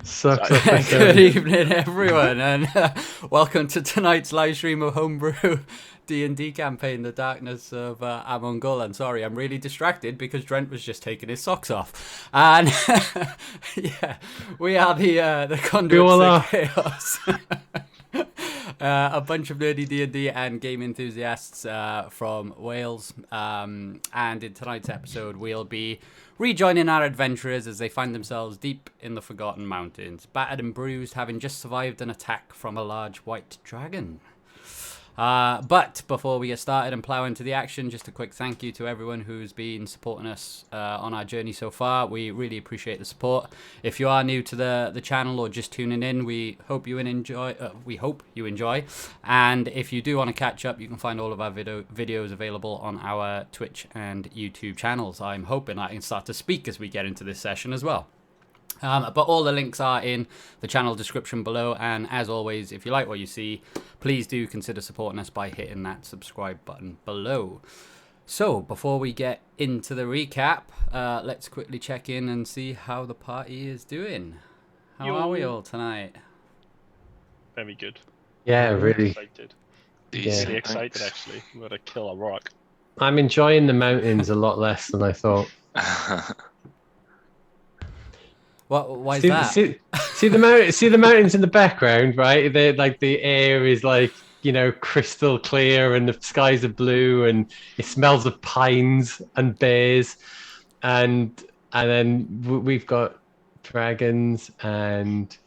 Sucks. Good evening, everyone, and welcome to tonight's live stream of homebrew D&D campaign, The Darkness of Amon'Gul. And sorry, I'm really distracted because Drent was just taking his socks off. And yeah, we are the conduits of chaos. A bunch of nerdy D&D and game enthusiasts from Wales. And in tonight's episode, we'll be rejoining our adventurers as they find themselves deep in the Forgotten Mountains, battered and bruised, having just survived an attack from a large white dragon. But before we get started and plow into the action, just a quick thank you to everyone who's been supporting us on our journey so far. We really appreciate the support. If you are new to the channel or just tuning in, we hope you enjoy. And if you do want to catch up, you can find all of our videos available on our Twitch and YouTube channels. I'm hoping I can start to speak as we get into this session as well. But all the links are in the channel description below, and as always, if you like what you see, please do consider supporting us by hitting that subscribe button below. So before we get into the recap, let's quickly check in and see how the party is doing. How are we all tonight? Very good. Yeah, really excited. Really excited, actually. We're going to kill a rock. I'm enjoying the mountains a lot less than I thought. Why is that? See the mountains in the background, right? They're like, the air is like, crystal clear, and the skies are blue, and it smells of pines and bears, and then we've got dragons and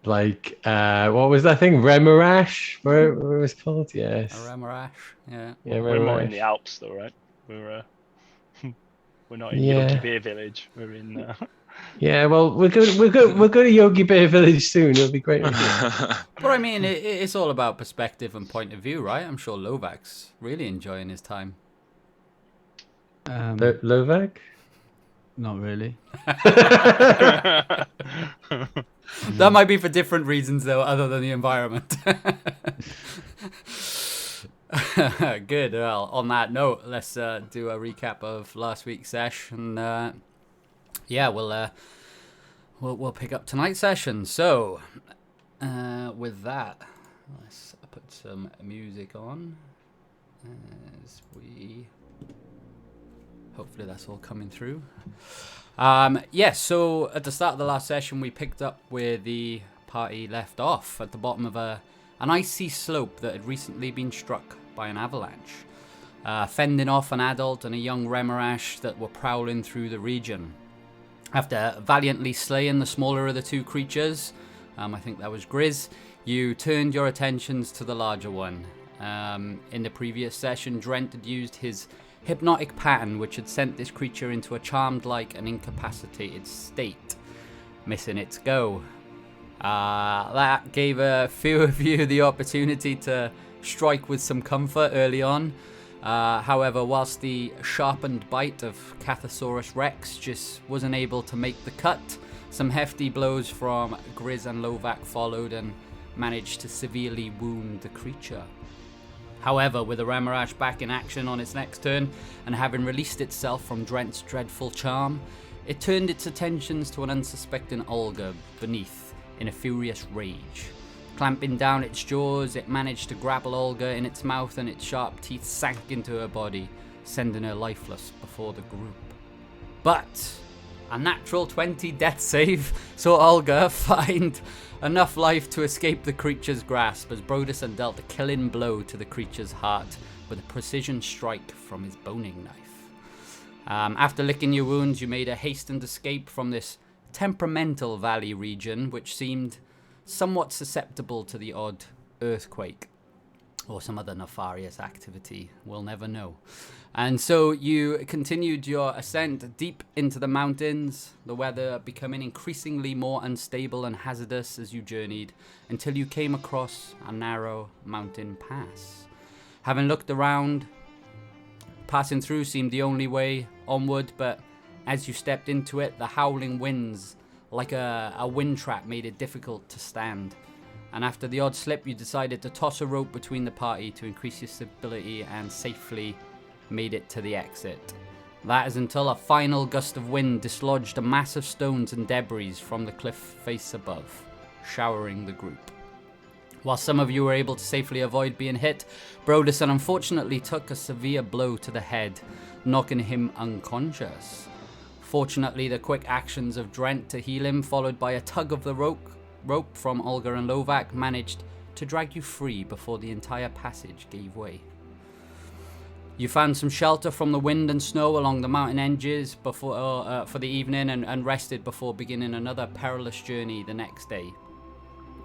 like what was that thing? Remarash? What was it called? Yes. A Remarash, yeah. We're more in the Alps, though, right? We're not in Yogi Bear Village. We're in. Yeah, well, we're going to Yogi Bear Village soon. It'll be great. But I mean, it's all about perspective and point of view, right? I'm sure Lovak's really enjoying his time. Lovak? Not really. That might be for different reasons, though, other than the environment. Good. Well, on that note, let's do a recap of last week's session. Yeah, we'll pick up tonight's session. So, with that, let's put some music on as we. Hopefully, that's all coming through. Yes. So at the start of the last session, we picked up where the party left off at the bottom of an icy slope that had recently been struck by an avalanche, fending off an adult and a young Remarash that were prowling through the region. After valiantly slaying the smaller of the two creatures, I think that was Grizz, you turned your attentions to the larger one. In the previous session, Drent had used his hypnotic pattern, which had sent this creature into a charmed-like and incapacitated state, missing its go. That gave a few of you the opportunity to strike with some comfort early on. However, whilst the sharpened bite of Cathosaurus Rex just wasn't able to make the cut, some hefty blows from Grizz and Lovak followed and managed to severely wound the creature. However, with the Remarash back in action on its next turn, and having released itself from Drent's dreadful charm, it turned its attentions to an unsuspecting Ogre beneath in a furious rage. Clamping down its jaws, it managed to grapple Olga in its mouth, and its sharp teeth sank into her body, sending her lifeless before the group. But a natural 20 death save saw Olga find enough life to escape the creature's grasp as Brodusson dealt a killing blow to the creature's heart with a precision strike from his boning knife. After licking your wounds, you made a hastened escape from this temperamental valley region, which seemed somewhat susceptible to the odd earthquake or some other nefarious activity. We'll never know. And so you continued your ascent deep into the mountains, the weather becoming increasingly more unstable and hazardous as you journeyed, until you came across a narrow mountain pass. Having looked around, passing through seemed the only way onward, but as you stepped into it, the howling winds, like a wind trap, made it difficult to stand. And after the odd slip, you decided to toss a rope between the party to increase your stability and safely made it to the exit. That is until a final gust of wind dislodged a mass of stones and debris from the cliff face above, showering the group. While some of you were able to safely avoid being hit, Brodesson unfortunately took a severe blow to the head, knocking him unconscious. Fortunately, the quick actions of Drent to heal him, followed by a tug of the rope from Olga and Lovak, managed to drag you free before the entire passage gave way. You found some shelter from the wind and snow along the mountain edges for the evening and rested before beginning another perilous journey the next day.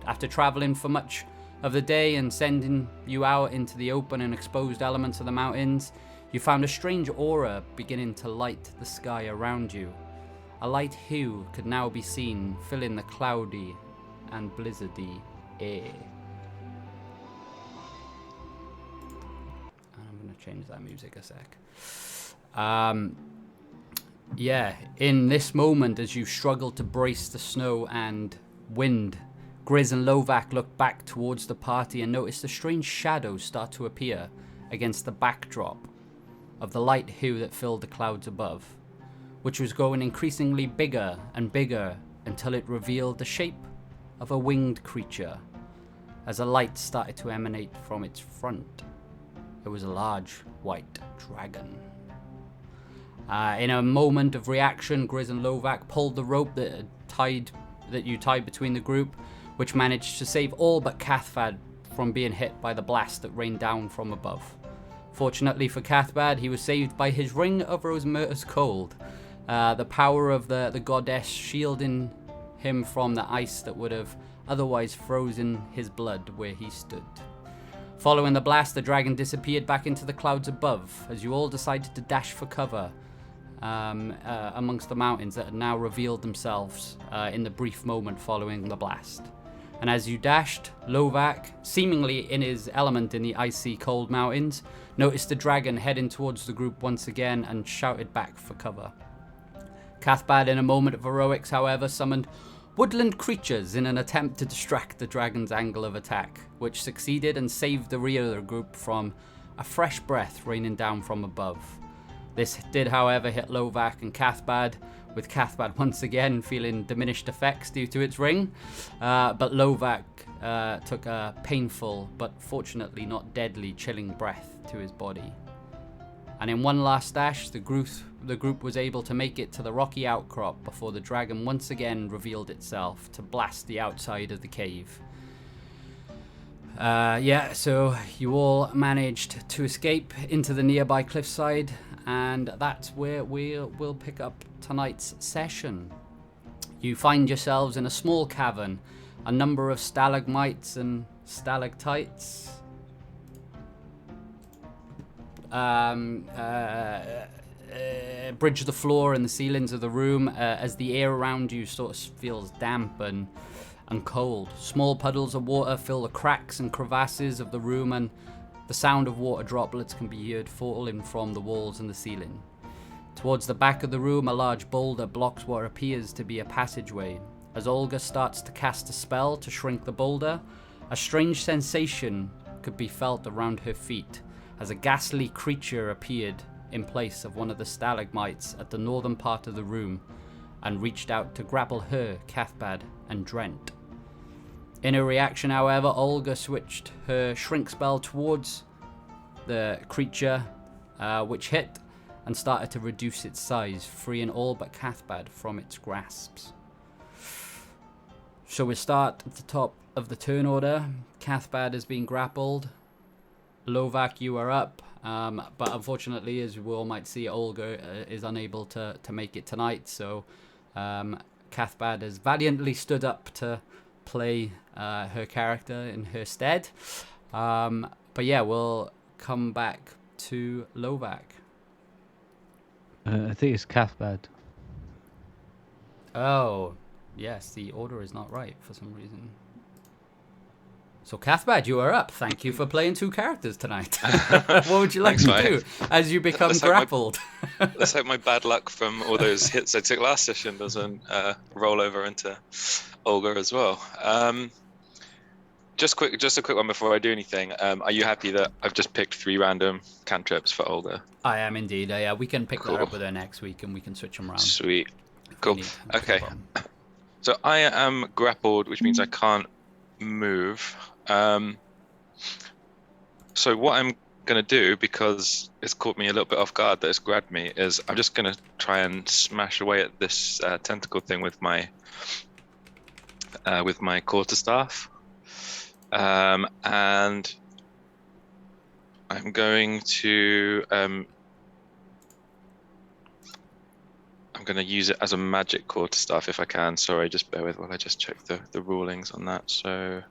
After traveling for much of the day and sending you out into the open and exposed elements of the mountains, you found a strange aura beginning to light the sky around you. A light hue could now be seen, filling the cloudy and blizzardy air. I'm going to change that music a sec. In this moment, as you struggle to brace the snow and wind, Grizz and Lovak look back towards the party and notice the strange shadows start to appear against the backdrop of the light hue that filled the clouds above, which was growing increasingly bigger and bigger until it revealed the shape of a winged creature as a light started to emanate from its front. It was a large white dragon. In a moment of reaction, Grizz and Lovak pulled the rope that you tied between the group, which managed to save all but Cathbad from being hit by the blast that rained down from above. Fortunately for Cathbad, he was saved by his ring of Rosemurta's cold, the power of the goddess shielding him from the ice that would have otherwise frozen his blood where he stood. Following the blast, the dragon disappeared back into the clouds above, as you all decided to dash for cover amongst the mountains that had now revealed themselves in the brief moment following the blast. And as you dashed, Lovak, seemingly in his element in the icy cold mountains, noticed the dragon heading towards the group once again and shouted back for cover. Cathbad, in a moment of heroics, however, summoned woodland creatures in an attempt to distract the dragon's angle of attack, which succeeded and saved the rear of the group from a fresh breath raining down from above. This did, however, hit Lovak and Cathbad, with Cathbad once again feeling diminished effects due to its ring, but Lovak took a painful but fortunately not deadly chilling breath to his body. And in one last dash, the group was able to make it to the rocky outcrop before the dragon once again revealed itself to blast the outside of the cave. So you all managed to escape into the nearby cliffside, and that's where we'll pick up tonight's session. You find yourselves in a small cavern, a number of stalagmites and stalactites bridge the floor and the ceilings of the room as the air around you sort of feels damp and cold. Small puddles of water fill the cracks and crevasses of the room, and the sound of water droplets can be heard falling from the walls and the ceiling. Towards the back of the room, a large boulder blocks what appears to be a passageway. As Olga starts to cast a spell to shrink the boulder, a strange sensation could be felt around her feet as a ghastly creature appeared in place of one of the stalagmites at the northern part of the room and reached out to grapple her, Cathbad, and Drent. In a reaction, however, Olga switched her shrink spell towards the creature, which hit and started to reduce its size, freeing all but Cathbad from its grasps. So we start at the top of the turn order. Cathbad has been grappled. Lovak, you are up, but unfortunately, as we all might see, Olga is unable to make it tonight, so Cathbad has valiantly stood up to play her character in her stead. But yeah, we'll come back to Lovak. I think it's Cathbad. Oh, yes, the order is not right for some reason. So, Cathbad, you are up. Thank you for playing two characters tonight. What would you like to do as you become grappled? Let's hope my bad luck from all those hits I took last session doesn't roll over into Olga as well. just a quick one before I do anything. Are you happy that I've just picked 3 random cantrips for Olga? I am indeed. Yeah, we can pick that Cool. up with her next week, and we can switch them around. Sweet. if we Cool. need to Okay. keep 'em. So I am grappled, which means I can't move. So what I'm going to do, because it's caught me a little bit off guard that it's grabbed me, is I'm just going to try and smash away at this tentacle thing with my quarterstaff. And I'm going to use it as a magic quarterstaff if I can. Sorry, just bear with while I just check the rulings on that. So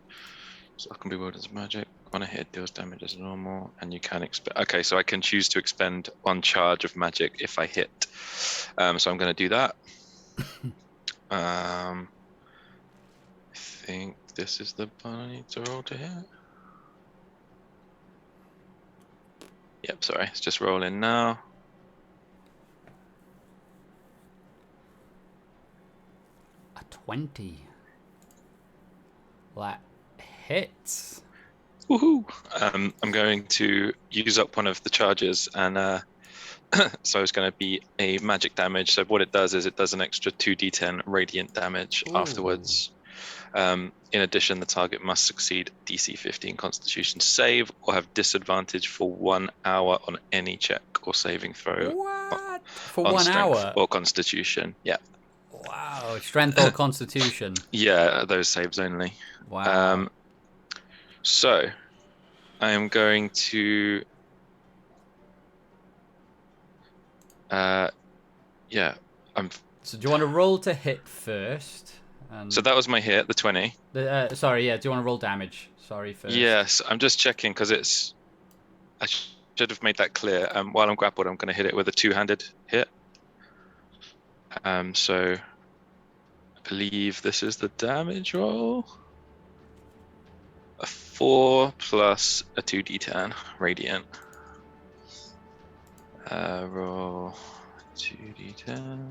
I can be wielded as magic. When a hit deals damage as normal, and you can expend. Okay, so I can choose to expend 1 charge of magic if I hit. So I'm going to do that. I think this is the one I need to roll to hit. Yep, sorry, it's just rolling now. A 20. That hits. Woohoo! I'm going to use up one of the charges, and so it's going to be a magic damage. So what it does is it does an extra 2d10 radiant damage afterwards. In addition, the target must succeed DC 15 Constitution save or have disadvantage for 1 hour on any check or saving throw. What? For on 1 strength hour? or Constitution. Yeah. Wow. Strength or Constitution? Yeah, those saves only. Wow. So I am going to So do you want to roll to hit first? So that was my hit, the 20. Sorry, yeah. Do you want to roll damage? Sorry, first. Yes, I'm just checking because I should have made that clear. While I'm grappled, I'm going to hit it with a 2-handed hit. So I believe this is the damage roll. A 4 plus a 2d10 radiant. Roll 2d10.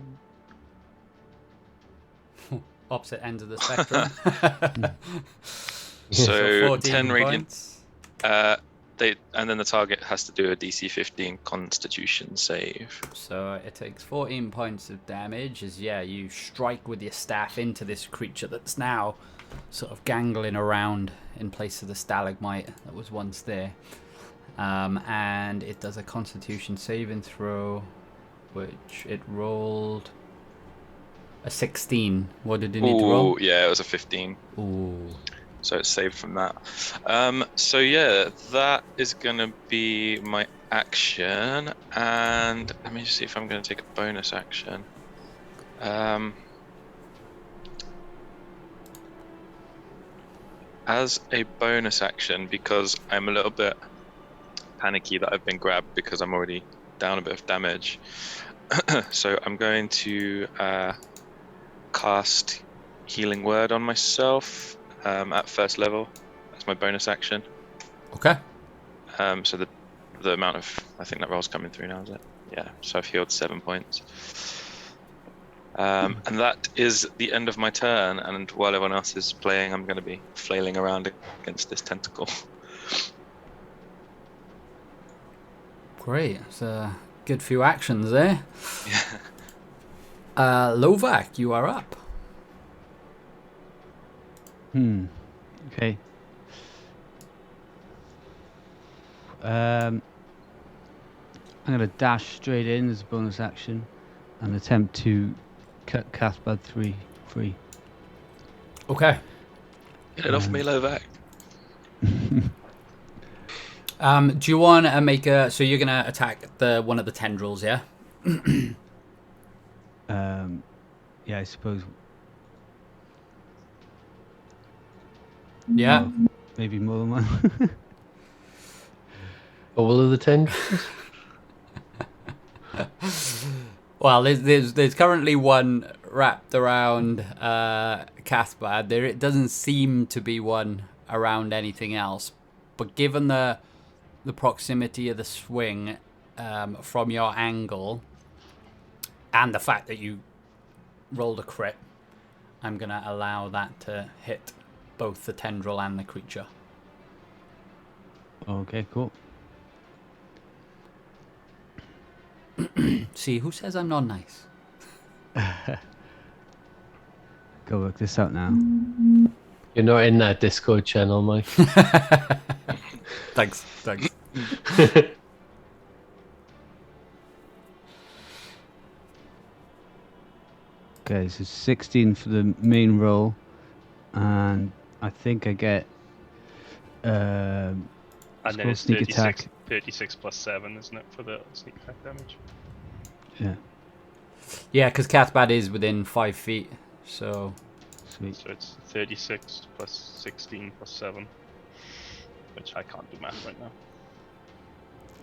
Opposite end of the spectrum. So 10 radiant. Points. And then the target has to do a DC 15 Constitution save. So it takes 14 points of damage as you strike with your staff into this creature that's now sort of gangling around in place of the stalagmite that was once there. And it does a Constitution saving throw, which it rolled a 16. What did it need to roll? Yeah, it was a 15. Ooh. So it's saved from that. So yeah, that is gonna be my action. And let me just see if I'm gonna take a bonus action. As a bonus action, because I'm a little bit panicky that I've been grabbed because I'm already down a bit of damage. So I'm going to cast Healing Word on myself at first level. That's my bonus action. Okay. So the amount of, I think that roll's coming through now, is it? Yeah, so I've healed 7 points. And that is the end of my turn, and while everyone else is playing, I'm going to be flailing around against this tentacle. Great. It's a good few actions there. Yeah. Lovak, you are up. Okay. I'm going to dash straight in as a bonus action and attempt to cut Cathbad 3 free. Okay. Get it off me, Lovak. Do you want to make a... So you're going to attack one of the tendrils, yeah? Yeah, I suppose. Yeah. Well, maybe more than one. All of the tendrils? Well, there's currently one wrapped around Cathbad. It doesn't seem to be one around anything else. But given the proximity of the swing from your angle and the fact that you rolled a crit, I'm going to allow that to hit both the tendril and the creature. Okay, cool. See, who says I'm not nice? Go work this out now. You're not in that Discord channel, Mike. Thanks. Okay, so 16 for the main roll, and I think I get And then it's sneak attack. 36 plus 7, isn't it, for the sneak attack damage? Yeah, Yeah, because Cathbad is within 5 feet, so... sweet. So it's 36 plus 16 plus 7, which I can't do math right now.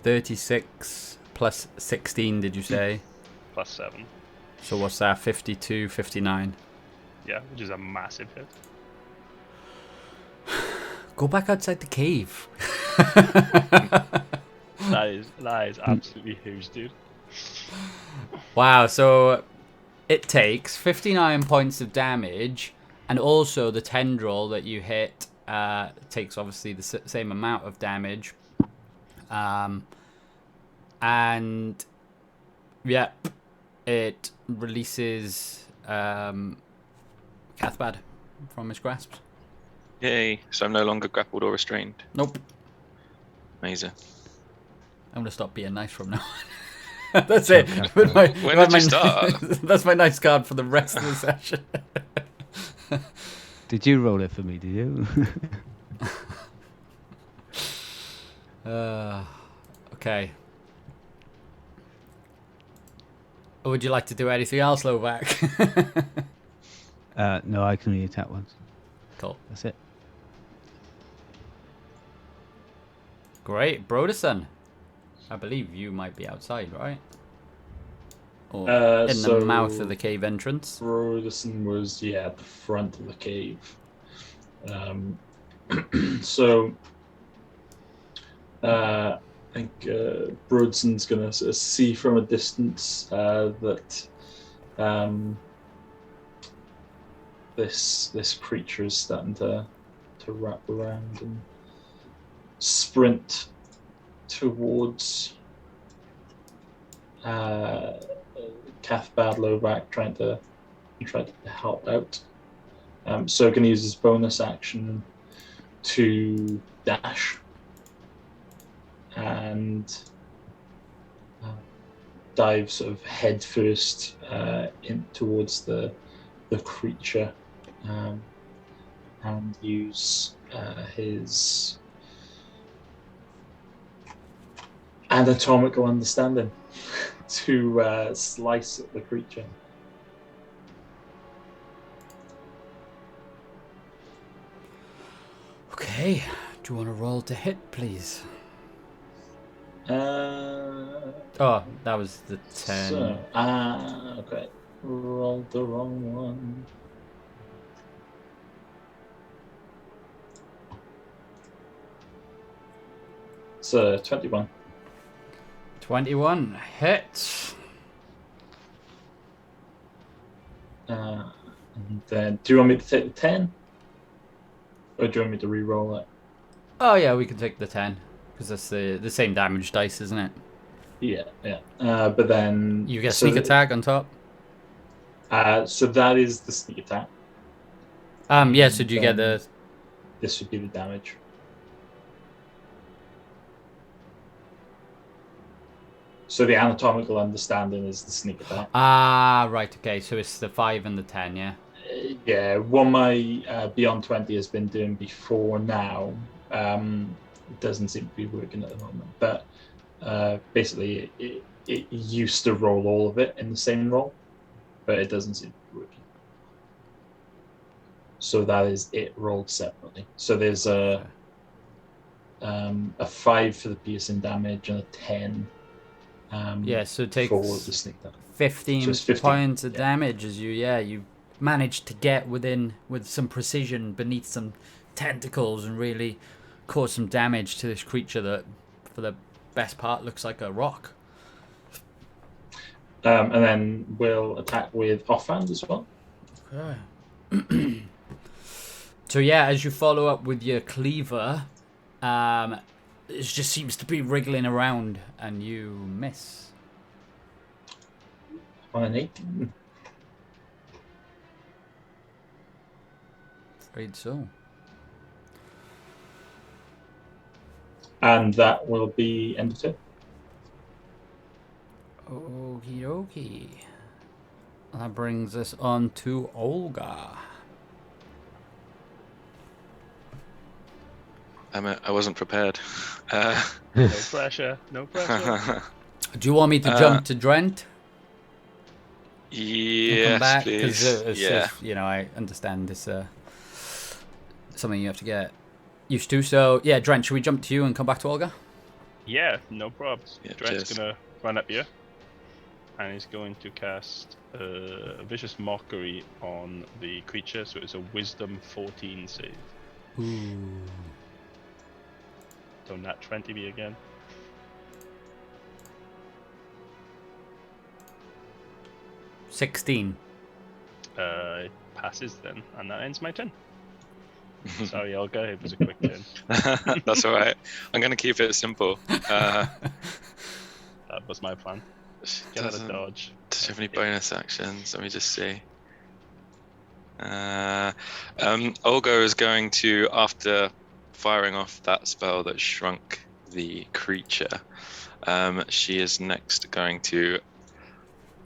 36 plus 16, did you say? Plus 7. So what's that? 52, 59. Yeah, which is a massive hit. Go back outside the cave. That is absolutely huge, dude. Wow, so it takes 59 points of damage, and also the tendril that you hit takes obviously the same amount of damage. And yeah, it releases Cathbad from his grasp. Yay! So I'm no longer grappled or restrained. Nope. Amazing. I'm gonna stop being nice from now on. That's it. With When did you start? That's my nice card for the rest of the session. Did you roll it for me? Did you? Okay. Or would you like to do anything else, Lovak? No, I can only attack once. Cool. That's it. Great. Broderson, I believe you might be outside, right? Or in the mouth of the cave entrance. Broderson was, at the front of the cave. So, I think Broderson's going to sort of see from a distance that this creature is starting to wrap around and sprint towards Cathbad Lovak, trying to help out. So going to use his bonus action to dash and dive sort of head first in towards the creature, and use his anatomical understanding to slice at the creature. Okay. Do you want to roll to hit, please? Oh, that was the 10. So, okay. Rolled the wrong one. So, 21. 21 hits. And then, do you want me to take the 10? Or do you want me to re-roll it? Oh yeah, we can take the 10 because that's the same damage dice, isn't it? Yeah. But then You get sneak attack on top. So that is the sneak attack. Yeah. So do you get Then the? This would be the damage. So the anatomical understanding is the sneak attack. Ah, right. Okay. So it's the 5 and the 10. Yeah. Yeah, what my Beyond 20 has been doing before now, it doesn't seem to be working at the moment. But basically, it used to roll all of it in the same roll, but it doesn't seem to be working. So that is it rolled separately. So there's a 5 for the piercing damage and a 10. Yeah. So it takes for the sneak attack. 15, So it's 15, points of yeah. damage as you managed to get with some precision beneath some tentacles and really cause some damage to this creature that, for the best part, looks like a rock. And then we'll attack with offhand as well. Okay. So yeah, as you follow up with your cleaver, it just seems to be wriggling around, and you miss. On an 18. Afraid so. And that will be end of turn. Okie dokie. That brings us on to Olga. I wasn't prepared. No pressure. No pressure. Do you want me to jump to Drent? And come Yes, back? please. Because Yeah. you know, I understand this. Something you have to get used to. So yeah, Drent, should we jump to you and come back to Olga? Yeah, no probs. Yeah, Drent's cheers. gonna run up here, and he's going to cast Vicious Mockery on the creature, so it's a Wisdom 14 save. Ooh. So nat 20 be again. $16. It passes then, and that ends my turn. Sorry, Olga, it was a quick turn. That's all right. I'm going to keep it simple. That was my plan. Get out of Doesn't dodge. does she have any bonus actions? Let me just see. Olga is going to, after firing off that spell that shrunk the creature, she is next going to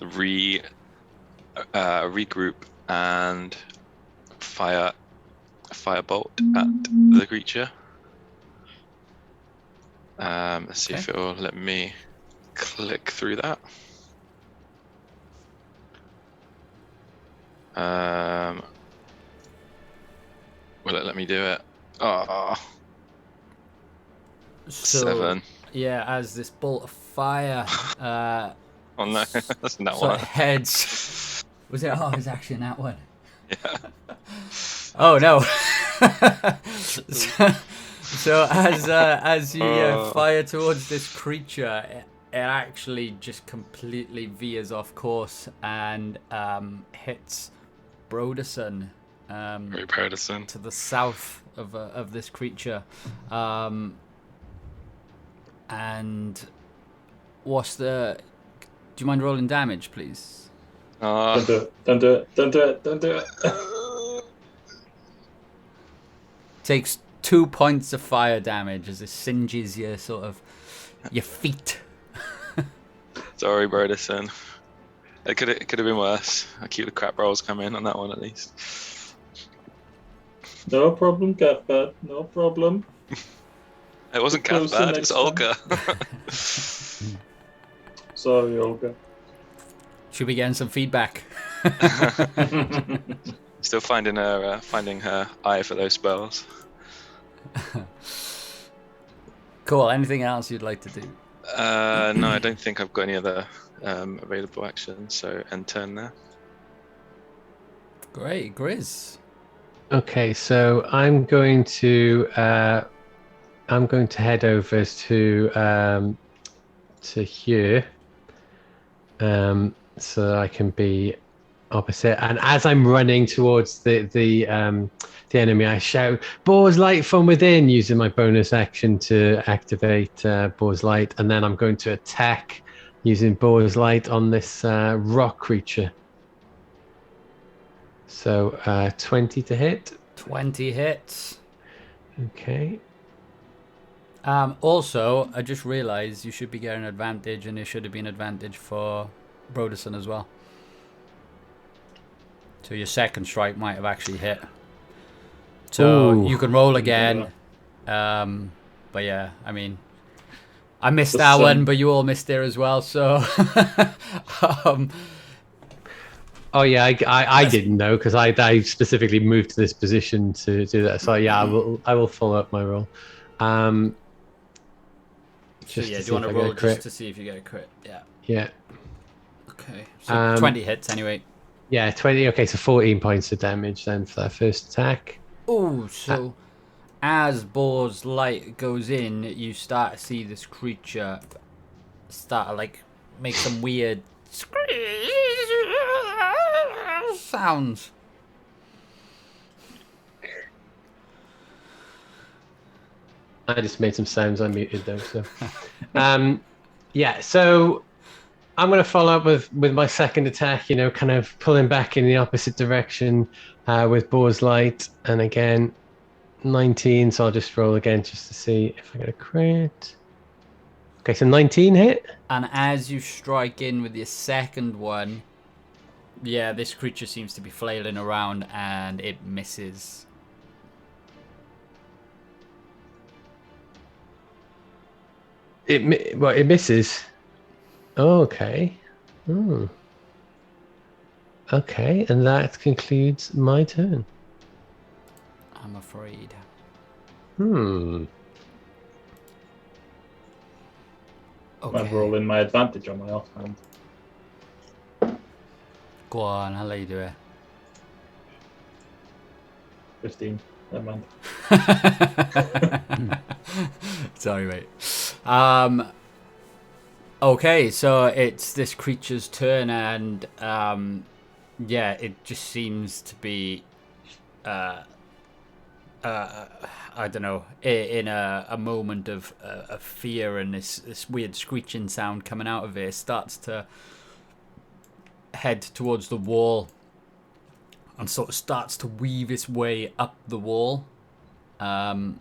regroup and fire a firebolt at the creature. Let's see if it will let me click through that. Will it let me do it? Oh, So, 7. yeah, as this bolt of fire Oh no, that's not sort one. of heads. Was it? Oh, it was actually in that one. Yeah. Oh no. so as you fire towards this creature, it actually just completely veers off course and hits Broderson. Very Broderson. To the south of this creature, and what's the? Do you mind rolling damage, please? Don't do it. Don't do it. Don't do it. Don't do it. Takes 2 points of fire damage as it singes your your feet. Sorry, Broderson. It could have been worse. I keep the crap rolls coming on that one at least. No problem, Catbird. No problem. It wasn't Closer Catbird, next it's Olga. Sorry, Olga. Should be getting some feedback. Still finding her eye for those spells. Cool. Anything else you'd like to do? No, I don't think I've got any other available actions, so end turn there. Great, Grizz. Okay, so I'm going to head over to here, so that I can be opposite. And as I'm running towards the enemy, I shout "Boar's Light from within!" using my bonus action to activate Boar's Light, and then I'm going to attack using Boar's Light on this rock creature. So 20 to hit. 20 hits. Okay. Also, I just realised you should be getting advantage, and there should have been advantage for Broderson as well. So your second strike might have actually hit. So Ooh. you can roll again. But yeah, I mean, I missed that one, but you all missed there as well. So Oh yeah, I didn't know because I specifically moved to this position to do that. So yeah, I will follow up my roll. so Just yeah, to do see you want if to I get a roll crit. just to see if you get a crit? Yeah. Yeah. Okay. So 20 hits anyway. Yeah, 20. Okay, so 14 points of damage then for that first attack. Oh, so as Boar's Light goes in, you start to see this creature start to like make some weird sounds. I just made some sounds. I muted those. So, yeah. So I'm going to follow up with my second attack. Kind of pulling back in the opposite direction with Boar's Light, and again, 19. So I'll just roll again just to see if I get a crit. Okay, so 19 hit. And as you strike in with your second one, yeah, this creature seems to be flailing around and it misses. It misses. Oh, okay. Okay, and that concludes my turn. I'm afraid. I'm rolling my advantage on my offhand. Go on, I'll let you do it. 15. Never mind. Sorry, mate. Okay, so it's this creature's turn, and yeah, it just seems to be, I don't know, in a moment of fear, and this weird screeching sound coming out of it starts to head towards the wall and sort of starts to weave its way up the wall, trying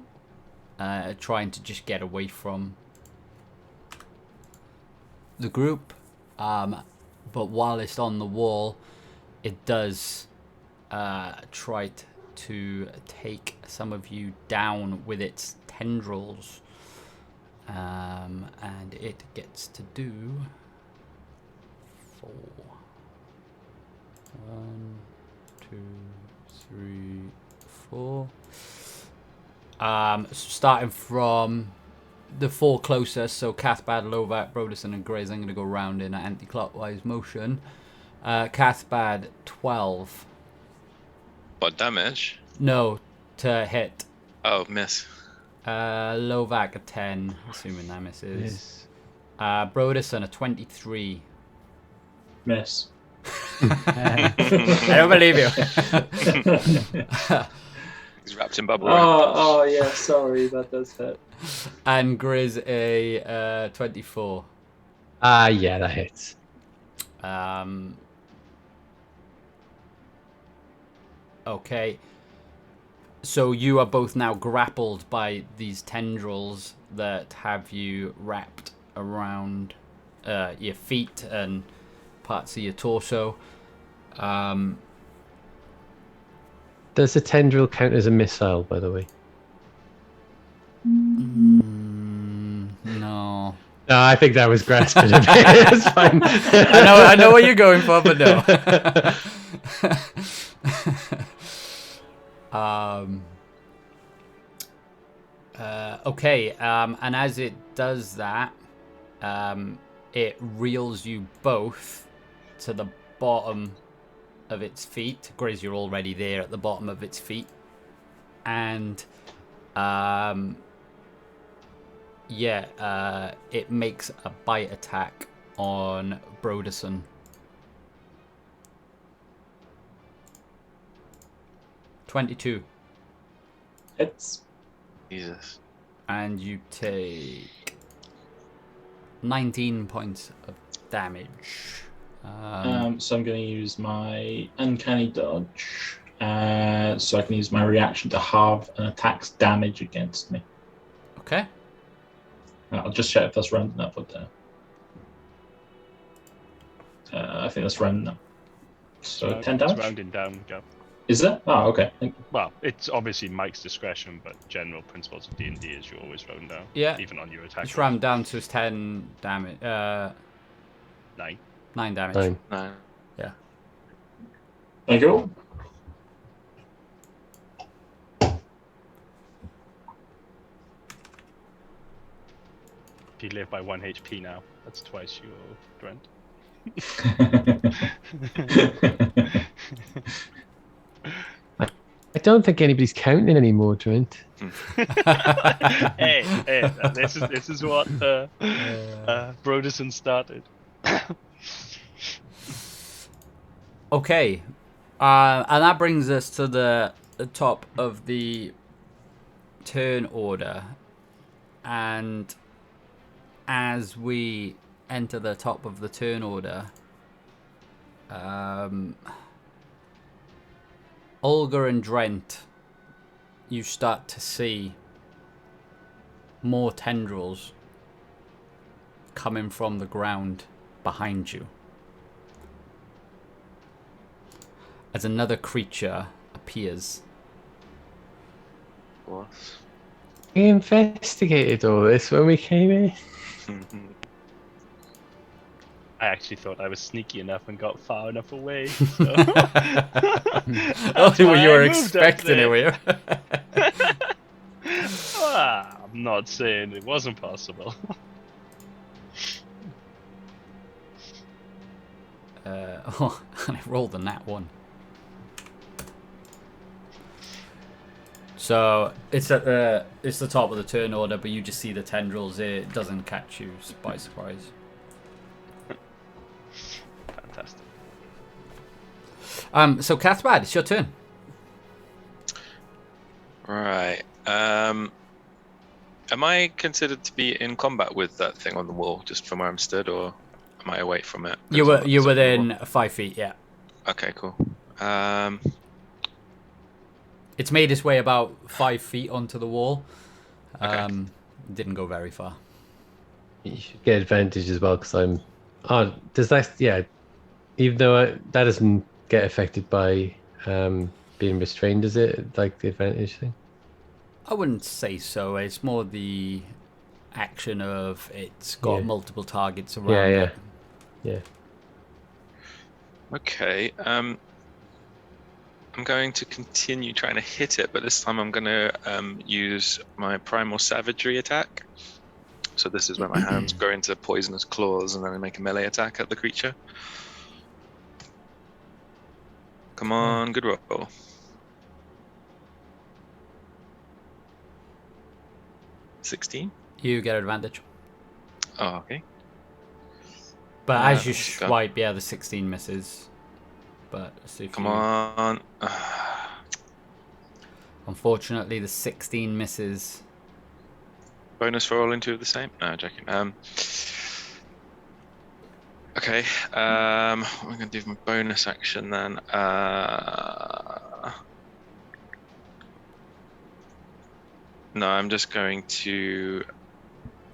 to just get away from the group. But while it's on the wall, it does try to take some of you down with its tendrils, and it gets to do 4. 1, 2, 3, 4. Starting from the 4 closest, so Cathbad, Lovak, Broderson, and Grizz. I'm going to go round in an anti-clockwise motion. Cathbad, 12. What damage? No, to hit. Oh, miss. Lovak, a 10, assuming that misses. Yes. Broderson, a 23. Miss. I don't believe you. He's wrapped in bubble wrap. Oh, yeah, sorry, that does hit. And Grizz, a 24. Yeah, that hits. Okay. So you are both now grappled by these tendrils that have you wrapped around your feet and parts of your torso. Does the tendril count as a missile, by the way? No. No, I think that was grasping a bit. It's fine. I know what you're going for, but no. Okay, and as it does that, it reels you both to the bottom of its feet. Grizz, you're already there at the bottom of its feet. And it makes a bite attack on Broderson. 22. Hits. Jesus. And you take 19 points of damage. So I'm going to use my uncanny dodge, so I can use my reaction to halve an attack's damage against me. Okay. I'll just check if that's rounding up or down. I think that's rounding up. So 10 damage? It's rounding down, Gav. Is it? Oh, okay. Thank you. Well, it's obviously Mike's discretion, but general principles of D&D is you always round down. Yeah. Even on your attack. Just round down to his 10 damage. 9. 9 damage. 9. No. Yeah. Thank you. If you live by 1 HP now, that's twice your Brent. I don't think anybody's counting anymore, Trent. hey, this is what Broderson started. Okay. And that brings us to the top of the turn order. And as we enter the top of the turn order, Olga and Drent, you start to see more tendrils coming from the ground behind you. As another creature appears. What? We investigated all this when we came in. I actually thought I was sneaky enough and got far enough away. So. Oh, you were moved expecting it, were you? I'm not saying it wasn't possible. And I rolled a nat 1. So it's the top of the turn order, but you just see the tendrils. It doesn't catch you by surprise. Fantastic. So Cathbad, it's your turn. Right. Am I considered to be in combat with that thing on the wall, just from where I'm stood, or am I away from it? You were Because I'm within 5 feet, yeah. Okay, cool. It's made its way about 5 feet onto the wall. Okay. Didn't go very far. You should get advantage as well because I'm. Oh, does that? Yeah. Even though that doesn't get affected by being restrained, is it? Like the advantage thing? I wouldn't say so. It's more the action of it's got Yeah. multiple targets around Yeah. it. Yeah. Okay. I'm going to continue trying to hit it, but this time I'm going to use my Primal Savagery attack. So this is where my hands go into poisonous claws, and then I make a melee attack at the creature. Come on, good roll. $16. You get advantage. Oh, okay. But as you let's go. swipe, yeah, the 16 misses. But see if Come you... on. Unfortunately, the 16 misses. Bonus for rolling two of the same? No, joking. Okay. What am I going to do with my bonus action then? No, I'm just going to...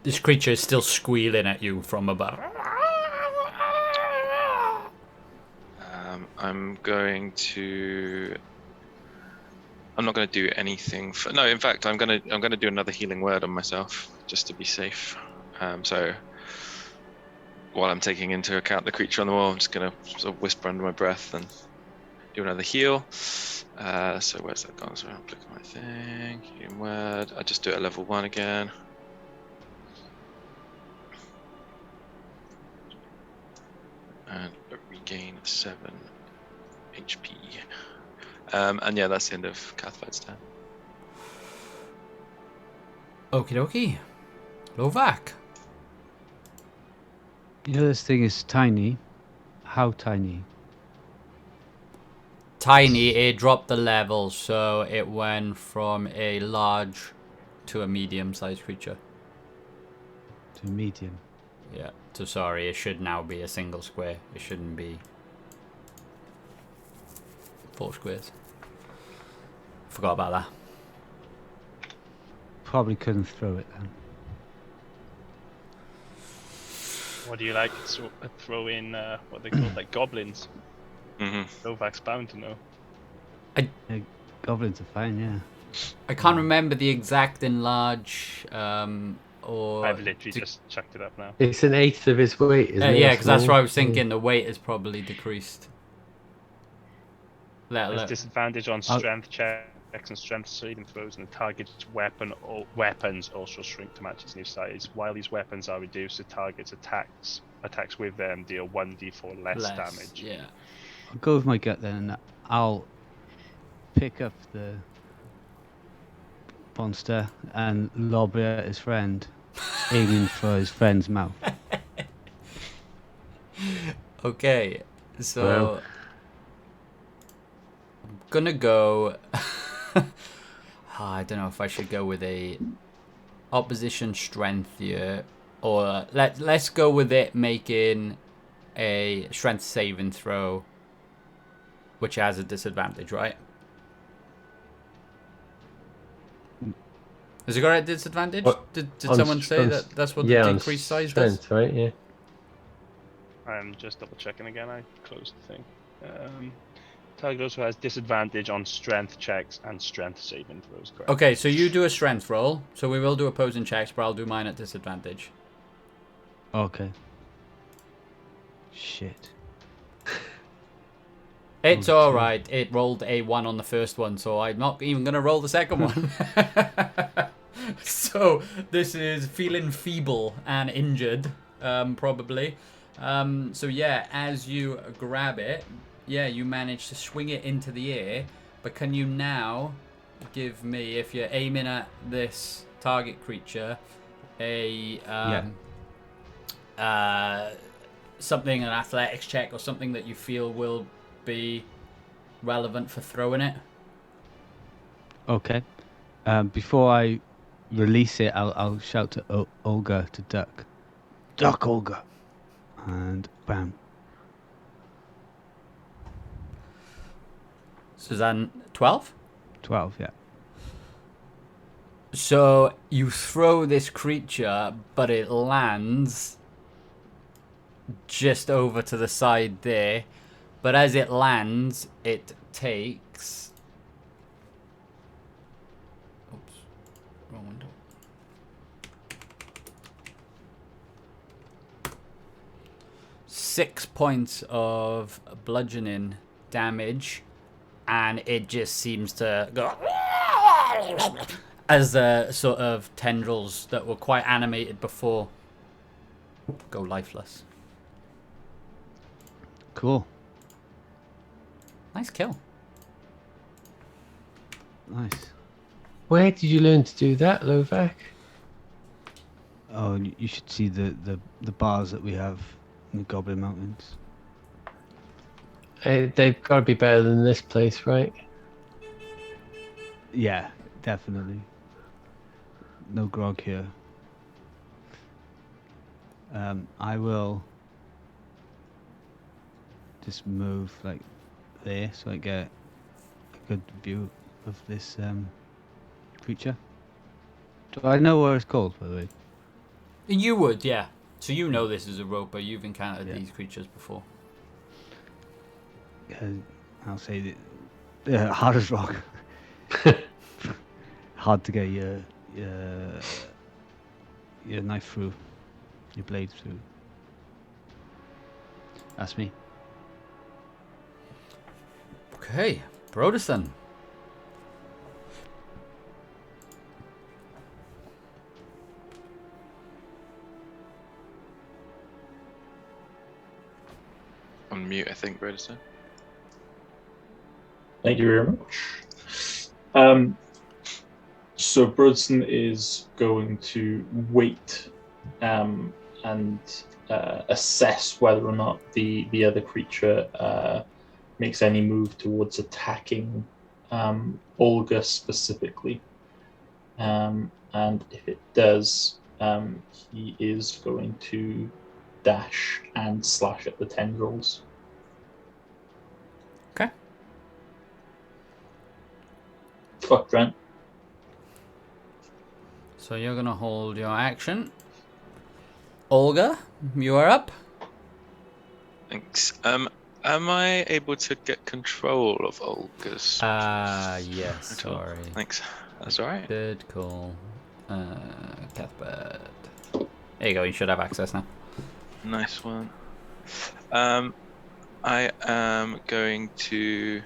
This creature is still squealing at you from above. I'm going to... I'm not going to do anything for... No, in fact, I'm going to do another healing word on myself, just to be safe. So, while I'm taking into account the creature on the wall, I'm just going to sort of whisper under my breath and do another heal. So where's that gone? So I'll click on my thing, healing word. I just do it at level 1 again. And regain 7 HP. And yeah, that's the end of Cathbad's turn. Okie dokie. Lovak. You know this thing is tiny. How tiny? Tiny, it dropped the level, so it went from a large to a medium-sized creature. To medium. Yeah, so sorry, it should now be a single square. It shouldn't be 4 squares. Forgot about that. Probably couldn't throw it then. What do you like? Throw in what they call like goblins. Mm-hmm. Novak's bound to know. Yeah, goblins are fine, yeah. I can't remember the exact enlarge, or... I've literally just chucked it up now. It's an eighth of his weight, isn't it? yeah, because that's Small? what I was thinking. The weight is probably decreased. There's disadvantage on strength checks and strength saving throws, and the target's weapons also shrink to match its new size. While these weapons are reduced, the target's attacks with them deal 1d4 less damage. Yeah. I'll go with my gut then, and I'll pick up the monster and lob it at his friend, aiming for his friend's mouth. Okay, so Well. I'm gonna go. I don't know if I should go with a opposition strength here, or let's go with it making a strength saving throw, which has a disadvantage, right? Has it got a disadvantage? What? Did someone say that's what the decreased size does? Strength, right? Yeah. I'm just double checking again. I closed the thing. Target also has disadvantage on strength checks and strength saving throws. Correct. Okay, so you do a strength roll. So we will do opposing checks, but I'll do mine at disadvantage. Okay. Shit. It's alright. It rolled a 1 on the first one, so I'm not even going to roll the second one. So this is feeling feeble and injured, probably. So yeah, as you grab it, yeah, you manage to swing it into the air. But can you now give me, if you're aiming at this target creature, a something, an athletics check or something that you feel will be relevant for throwing it? Okay. Before I release it, I'll shout to Ogre to duck. Duck, Ogre. And bam. Suzanne, 12? 12, yeah. So you throw this creature, but it lands just over to the side there. But as it lands, it takes... Oops. Wrong window. Six points of bludgeoning damage, and it just seems to go as the sort of tendrils that were quite animated before go lifeless. Cool. Nice kill. Nice. Where did you learn to do that, Lovac? Oh, and you should see the bars that we have in the Goblin Mountains. They've got to be better than this place, right? Yeah, definitely. No grog here. I will just move like there so I get a good view of this creature. Do I know what it's called, by the way? You would, yeah. So you know this is a roper. You've encountered Yeah. these creatures before. I'll say the hard as rock. Hard to get your knife through, your blade through. That's me. Okay, Brodesson. On mute, I think, Bredesen. Thank you very much. So Brodesson is going to wait and assess whether or not the other creature makes any move towards attacking Olga specifically. And if it does, he is going to dash and slash at the tendrils. Okay. Fuck, Trent. So you're going to hold your action. Olga, you are up. Thanks. Am I able to get control of Olga's? Yes, at all? sorry. Thanks. That's alright. Good call. Cuthbert. There you go, you should have access now. Nice one. I am going to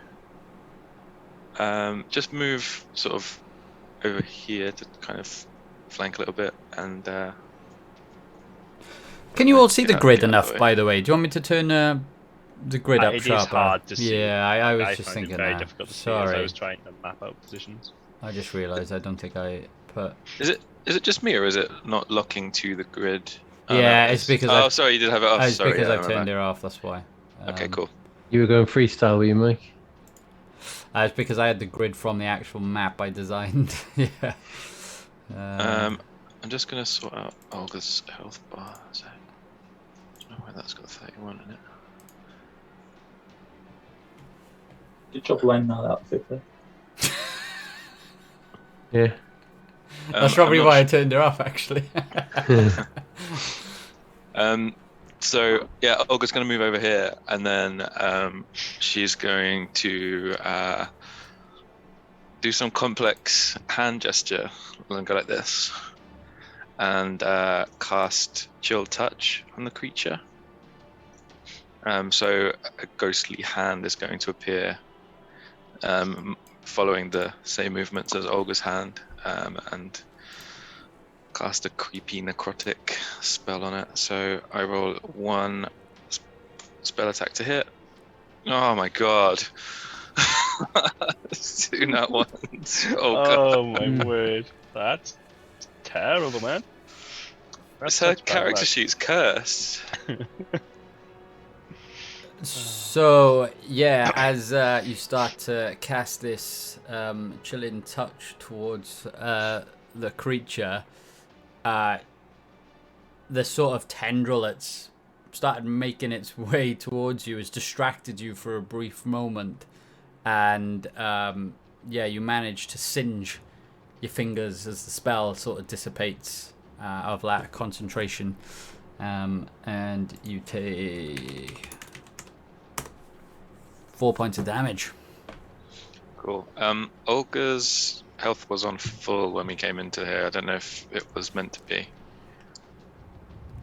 just move sort of over here to kind of flank a little bit and Can you all see the Get grid out of enough, the way. by the way? Do you want me to turn the grid up It is sharper? hard to see. Yeah, I was just find thinking it very that. difficult to see as I Sorry, was trying to map out positions. I just realised I don't think I put... is it just me or is it not locking to the grid? Yeah, no, it's because Oh, I- sorry, you did have it off. It's Sorry, because yeah, I remember. turned it off, that's why. Okay, cool. You were going freestyle, were you, Mike? It's because I had the grid from the actual map I designed. Yeah. I'm just gonna sort out Olga's health bar. So, I don't know why that's got 31 in it. Good job lining that up, Victor. Yeah. That's probably why I turned her off, actually. So yeah, Olga's going to move over here, and then she's going to do some complex hand gesture. I'm go like this, and cast Chill Touch on the creature. So a ghostly hand is going to appear, following the same movements as Olga's hand, and cast a creepy necrotic spell on it. So I roll 1 spell attack to hit. Oh my god. 2 nat ones. Oh god. Oh my word. That's terrible, man. It's her character sheet's cursed. So yeah, as you start to cast this chilling touch towards the creature, the sort of tendril that's started making its way towards you has distracted you for a brief moment, and yeah, you manage to singe your fingers as the spell sort of dissipates out of lack of concentration, and you take 4 points of damage. Cool. Olga's health was on full when we came into here. I don't know if it was meant to be.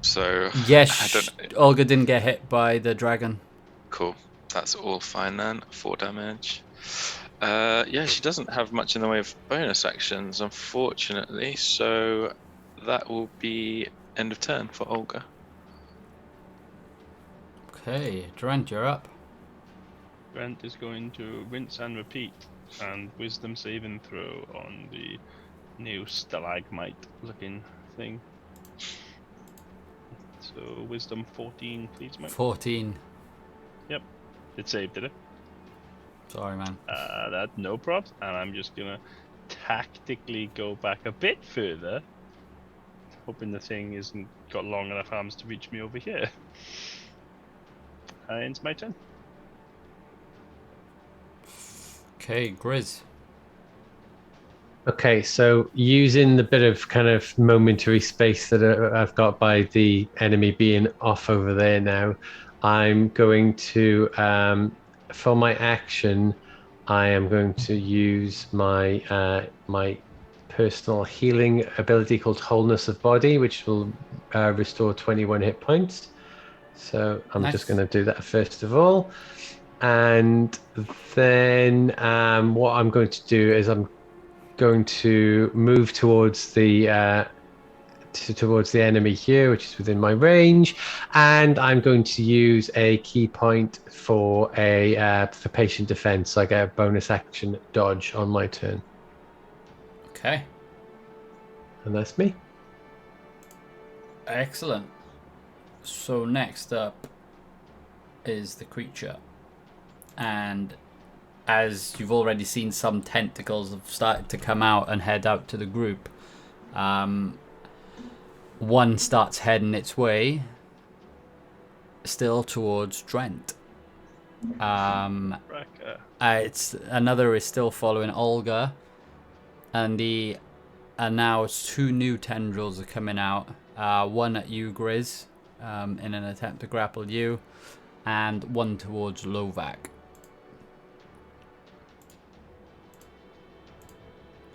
So yes, Olga didn't get hit by the dragon. Cool. That's all fine then. 4 damage. Yeah, she doesn't have much in the way of bonus actions, unfortunately. So that will be end of turn for Olga. Okay, Durant, you're up. Brent is going to rinse and repeat and wisdom saving throw on the new stalagmite looking thing. So wisdom 14, please, Mike. 14. Yep. It saved, did it? Sorry, man. That no props, and I'm just gonna tactically go back a bit further, hoping the thing isn't got long enough arms to reach me over here. And it's my turn. Okay, Grizz. Okay, so using the bit of kind of momentary space that I've got by the enemy being off over there now, I'm going to, for my action, I am going to use my my personal healing ability called Wholeness of Body, which will restore 21 hit points. So I'm just going to do that first of all. And then what I'm going to do is I'm going to move towards the enemy here, which is within my range, and I'm going to use a key point for for patient defense. So I get a bonus action dodge on my turn. Okay. And that's me. Excellent. So next up is the creature. And as you've already seen, some tentacles have started to come out and head out to the group. One starts heading its way still towards Drent. It's another is still following Olga, and now it's 2 new tendrils are coming out. One at you, Grizz, in an attempt to grapple you, and one towards Lovac.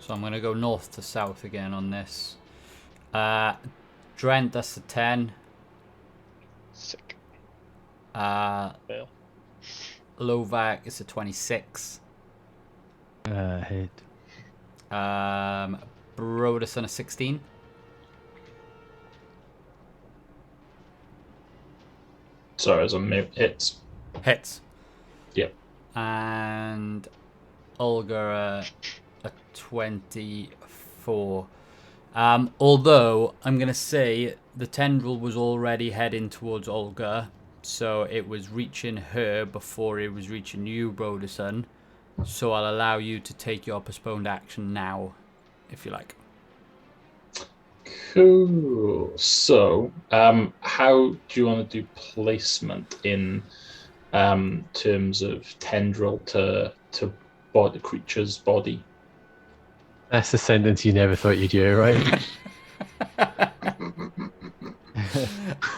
So I'm going to go north to south again on this. Drent, that's a 10. Sick. Fail. Lovac is a 26. Hit. Broderson a 16. Sorry, as a hits. Hits. Yep. And Olga a 24. Although I'm going to say the tendril was already heading towards Olga, so it was reaching her before it was reaching you, Broderson. So I'll allow you to take your postponed action now, if you like. Cool. So, how do you want to do placement in terms of tendril to the creature's body? That's a sentence you never thought you'd hear, right?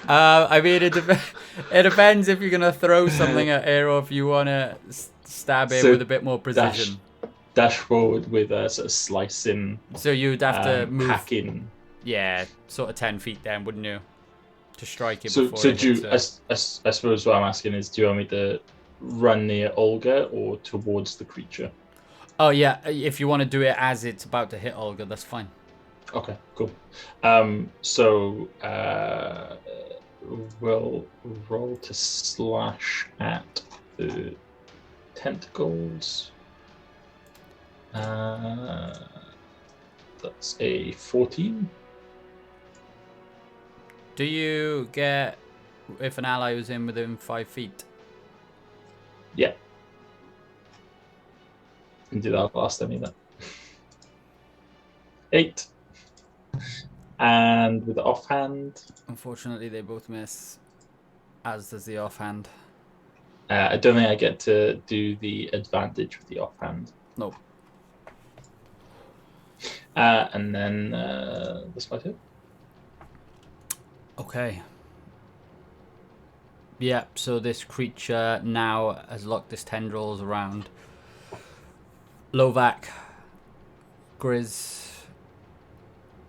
I mean, it depends if you're gonna throw something at it or if you wanna stab it So with a bit more precision. Dash forward with a sort of slicing, So you'd have to move, hacking. yeah, sort of 10 feet then, wouldn't you, to strike it So, before so it do you, hits it. I suppose what I'm asking is, do you want me to run near Olga or towards the creature? Oh yeah, if you want to do it as it's about to hit Olga, that's fine. Okay, cool. So we'll roll to slash at the tentacles. That's a 14. Do you get if an ally was in within 5 feet? Yeah. Didn't do that last time either. 8. And with the offhand, Unfortunately, they both miss, as does the offhand. I don't think I get to do the advantage with the offhand. Nope. And then this might hit. Okay. Yeah, so this creature now has locked its tendrils around Lovac, Grizz.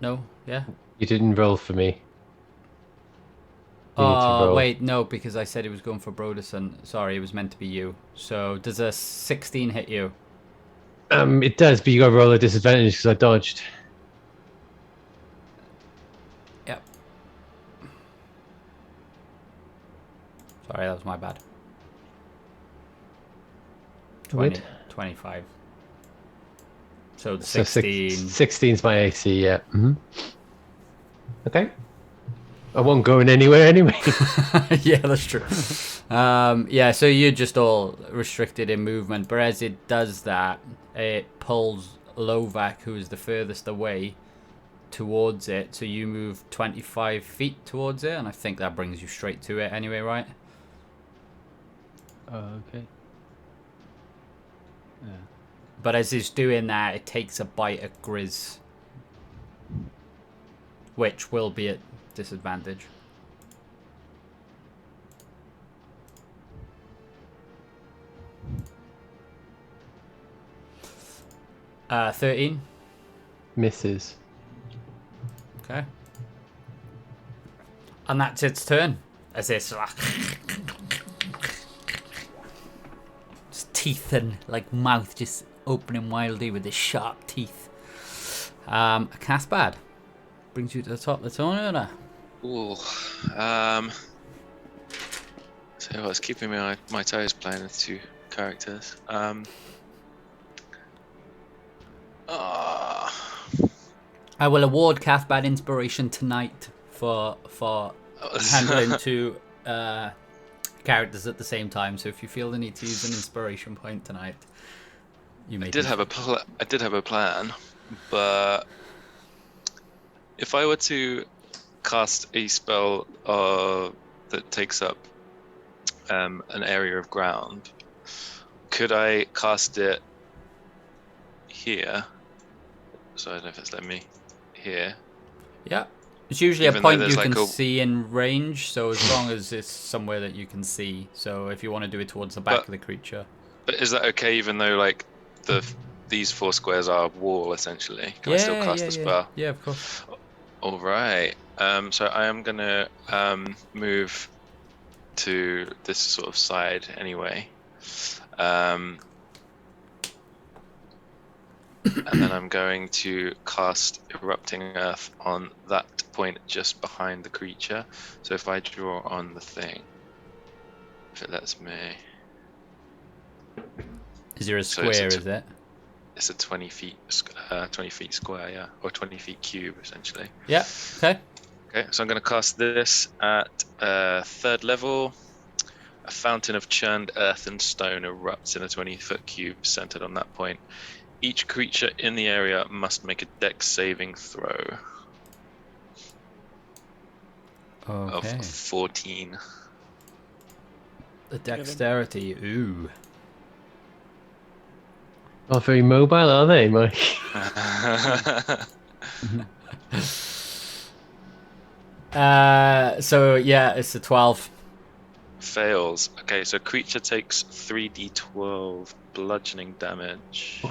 No? Yeah? You didn't roll for me. You need to roll. Wait, no, because I said he was going for Brodesson. Sorry, it was meant to be you. So, does a 16 hit you? It does, but you got to roll a disadvantage because I dodged. Yep. Sorry, that was my bad. 20, 25. So, the 16. 16's my AC, yeah. Mm-hmm. Okay. I won't go in anywhere anyway. Yeah, that's true. Yeah, so you're just all restricted in movement, but as it does that, it pulls Lovac, who is the furthest away, towards it. So you move 25 feet towards it, and I think that brings you straight to it anyway, right? Okay. Yeah. But as it's doing that, it takes a bite at Grizz, which will be at disadvantage. Uh, 13. Misses. Okay. And that's its turn. As it's teeth and like mouth just opening wildly with its sharp teeth. Cast bad. Brings you to the top of the turn. Ooh. So what's keeping me on my toes playing with two characters? I will award Cathbad inspiration tonight for handling two characters at the same time. So if you feel the need to use an inspiration point tonight, you may. I did have a plan, but if I were to cast a spell that takes up an area of ground, could I cast it here? So I don't know if it's letting me here. Yeah. It's usually Even a point though you there's can like see in range, so as long as it's somewhere that you can see. So if you want to do it towards the back of the creature. But is that okay even though like these 4 squares are wall essentially? Can I still cast the spell? Yeah, of course. Alright. So I am gonna move to this sort of side anyway. And then I'm going to cast Erupting Earth on that point just behind the creature. So if I draw on the thing, if it lets me. Is there a square, is it? It's a 20 feet square, yeah. Or 20 feet cube, essentially. Yeah, okay. Okay, so I'm going to cast this at 3rd level. A fountain of churned earth and stone erupts in a 20-foot cube centered on that point. Each creature in the area must make a dex saving throw. Okay. of 14. The dexterity. Ooh. Not very mobile, are they, Mike? So yeah, it's a 12. Fails. Okay, so creature takes 3d12 bludgeoning damage.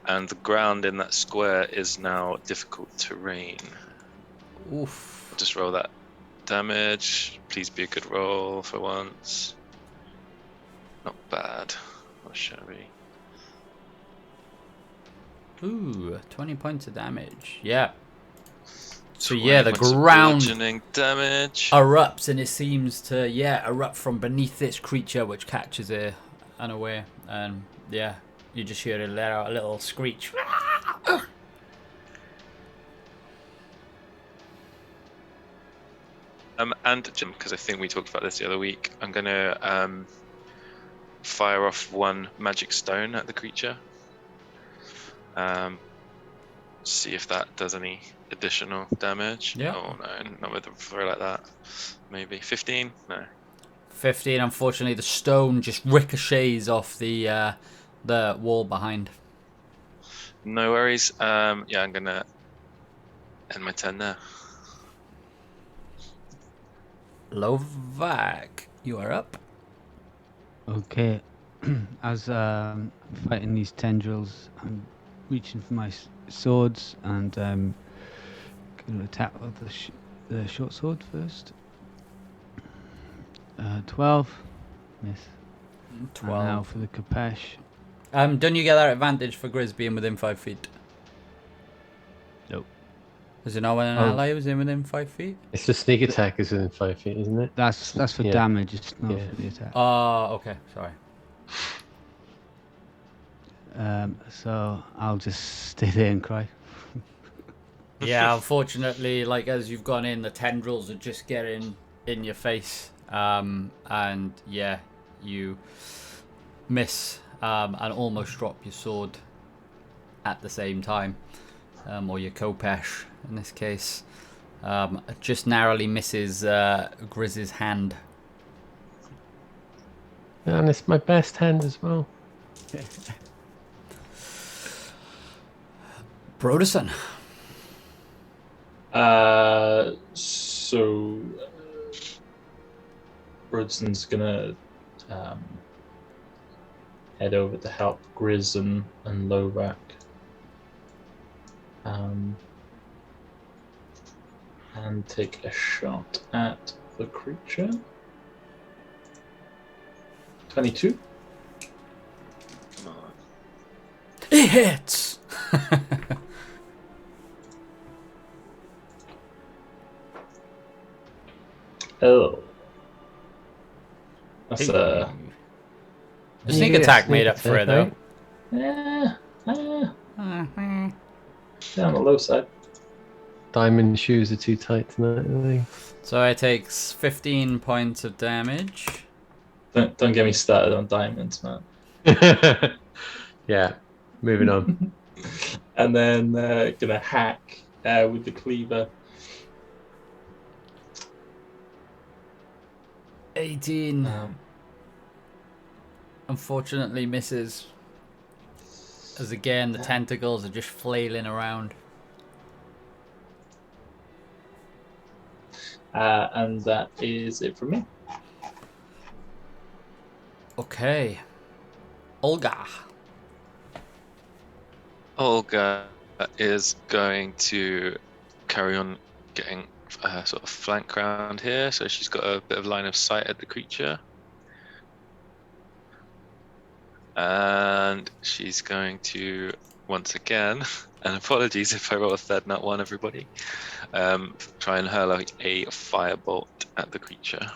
And the ground in that square is now difficult terrain. Oof. I'll just roll that damage. Please be a good roll for once. Not bad. Or shabby. Ooh, 20 points of damage. Yeah. So 20 yeah, the points of ground bludgeoning damage. erupts, and it seems to erupt from beneath this creature, which catches it unaware, and yeah, you just hear it let out a little screech. And because I think we talked about this the other week, I'm gonna fire off one magic stone at the creature. See if that does any additional damage. Yeah. Oh no, not with a throw like that. Maybe 15. No. 15. Unfortunately, the stone just ricochets off the wall behind. No worries. Yeah, I'm gonna end my turn there. Lovak, you are up. Okay. As I'm fighting these tendrils, I'm reaching for my swords and going to attack with the short sword first. 12. Miss. 12. And now for the Kapesh. Don't you get that advantage for Grizz being within 5 feet? Nope. Is it not when an ally was in within 5 feet? It's the sneak attack is within 5 feet, isn't it? That's for Yeah. damage, it's not Yeah. for the attack. Oh, okay. Sorry. So I'll just stay there and cry. Yeah, unfortunately, like as you've gone in, the tendrils are just getting in your face, and yeah, you miss and almost drop your sword at the same time, or your Kopesh in this case. Just narrowly misses Grizz's hand. And it's my best hand as well. Broderson. So Brodson's gonna head over to help Grizz and Lovak. And take a shot at the creature. 22. Come on. It hits. Oh. That's The You sneak get a attack sneak made up for it, though. attack, down the low side. Diamond shoes are too tight tonight, I think. So it takes 15 points of damage. Don't get me started on diamonds, man. Yeah, moving on. And then gonna hack with the cleaver. 18. Unfortunately misses. As again, the tentacles are just flailing around. And that is it from me. Okay. Olga. Olga is going to carry on getting sort of flank round here, so she's got a bit of line of sight at the creature. And she's going to, once again, and apologies if I roll a third nat one, everybody, try and hurl a firebolt at the creature.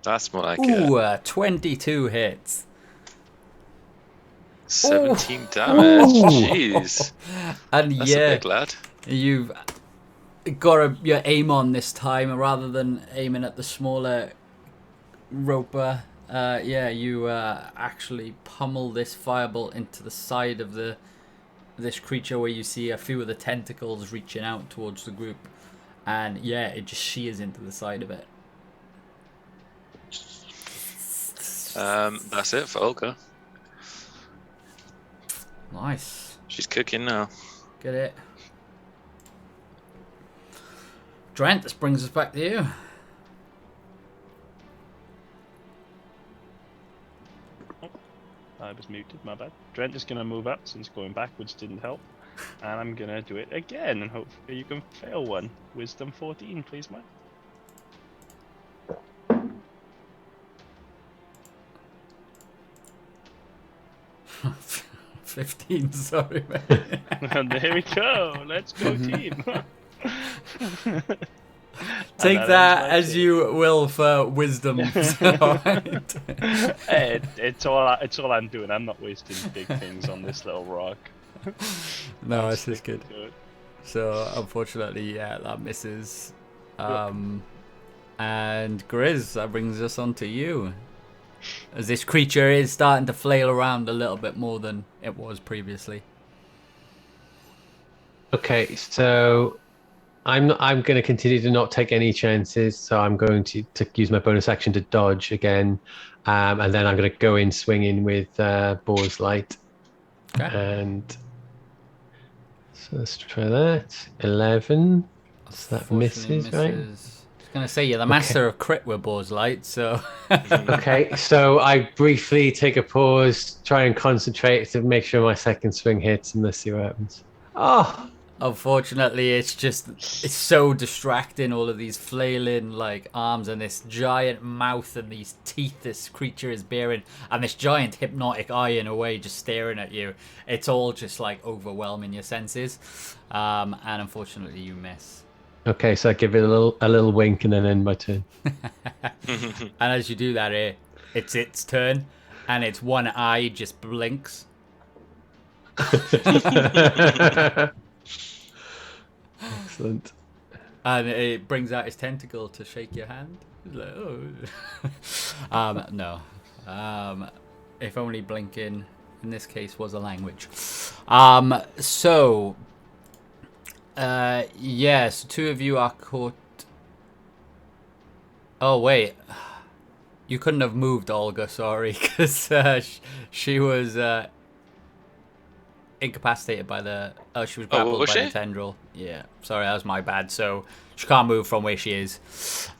That's more like it. 22 hits. 17 damage. Jeez. And That's a big lad. you've got your aim on this time rather than aiming at the smaller roper. You actually pummel this firebolt into the side of this creature, where you see a few of the tentacles reaching out towards the group, and yeah, it just shears into the side of it. That's it for Olga. Nice. She's cooking now. Get it. Drent, this brings us back to you. I was muted, my bad. Drent is going to move up since going backwards didn't help. And I'm going to do it again, and hopefully you can fail one. Wisdom 14, please, Mike. 15, sorry, mate. And there we go. Let's go, team. Take that as you will for wisdom. Alright. It's all I'm doing. I'm not wasting big things on this little rock. No, this is good. So, unfortunately, yeah, that misses. And Grizz, that brings us on to you. As this creature is starting to flail around a little bit more than it was previously. Okay, so I'm going to continue to not take any chances. So I'm going to use my bonus action to dodge again, and then I'm going to go in swinging with Boar's Light. Okay. And so let's try that. 11. So that misses, right? I was going to say, you're the master of crit with Boar's Light, so... Okay, so I briefly take a pause, try and concentrate to make sure my second swing hits, and let's see what happens. Oh! Unfortunately, it's so distracting, all of these flailing like arms and this giant mouth and these teeth this creature is bearing, and this giant hypnotic eye in a way just staring at you. It's all just like overwhelming your senses, and unfortunately you miss. Okay, so I give it a little wink and then end my turn. And as you do that, it's its turn, and its one eye just blinks. Excellent. And it brings out its tentacle to shake your hand. It's like, oh. No. If only blinking in this case was a language. So two of you are caught. Oh wait, you couldn't have moved, Olga. Sorry, because she was incapacitated by the. Oh, she was grappled by the tendril. Yeah, sorry, that was my bad. So she can't move from where she is.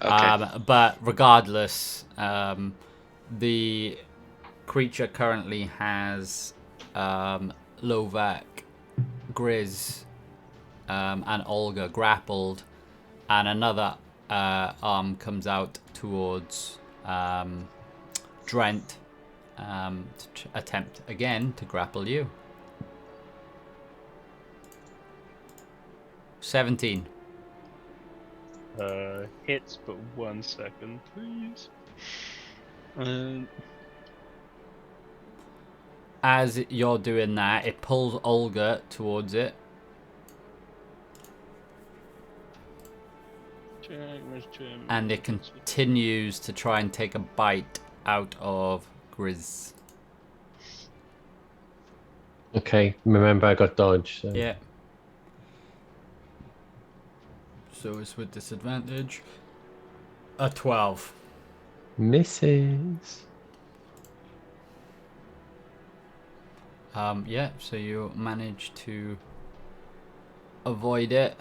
Okay. But regardless, the creature currently has Lovak, Grizz, and Olga grappled, and another arm comes out towards Drent to attempt again to grapple you. 17. Hits, but 1 second, please. As you're doing that, it pulls Olga towards it. And it continues to try and take a bite out of Grizz. Okay, remember I got dodge. So. Yeah. So it's with disadvantage. A 12. Misses. Yeah, so you manage to avoid it.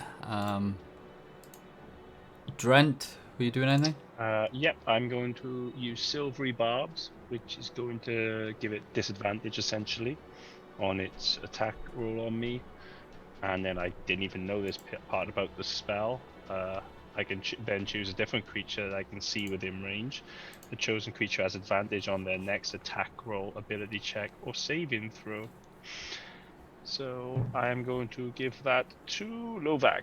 Drent, were you doing anything? Yep, I'm going to use Silvery Barbs, which is going to give it disadvantage essentially on its attack roll on me. And then I didn't even know this part about the spell. I can then choose a different creature that I can see within range. The chosen creature has advantage on their next attack roll, ability check, or saving throw. So I am going to give that to Lovak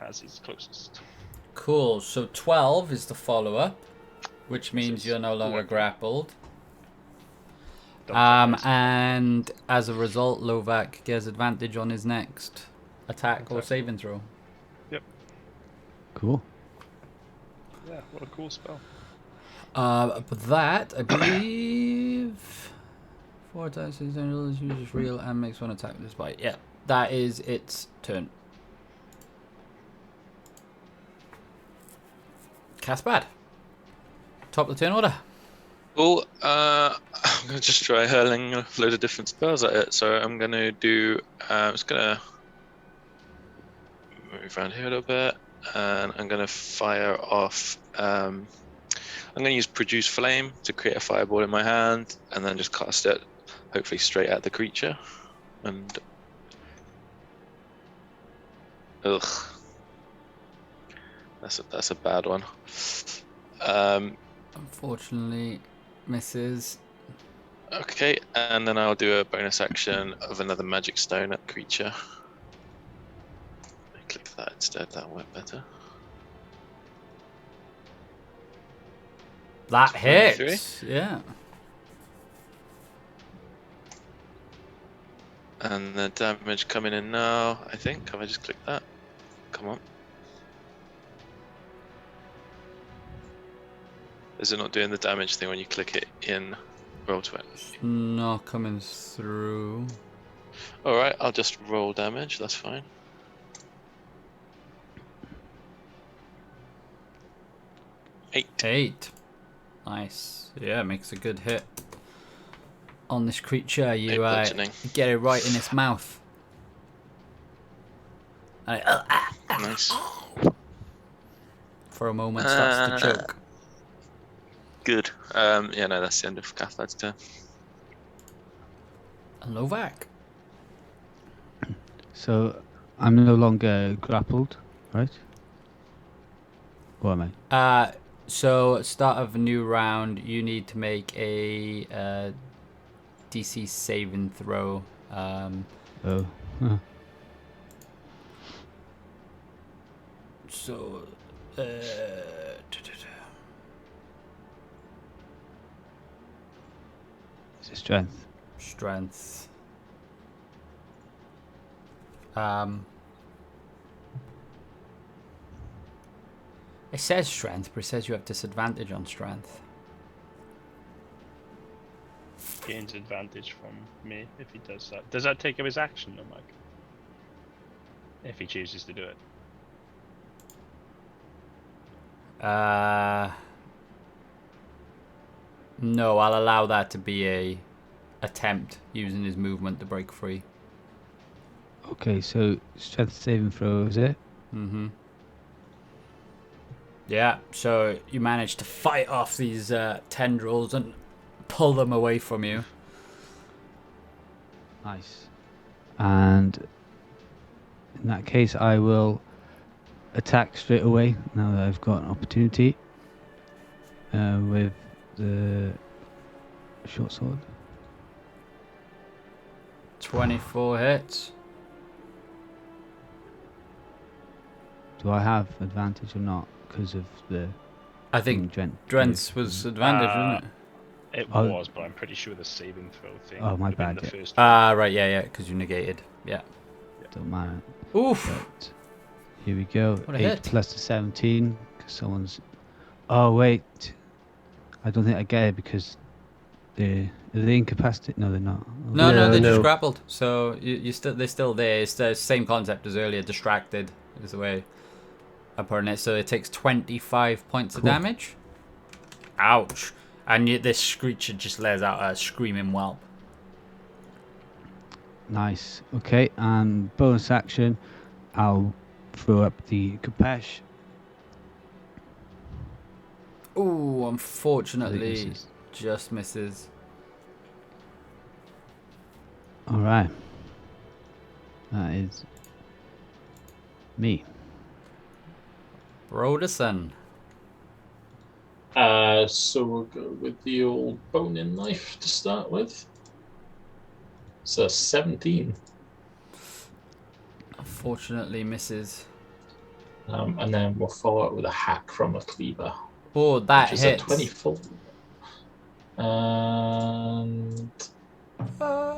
as its closest. Cool, so 12 is the follow-up, which means you're no longer grappled. And as a result, Lovak gets advantage on his next attack or saving throw. Yep. Cool. Yeah, what a cool spell. But that, I believe... 4 attacks, uses real and makes 1 attack despite. Yeah, that is its turn. Caspad. Top of the turn order. Cool. I'm gonna just try hurling a load of different spells at it. So I'm gonna do. I'm just gonna move around here a little bit, and I'm gonna fire off. I'm gonna use Produce Flame to create a fireball in my hand, and then just cast it, hopefully straight at the creature. And ugh, that's a bad one. Unfortunately, misses. Okay, and then I'll do a bonus action of another magic stone at creature. I click that instead, that'll work better. That 23. hits. Yeah. And the damage coming in now, I think. Have I just clicked that? Come on. Is it not doing the damage thing when you click it in Roll20? Not coming through. Alright, I'll just roll damage, that's fine. Eight. Nice. Yeah, makes a good hit. On this creature, you Eight bludgeoning. get it right in its mouth. And it, Nice. for a moment starts to choke. Good. Yeah, no, that's the end of Cathlad's turn. And Novak. So I'm no longer grappled, right? Or am I? So start of a new round, you need to make a DC saving throw. Oh. Huh. So, Is it strength? strength. It says strength, but it says you have disadvantage on strength. Gains advantage from me if he does that. Does that take up his action, though, Mike? If he chooses to do it. No, I'll allow that to be a attempt using his movement to break free. Okay, so strength saving throw, is it? Mm-hmm. Yeah, so you manage to fight off these tendrils and pull them away from you. Nice. And in that case, I will attack straight away now that I've got an opportunity with the short sword. 24 hits. Do I have advantage or not because of the? I think Drent's was advantage, wasn't it? It Oh. was, but I'm pretty sure the saving throw thing. Oh, my would have been bad, The yeah. first Right, yeah, because you negated. Yeah. Don't matter. Oof. But here we go. What a 8 hit. plus the 17 because someone's. Oh wait, I don't think I get it because are they incapacitated? No, they're not. No, they're no. just grappled. So they're still there. It's the same concept as earlier. Distracted is the way I'm putting it. So it takes 25 points of Cool. damage. Ouch. And this creature just lets out a screaming whelp. Nice. Okay, and bonus action, I'll throw up the Kapesh. Ooh, I think unfortunately, this is- just misses. All right. That is me. Broderson. So we'll go with the old boning knife to start with. So 17. Unfortunately, misses. And then we'll follow it with a hack from a cleaver. Oh, that which hits. is a 24. And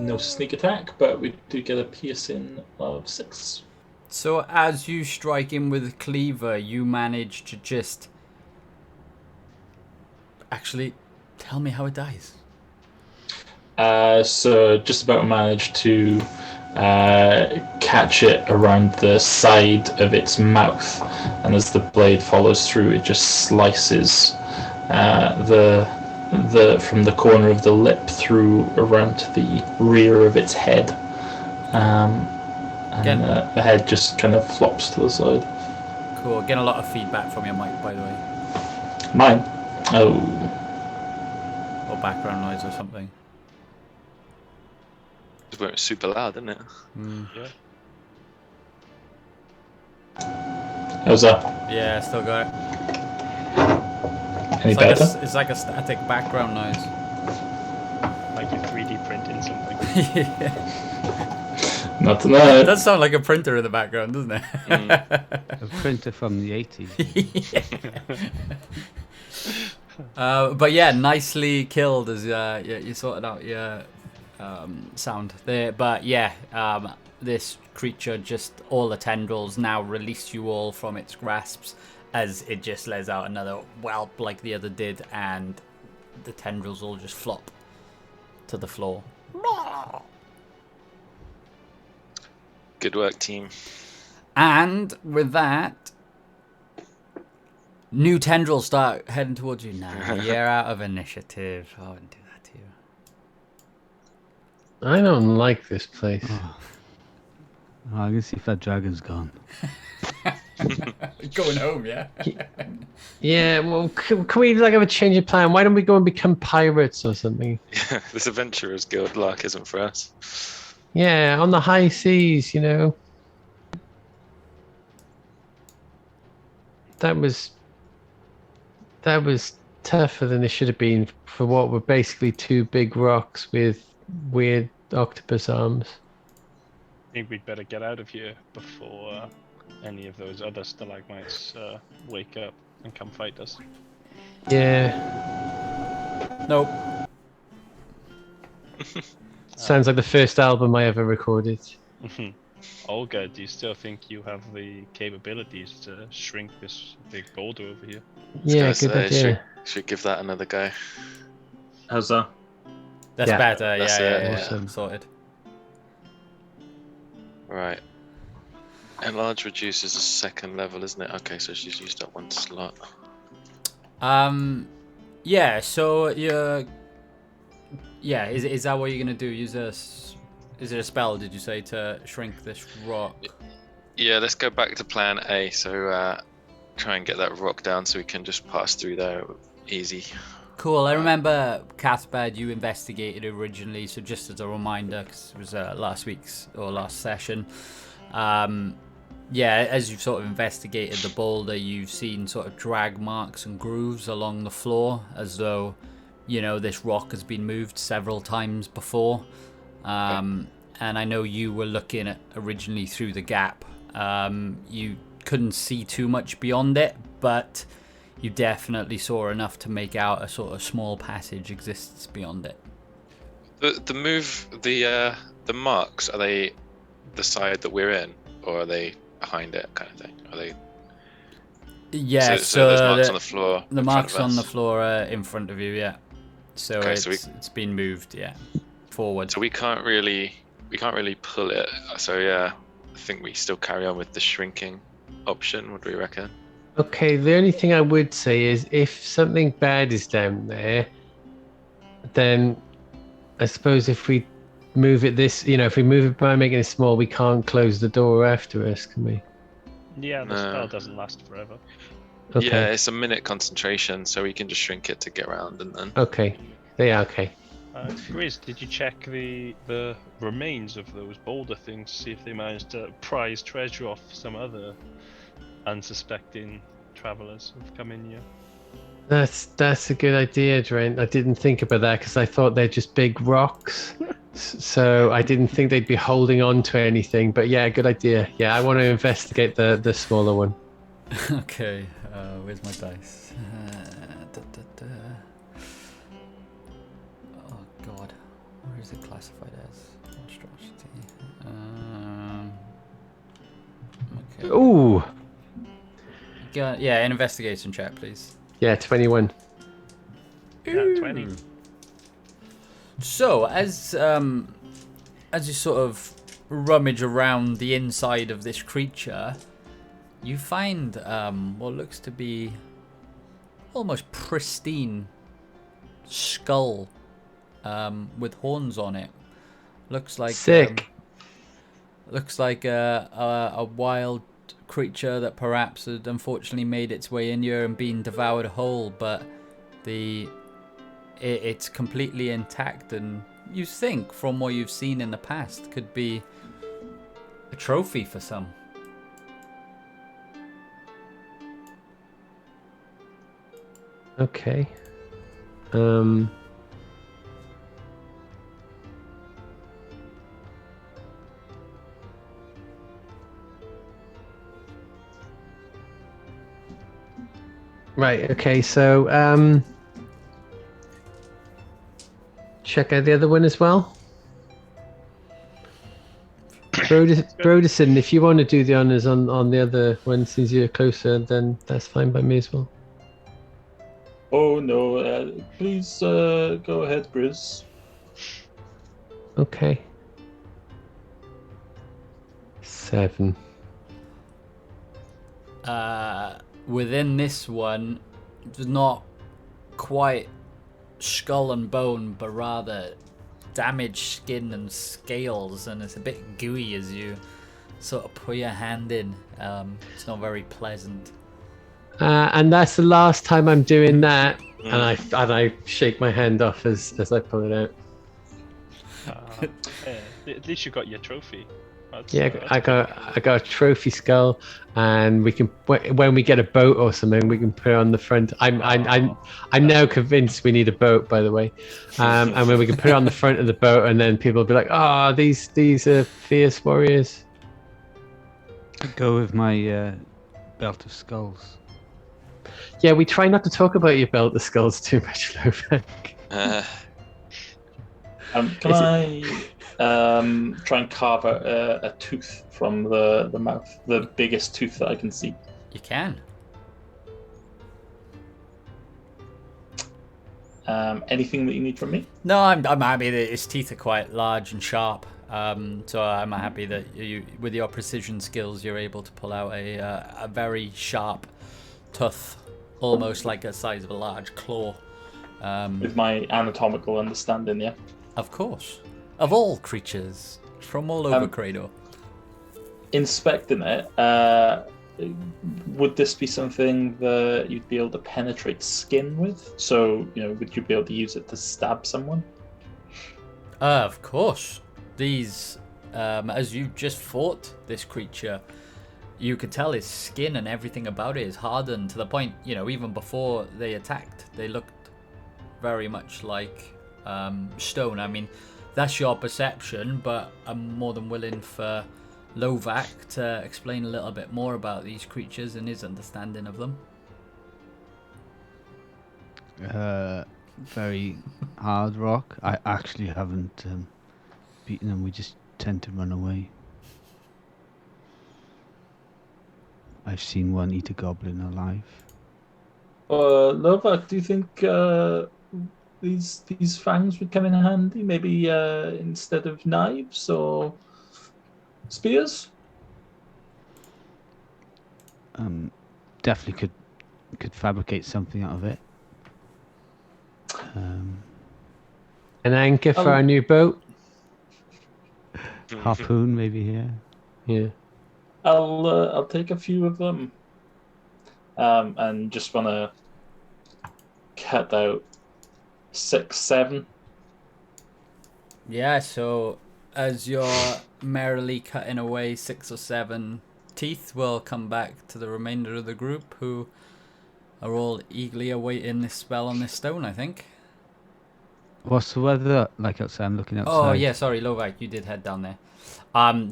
no sneak attack, but we do get a piercing of 6. So as you strike him with a cleaver, you manage to just... Actually, tell me how it dies. So just about managed to catch it around the side of its mouth, and as the blade follows through, it just slices the from the corner of the lip through around the rear of its head, and the head just kind of flops to the side. Cool. Getting a lot of feedback from your mic, by the way. Mine? Oh. Or background noise or something. It went super loud, didn't it? Yeah. How's that? Yeah, still got it. Any better? It's like a static background noise. Like you're 3D printing something. Yeah. Not It tonight. does sound like a printer in the background, doesn't it? A printer from the 80s. But yeah, nicely killed as you sorted out your sound there. But yeah, this creature, just all the tendrils now release you all from its grasps as it just lets out another whelp like the other did, and the tendrils all just flop to the floor. Good work, team. And with that, new tendrils start heading towards you now. You're out of initiative. I wouldn't do that to you. I don't like this place. Oh, I can see if that dragon's gone. Going home, yeah? Yeah, well, can we like have a change of plan? Why don't we go and become pirates or something? Yeah, this Adventurers Guild lark isn't for us. Yeah, on the high seas, you know. That was tougher than it should have been for what were basically two big rocks with weird octopus arms. I think we'd better get out of here before any of those other stalagmites wake up and come fight us. Yeah. Nope. Sounds like the first album I ever recorded. Olga, do you still think you have the capabilities to shrink this big boulder over here? Yeah, good idea. Should give that another go. How's that? That's Yeah. better, That's yeah, it, yeah, awesome. sorted. Right. Enlarge reduces a second level, isn't it? Okay, so she's used up one slot. Yeah, so you're... Yeah, is that what you're going to do? Use a... Is it a spell, did you say, to shrink this rock? Yeah, let's go back to plan A. So try and get that rock down so we can just pass through there easy. Cool, I remember Cathbad you investigated originally, so just as a reminder, because it was last week's or last session. Yeah, as you've sort of investigated the boulder, you've seen sort of drag marks and grooves along the floor, as though, you know, this rock has been moved several times before. And I know you were looking at originally through the gap. You couldn't see too much beyond it, but you definitely saw enough to make out a sort of small passage exists beyond it. The marks, are they the side that we're in, or are they behind it, kind of thing? Are they? Yeah, so there's marks on the floor. The in marks front of on the us. floor are in front of you, yeah. So, Okay, it's been moved, yeah, forward. So we can't really pull it. So yeah, I think we still carry on with the shrinking option. What do we reckon? Okay, the only thing I would say is if something bad is down there, then I suppose if we move it if we move it by making it small, we can't close the door after us, can we? Yeah, the No. spell doesn't last forever. Okay. Yeah, it's a minute concentration, so we can just shrink it to get around and then. Okay. Yeah, okay. Grizz, did you check the remains of those boulder things, see if they managed to prize treasure off some other unsuspecting travelers who've come in here? That's a good idea, Drent. I didn't think about that because I thought they're just big rocks. So I didn't think they'd be holding on to anything. But yeah, good idea. Yeah, I want to investigate the smaller one. Okay, where's my dice? Oh god, where is it classified as? Monstrosity. Okay. Ooh. Yeah, an investigation check, please. Yeah, 21. Yeah, 20. So, as you sort of rummage around the inside of this creature, you find what looks to be almost pristine skull with horns on it. Looks like Sick. looks like a wild creature that perhaps had unfortunately made its way in here and been devoured whole, but it's completely intact, and you think from what you've seen in the past could be a trophy for some. Okay. Right, okay, so check out the other one as well. Broderson, if you want to do the honors on the other one since you're closer, then that's fine by me as well. Oh no, please go ahead, Grizz. Okay. 7. Within this one, it's not quite skull and bone, but rather damaged skin and scales, and it's a bit gooey as you sort of put your hand in. It's not very pleasant. And that's the last time I'm doing that, and I shake my hand off as I pull it out. At least you got your trophy. I got a trophy skull, and we can when we get a boat or something, we can put it on the front. I'm now convinced we need a boat, by the way, and when we can put it on the front of the boat, and then people will be like, "Oh, these are fierce warriors." I'd go with my belt of skulls. Yeah, we try not to talk about your belt of skulls too much, Lovak. Can I try and carve out a tooth from the mouth, the biggest tooth that I can see? You can. Anything that you need from me? No, I'm happy that his teeth are quite large and sharp. So I'm happy that you, with your precision skills, you're able to pull out a very sharp tooth, almost like the size of a large claw. With my anatomical understanding, yeah. Of course. Of all creatures from all over Creydor. Inspecting it, would this be something that you'd be able to penetrate skin with? So, would you be able to use it to stab someone? Of course. These, as you just fought this creature, you could tell his skin and everything about it is hardened to the point, even before they attacked, they looked very much like stone. I mean, that's your perception, but I'm more than willing for Lovak to explain a little bit more about these creatures and his understanding of them. Very hard rock. I actually haven't beaten them. We just tend to run away. I've seen one eat a goblin alive. Lovak, do you think these fangs would come in handy? Maybe instead of knives or spears? Definitely could fabricate something out of it. An anchor for our new boat. Harpoon, maybe. Yeah. I'll take a few of them, and just want to cut out 6, 7. Yeah, so as you're merrily cutting away 6 or 7 teeth, will come back to the remainder of the group, who are all eagerly awaiting this spell on this stone, I think. What's the weather like outside? I'm looking outside. Oh, yeah, sorry, Lovak, you did head down there.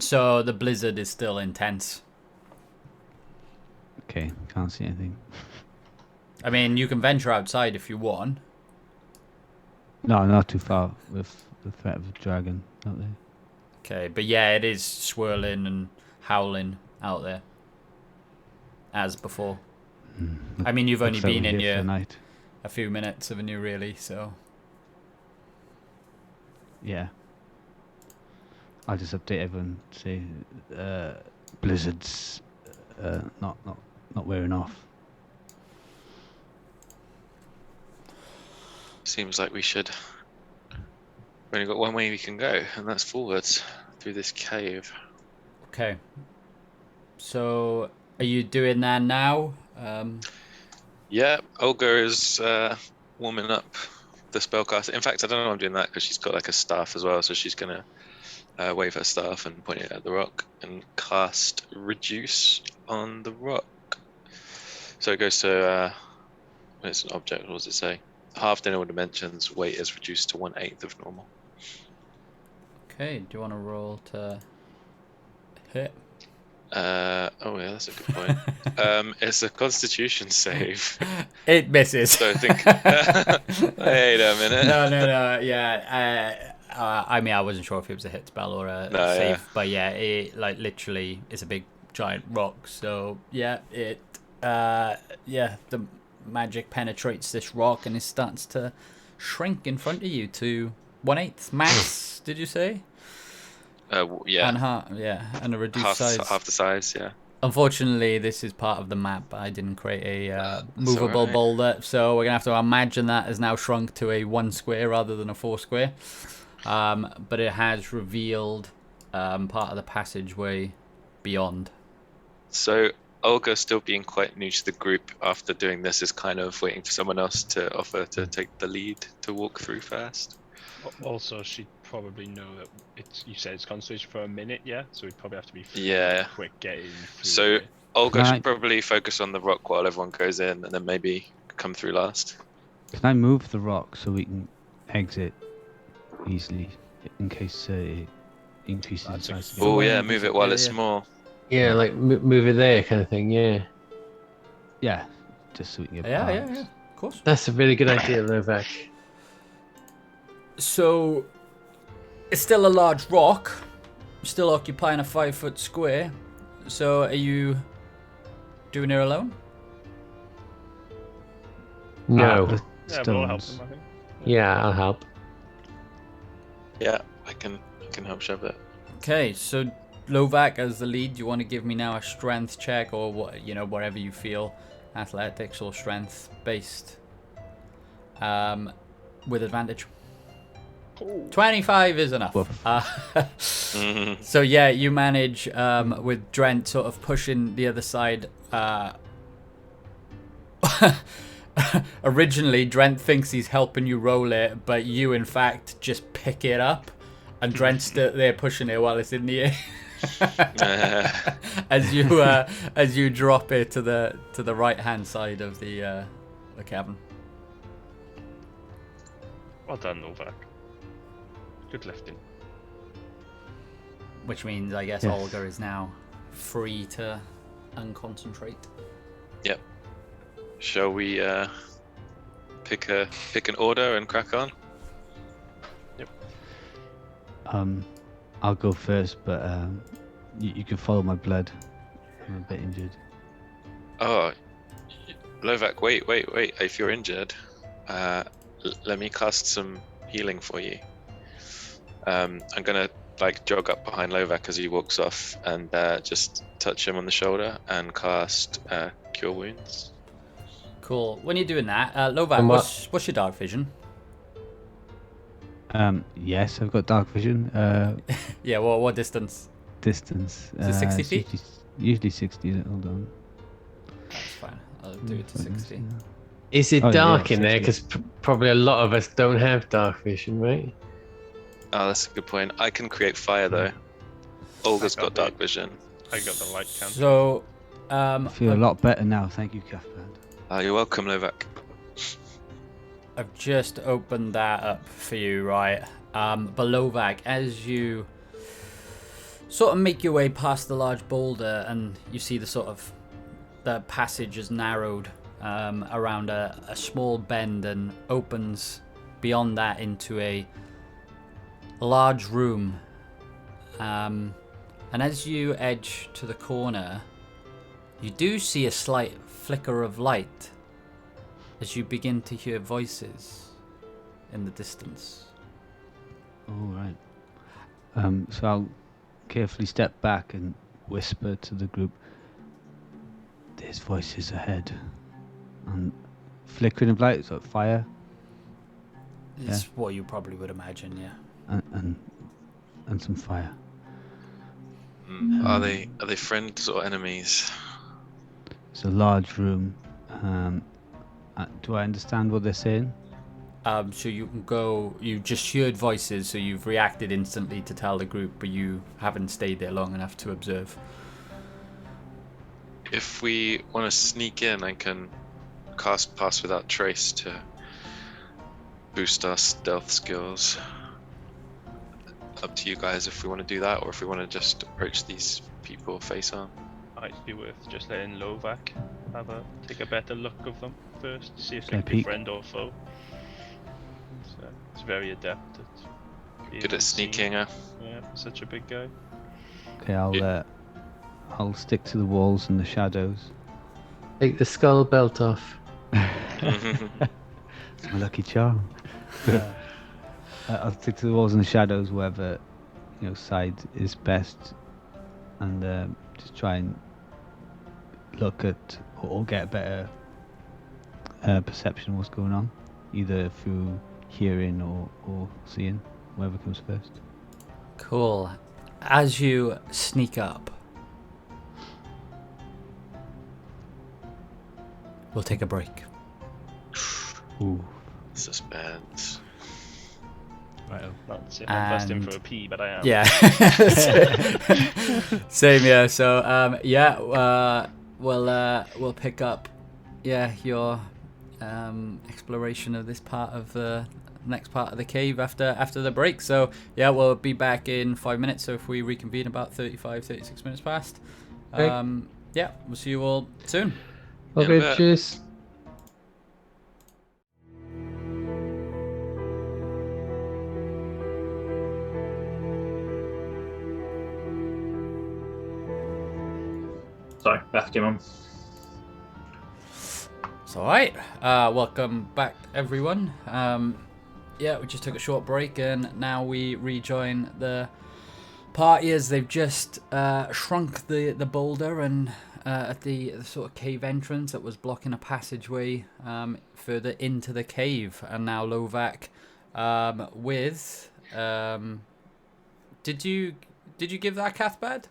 So the blizzard is still intense. Okay, can't see anything. I mean, you can venture outside if you want. No, not too far with the threat of a dragon out there. Okay, but yeah, it is swirling and howling out there. As before. I mean, you've only been in here a few minutes, haven't you, really? So. Yeah. I'll just update everyone. Say, blizzards, not wearing off. Seems like we should. We've only got one way we can go, and that's forwards through this cave. Okay. So, are you doing that now? Yeah, Ogre is warming up the spellcaster. In fact, I don't know why I'm doing that because she's got like a staff as well, so she's gonna wave her staff and point it at the rock and cast Reduce on the rock. So it goes to when it's an object. What does it say? Halved in all dimensions. Weight is reduced to 1/8 of normal. Okay. Do you want to roll to hit? Oh yeah, that's a good point. It's a Constitution save. It misses. So I think. Wait a minute. No. Yeah. I mean, I wasn't sure if it was a hit spell or a save, yeah. but yeah, it like literally is a big giant rock. So yeah, the magic penetrates this rock and it starts to shrink in front of you to 1/8 max. Did you say? Yeah. And a reduced size. Half the size. Yeah. Unfortunately, this is part of the map. I didn't create a movable alright. boulder, so we're gonna have to imagine that has now shrunk to a 1 square rather than a 4 square. But it has revealed part of the passageway beyond. So Olga, still being quite new to the group after doing this, is kind of waiting for someone else to offer to take the lead to walk through first. Also, she'd probably know that you said it's concentration for a minute, yeah? So we'd probably have to be quick getting through. So it. Olga Right. should probably focus on the rock while everyone goes in, and then maybe come through last. Can I move the rock so we can exit easily in case it increases in That's a size? good again? Oh yeah, yeah, move it while it's yeah. small. Yeah, like move it there, kind of thing. Yeah, Yeah, just so we can get Yeah, past. of course. that's a really good idea, Novak. So it's still a large rock, still occupying a 5-foot square. So are you doing it alone? No. The Yeah, we'll all help stones. them, I think. Yeah, I'll help. Yeah, I can help shove it. Okay, so Lovak as the lead, you want to give me now a strength check or what, whatever you feel, athletics or strength based, with advantage. 25 is enough. Mhm. So yeah, you manage with Drent sort of pushing the other side. Originally, Drent thinks he's helping you roll it, but you in fact just pick it up, and Drent's there pushing it while it's in the air. as you drop it to the right hand side of the cavern. Well done, Novak. Good lifting. Which means, I guess, Yes. Olga is now free to unconcentrate. Yep. Shall we pick an order and crack on? I'll go first, but you can follow my blood. I'm a bit injured. Oh, Lovak, wait. If you're injured, let me cast some healing for you. I'm gonna jog up behind Lovak as he walks off and just touch him on the shoulder and cast Cure Wounds. Cool. When you're doing that, Lovak, And what's your dark vision? Yes, I've got dark vision. Yeah, what distance? Distance. Is it 60 it's feet? Usually 60. Hold on. That's fine. I'll do it to 60. Is it Oh, yeah, dark in there? 60. Because probably a lot of us don't have dark vision, right? Oh, that's a good point. I can create fire though. Olga's I got got dark vision. I got the light count. So, I feel a lot better now. Thank you, Cuthbert. You're welcome, Lovak. I've just opened that up for you, right? But Lovak, as you sort of make your way past the large boulder and you see the passage is narrowed around a small bend and opens beyond that into a large room. And as you edge to the corner, you do see a slight flicker of light as you begin to hear voices in the distance. All right. So I'll carefully step back and whisper to the group, "There's voices ahead." And flickering of light, sort of fire, It's what you probably would imagine, yeah. and some fire. Are they friends or enemies? It's a large room. Do I understand what they're saying? So you can go. You just heard voices, so you've reacted instantly to tell the group, but you haven't stayed there long enough to observe. If we want to sneak in, I can cast Pass Without Trace to boost our stealth skills. Up to you guys if we want to do that, or if we want to just approach these people face on. Might be worth just letting Lovac take a better look of them first, see if Can I they can be peek? friend or foe. It's very adept at being Good at unseen. sneaking, Yeah, such a big guy. Okay, I'll stick to the walls and the shadows. Take the skull belt off. It's my lucky charm. I'll stick to the walls and the shadows, wherever side is best, and just try and look at or get a better perception of what's going on, either through hearing or seeing, whatever comes first. Cool. As you sneak up, we'll take a break. Ooh. Suspense. Right. Not saying I'm busting for a pee, but I am. Yeah. Same, yeah. So, we'll pick up, your exploration of this part of the next part of the cave after the break. So, we'll be back in 5 minutes. So if we reconvene about 36 minutes past, we'll see you all soon. Okay, bet. cheers. Sorry, Beth came on. It's alright. Welcome back, everyone. We just took a short break and now we rejoin the party as they've just shrunk the boulder and at the sort of cave entrance that was blocking a passageway further into the cave. And now Lovac with... Did you give that Cathbad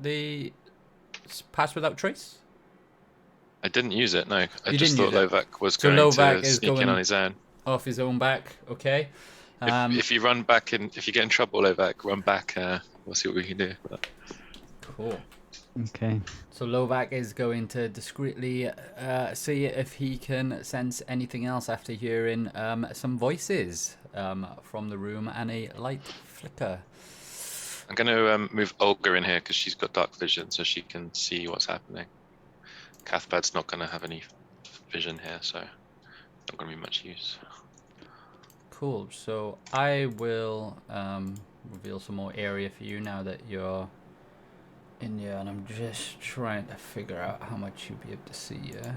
the Pass Without Trace? I didn't use it, no. I You just didn't thought use it. Lovac was So going Lovac to is sneak in going- on his own. Off his own back, okay. If you run back and if you get in trouble, Lovac, run back. We'll see what we can do. Cool. Okay. So Lovac is going to discreetly see if he can sense anything else after hearing some voices from the room and a light flicker. I'm going to move Ogre in here because she's got dark vision, so she can see what's happening. Cathbad's not going to have any vision here, so not going to be much use. Cool. So I will reveal some more area for you now that you're in here, and I'm just trying to figure out how much you'll be able to see here.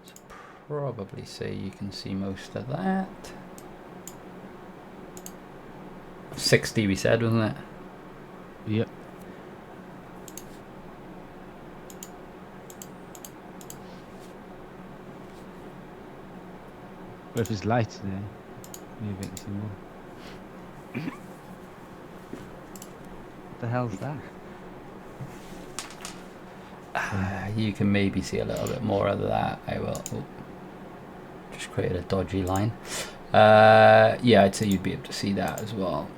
So probably say you can see most of that. 60 we said, wasn't it? Yep. But if it's light in there, maybe I can see more. What the hell's that? You can maybe see a little bit more of that. I will. Oh, just created a dodgy line. I'd say you'd be able to see that as well.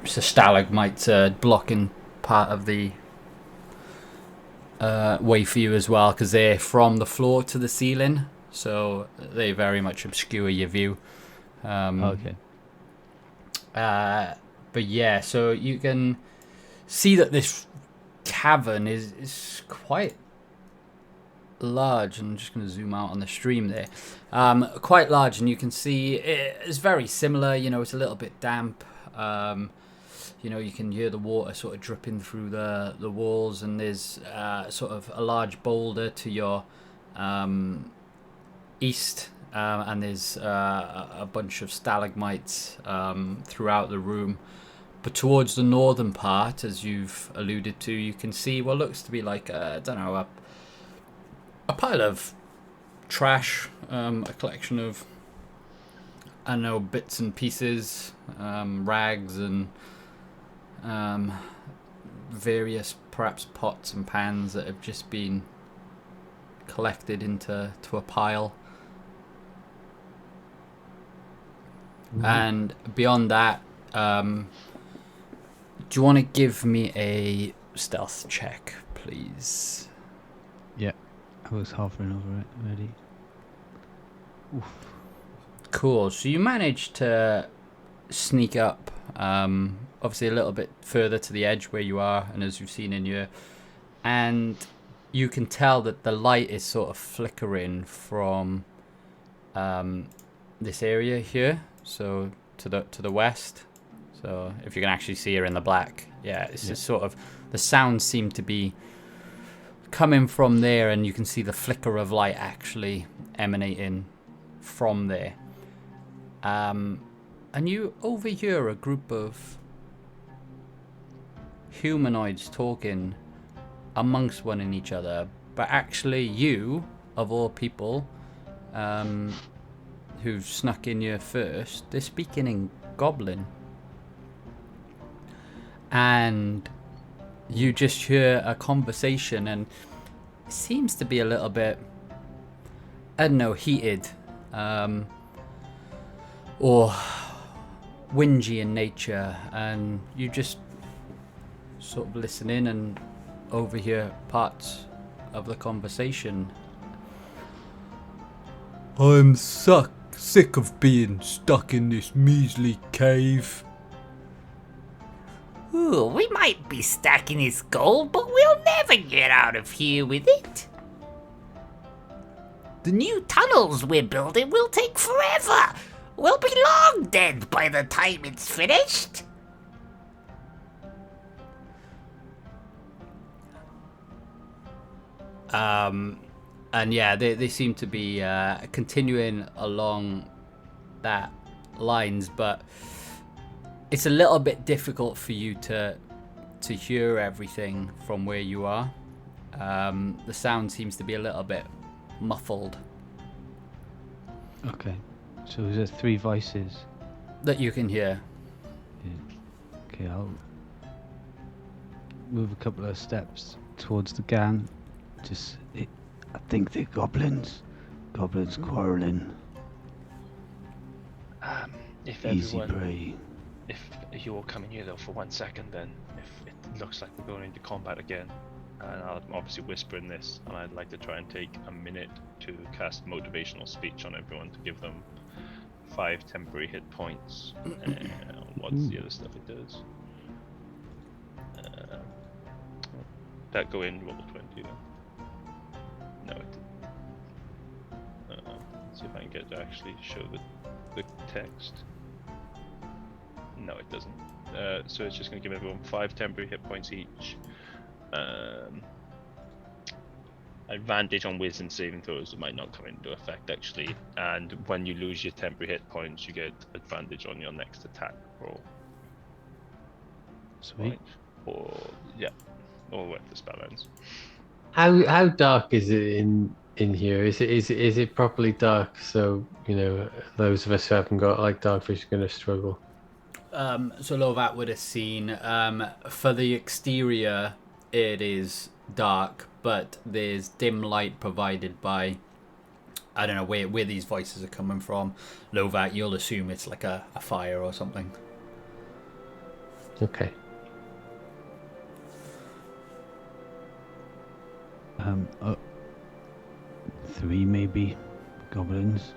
It's a stalagmite blocking part of the way for you as well, because they're from the floor to the ceiling, so they very much obscure your view. Okay. But yeah, so you can see that this cavern is quite large. I'm just going to zoom out on the stream there. Quite large, and you can see it's very similar. It's a little bit damp. You can hear the water sort of dripping through the walls, and there's sort of a large boulder to your east and there's a bunch of stalagmites throughout the room. But towards the northern part, as you've alluded to, you can see what looks to be like a pile of trash, a collection of, I don't know, bits and pieces, rags and various perhaps pots and pans that have just been collected into a pile. And beyond that, do you want to give me a stealth check, please? Yeah, I was hovering over it already. Oof. Cool. So you managed to sneak up, obviously a little bit further to the edge where you are, and as you've seen in your, and you can tell that the light is sort of flickering from this area here. So to the west. So if you can actually see her in the black, yeah, it's just sort of, the sounds seem to be coming from there, and you can see the flicker of light actually emanating from there. And you overhear a group of humanoids talking amongst one and each other, but actually you, of all people, who've snuck in here first, they're speaking in Goblin. And you just hear a conversation, and it seems to be a little bit, I don't know, heated, or whingy in nature, and you just sort of listen in and overhear parts of the conversation. I'm sick of being stuck in this measly cave. Ooh, we might be stuck in this gold, but we'll never get out of here with it. The new tunnels we're building will take forever. We'll be long dead by the time it's finished. And yeah, they seem to be continuing along that lines, but it's a little bit difficult for you to hear everything from where you are. The sound seems to be a little bit muffled. Okay, so is there 3 voices? That you can hear. Yeah. Okay, I'll move a couple of steps towards the gang. I think they're goblins. Goblins quarreling. If Easy everyone, prey. if you're coming here though for 1 second, then if it looks like we're going into combat again, and I'm obviously whispering this, and I'd like to try and take a minute to cast motivational speech on everyone to give them 5 temporary hit points. What's the other stuff it does? That go in roll 20 then? No, it didn't. Let's see if I can get to actually show the text. No, it doesn't. So it's just going to give everyone 5 temporary hit points each. Advantage on wisdom saving throws that might not come into effect actually, and when you lose your temporary hit points, you get advantage on your next attack roll. Sweet. Right? Or yeah, or when the spell ends. How dark is it in here? Is it properly dark? So you know, those of us who haven't got like darkfish are going to struggle. So Lovat would have seen, for the exterior it is dark, but there's dim light provided by, I don't know where these voices are coming from. Lovat, you'll assume it's like a fire or something. Okay. 3 maybe goblins.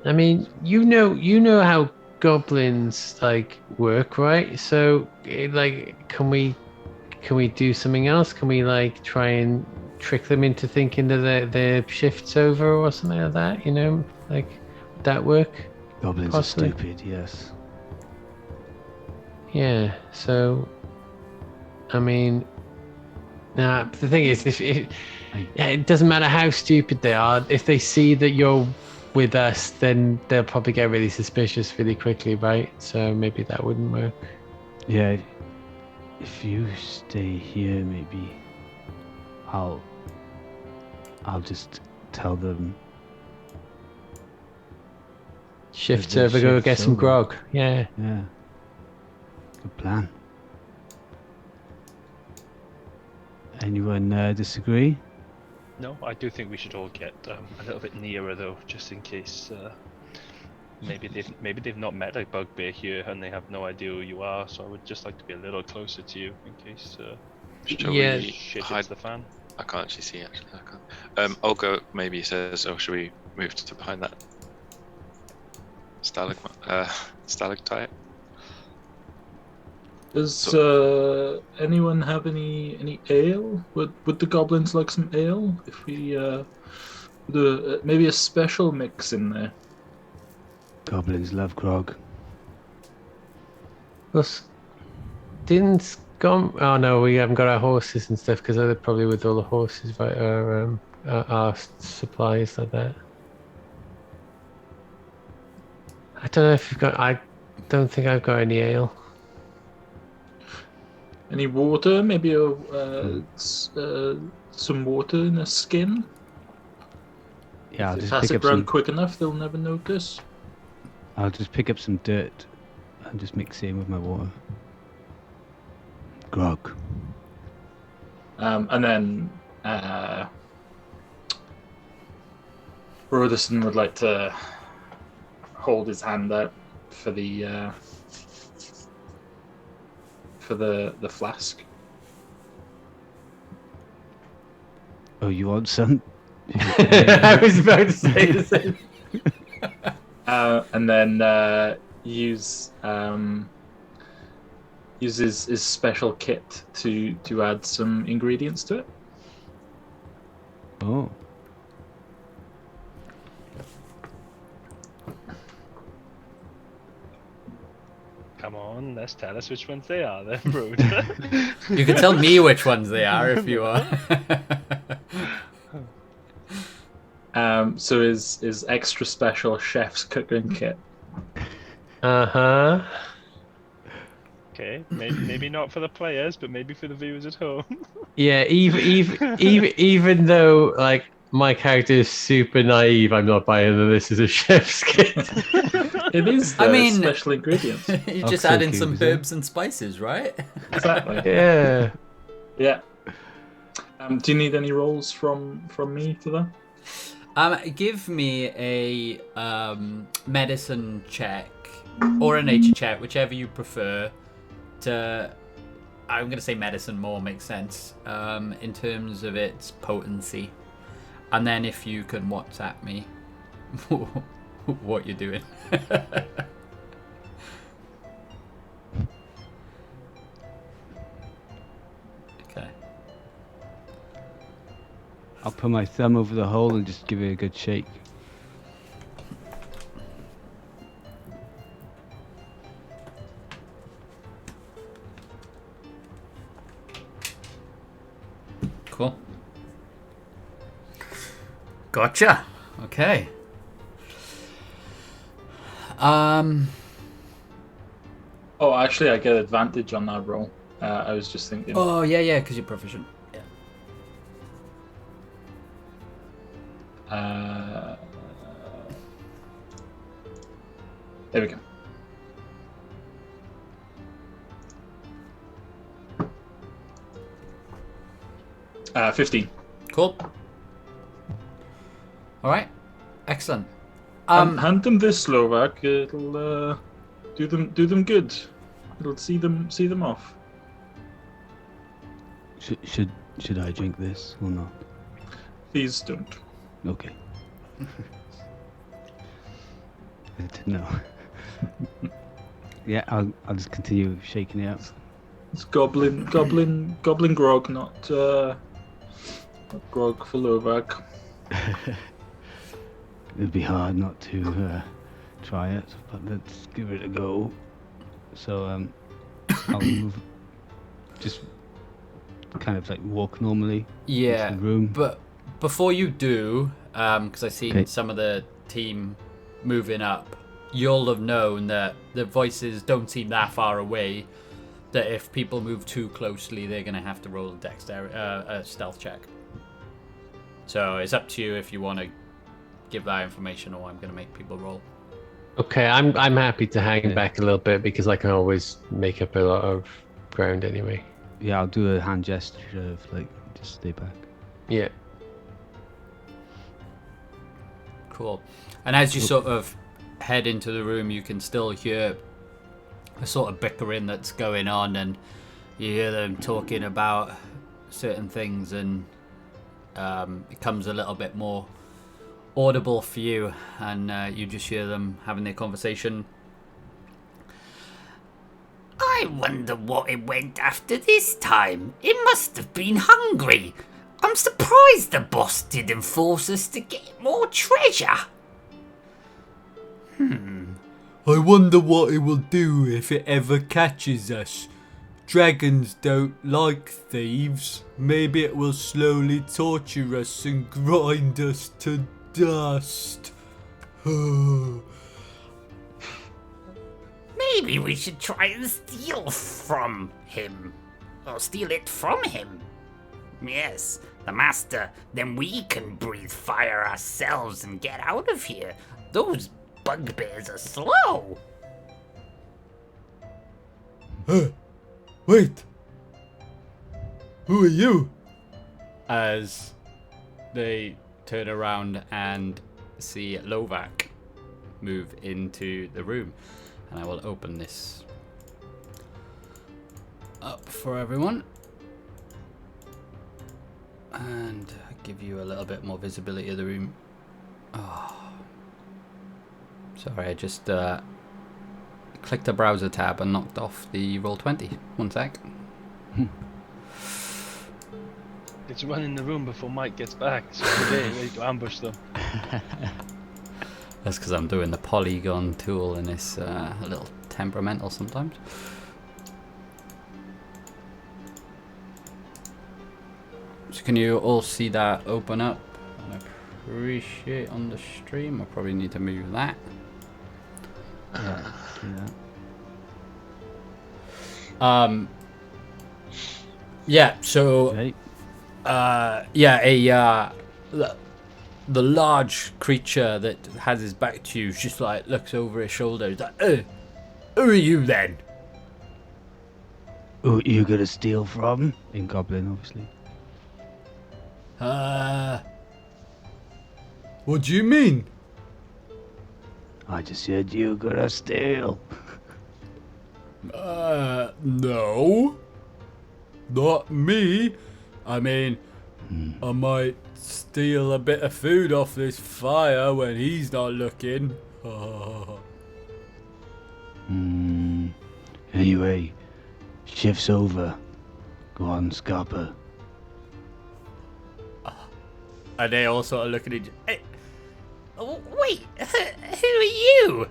I mean, you know how goblins like work, right? So like, can we do something else? Can we like try and trick them into thinking that their shift's over or something like that? You know, like, would that work? Goblins Possibly. are stupid, yes. Yeah. So, I mean, nah. The thing is, it doesn't matter how stupid they are. If they see that you're with us, then they'll probably get really suspicious really quickly, right? So maybe that wouldn't work. Yeah. If you stay here, maybe I'll just tell them. Shift There's over, go shifts get some over. grog. Yeah. Yeah. Good plan. Anyone disagree? No, I do think we should all get a little bit nearer though, just in case. Maybe they've not met a bugbear here and they have no idea who you are. So I would just like to be a little closer to you in case Shall Yeah. we shit hide? hits the fan. I can't actually see actually. I can't. Olga maybe says, "Oh, should we move to behind that stalactite?" Does anyone have any ale? Would the goblins like some ale? If we maybe a special mix in there. Goblins love grog. Didn't Scum? Oh no, we haven't got our horses and stuff because they're probably with all the horses, right? Our supplies like that. I don't know if you've got. I don't think I've got any ale. Any water? Maybe some water in a skin. Yeah, I'll If just pass pick it up around some. quick enough, they'll never notice. I'll just pick up some dirt and just mix it in with my water. Grog. And then Broderson would like to hold his hand out for the flask. Oh, you want some? I was about to say the same. And then use his special kit to add some ingredients to it. Oh. Come on, let's tell us which ones they are then, bro. You can tell me which ones they are if you want. So his extra special chef's cooking kit. Uh-huh. Okay, maybe not for the players, but maybe for the viewers at home. Yeah, even though like my character is super naive, I'm not buying that this is a chef's kit. It is the I mean- special ingredients. You I'll just cook add in you, some is it? herbs and spices, right? Exactly. Yeah. Yeah. Do you need any rolls from me for that? Give me a medicine check or a nature check, whichever you prefer. I'm gonna say medicine more makes sense in terms of its potency, and then if you can WhatsApp me what you're doing. Okay. I'll put my thumb over the hole and just give it a good shake. Cool. Gotcha. Okay. Oh, actually, I get advantage on that roll. I was just thinking. Oh yeah, because you're proficient. Yeah. There we go. Uh, 15. Cool. All right. Excellent. Hand them this, Slovak. It'll do them good. It'll see them off. Should I drink this or not? Please don't. Okay. Good to know. Yeah, I'll just continue shaking it up. It's goblin grog, not grog for Lovak. It'd be hard not to try it, but let's give it a go. So I'll move, just kind of like walk normally. Yeah, into the room. but before you do, because I've seen Okay. some of the team moving up, you'll have known that the voices don't seem that far away, that if people move too closely, they're going to have to roll a stealth check. So it's up to you if you want to give that information, or I'm going to make people roll. Okay, I'm happy to hang back a little bit because I can always make up a lot of ground anyway. Yeah, I'll do a hand gesture of like just stay back. Yeah. Cool. And as you sort of head into the room, you can still hear a sort of bickering that's going on, and you hear them talking about certain things, and it becomes a little bit more audible for you, and you just hear them having their conversation. I wonder what it went after this time. It must have been hungry. I'm surprised the boss didn't force us to get more treasure. I wonder what it will do if it ever catches us. Dragons don't like thieves. Maybe it will slowly torture us and grind us to dust. Maybe we should try and steal from him. Or steal it from him. Yes, the master. Then we can breathe fire ourselves and get out of here. Those bugbears are slow. Wait. Who are you? As they turn around and see Lovac move into the room. And I will open this up for everyone. And give you a little bit more visibility of the room. Oh. Sorry, I just clicked the browser tab and knocked off the Roll20. One sec. It's run in the room before Mike gets back, so we're ready to ambush them. That's because I'm doing the polygon tool and it's a little temperamental sometimes. So can you all see that open up? I appreciate on the stream. I probably need to move that. Yeah, so Right. The large creature that has his back to you just like looks over his shoulder. He's like, who are you then? Who you gonna steal from? In Goblin, obviously. What do you mean? I just said you gonna steal. No. Not me. I mean, I might steal a bit of food off this fire when he's not looking. Anyway, shift's over. Go on, Scupper. And they all sort of look at each other. Wait, who are you?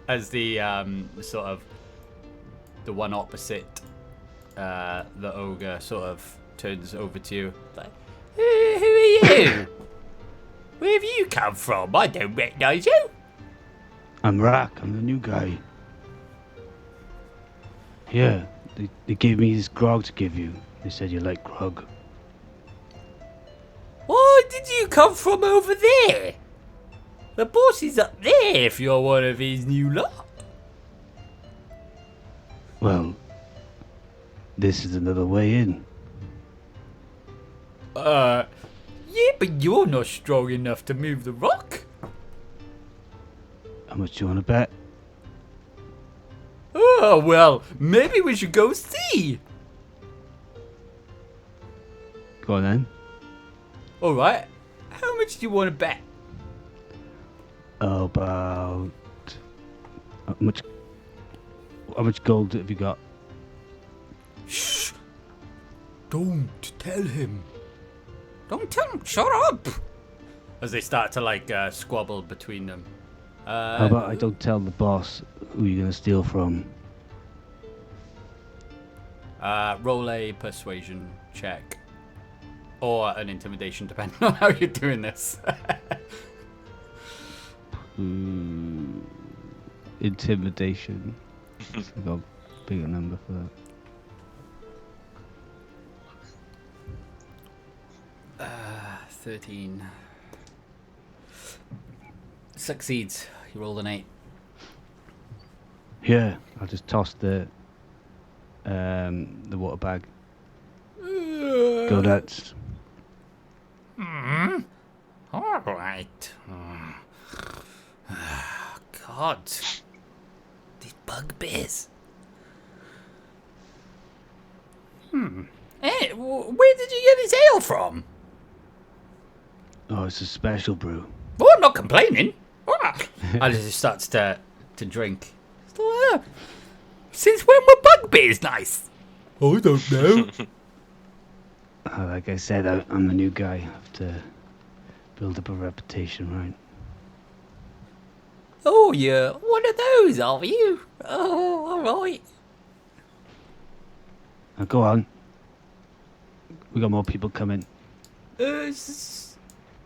As the sort of the one opposite the ogre sort of turns over to you. Like, who are you? Where have you come from? I don't recognise you. I'm Rack. I'm the new guy. Yeah, they gave me this grog to give you. They said you like grog. Why did you come from over there? The boss is up there if you're one of his new lot. Well, this is another way in. Yeah, but you're not strong enough to move the rock. How much do you want to bet? Oh, well, maybe we should go see. Go on then. Alright, how much do you want to bet? About how much gold have you got? Shh, Don't tell him. don't tell him, shut up. As they start to like squabble between them. How about I don't tell the boss who you're gonna steal from? Roll a persuasion check. Or an intimidation, depending on how you're doing this. Intimidation. I got a bigger number for that. 13. Succeeds. You rolled an 8. Yeah, I'll just toss the water bag. Go nuts. All right. God. These bugbears. Hey, where did you get this ale from? Oh, it's a special brew. Oh, I'm not complaining. And he starts to drink. Since when were bugbears nice? I don't know. Like I said, I'm the new guy. I have to build up a reputation, right? Oh, you're one of those, are you? Oh, all right. Now go on. We got more people coming.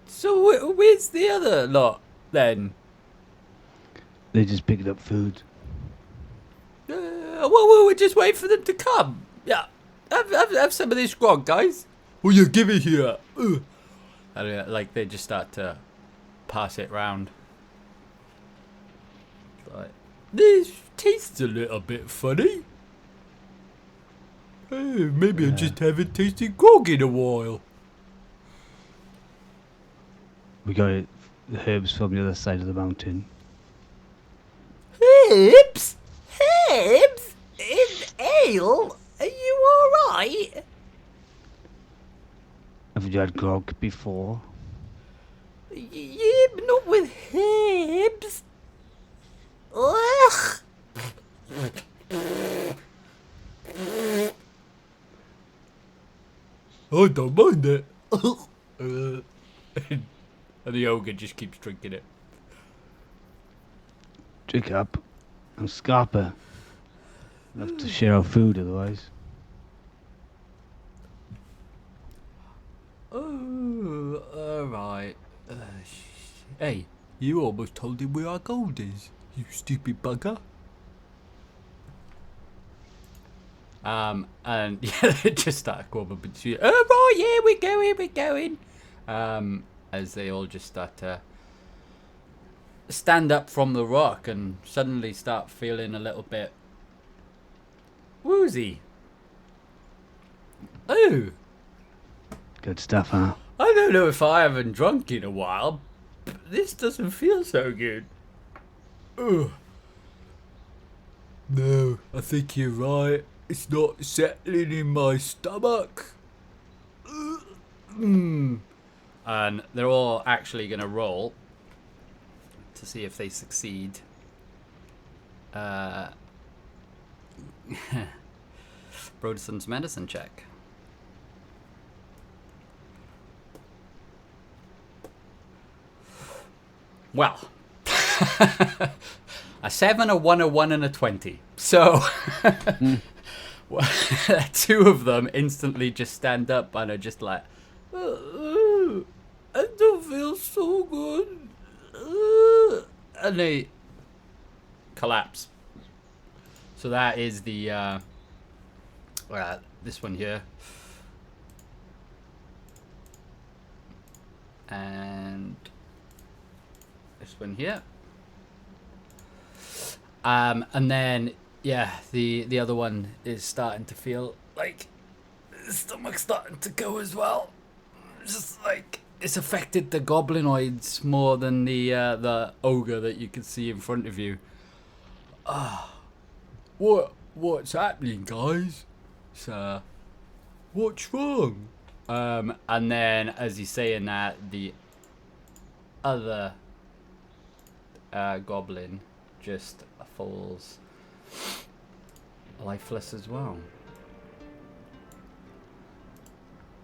So where's the other lot then? They just picked up food. Well, we'll just wait for them to come. Yeah, have some of this grog, guys. Oh, yeah, give it here. And like they just start to pass it round. Like, this tastes a little bit funny. Maybe I just haven't tasted grog in a while. We got the herbs from the other side of the mountain. Herbs? Herbs? In ale? Are you alright? Have you had grog before? Yeah, but not with herbs. Ugh. I don't mind it. And the ogre just keeps drinking it. Drink up. I'm Scarper. We'll have to share our food otherwise. Oh, alright. Hey, you almost told him where our gold is, you stupid bugger. And yeah, they just start going between. Oh, right, yeah, we're going. As they all just start to stand up from the rock and suddenly start feeling a little bit woozy. Oh. Good stuff, huh? I don't know if I haven't drunk in a while, but this doesn't feel so good. Ugh. No, I think you're right. It's not settling in my stomach. And they're all actually going to roll to see if they succeed. Brodeson's medicine check. Well, a 7, a 1, a 1, and a 20. So, two of them instantly just stand up and are just like, I don't feel so good. And they collapse. So that is the, this one here. And this one here. And then, yeah, the other one is starting to feel like his stomach's starting to go as well. Just like it's affected the goblinoids more than the ogre that you can see in front of you. What's happening, guys? So, what's wrong? And then as he's saying that, the other goblin just falls lifeless as well.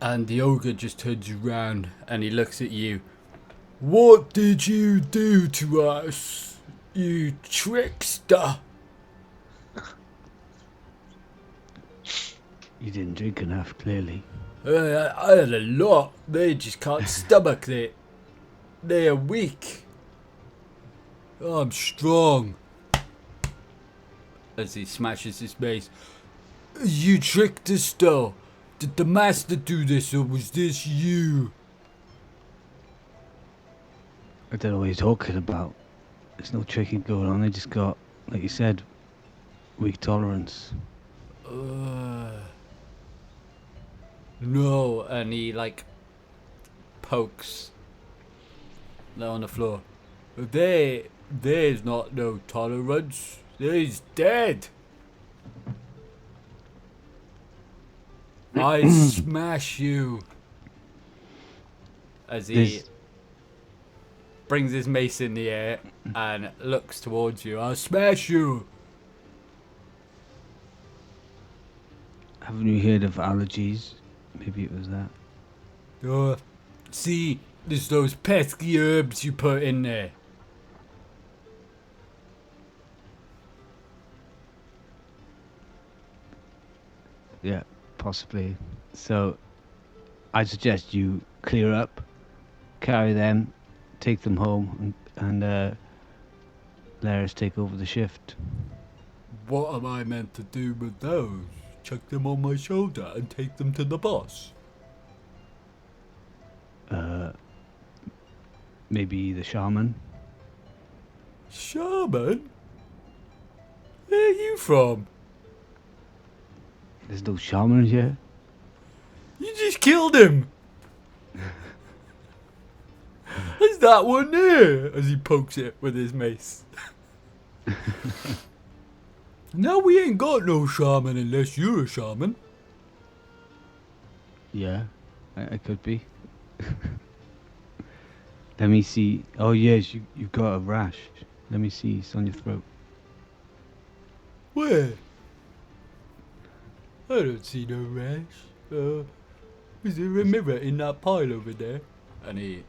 And the ogre just turns around and he looks at you. What did you do to us, you trickster? You didn't drink enough, clearly. I had a lot. They just can't stomach it. They are weak. I'm strong. As he smashes his mace. You tricked us though. Did the master do this or was this you? I don't know what you're talking about. There's no tricking going on. I just got, like you said, weak tolerance. No, and he like pokes on the floor. There's not no tolerance. He's dead. I smash you. As he brings his mace in the air and looks towards you. I'll smash you. Haven't you heard of allergies? Maybe it was that. See, there's those pesky herbs you put in there. Yeah, possibly. So, I suggest you clear up, carry them, take them home, and let us take over the shift. What am I meant to do with those? Chuck them on my shoulder and take them to the boss? Maybe the shaman? Shaman? Where are you from? There's no shaman here. You just killed him! There's that one there! As he pokes it with his mace. No, we ain't got no shaman unless you're a shaman. Yeah, I could be. Let me see. Oh yes, you've got a rash. Let me see. It's on your throat. Where? I don't see no rash. Is there a mirror in that pile over there? And he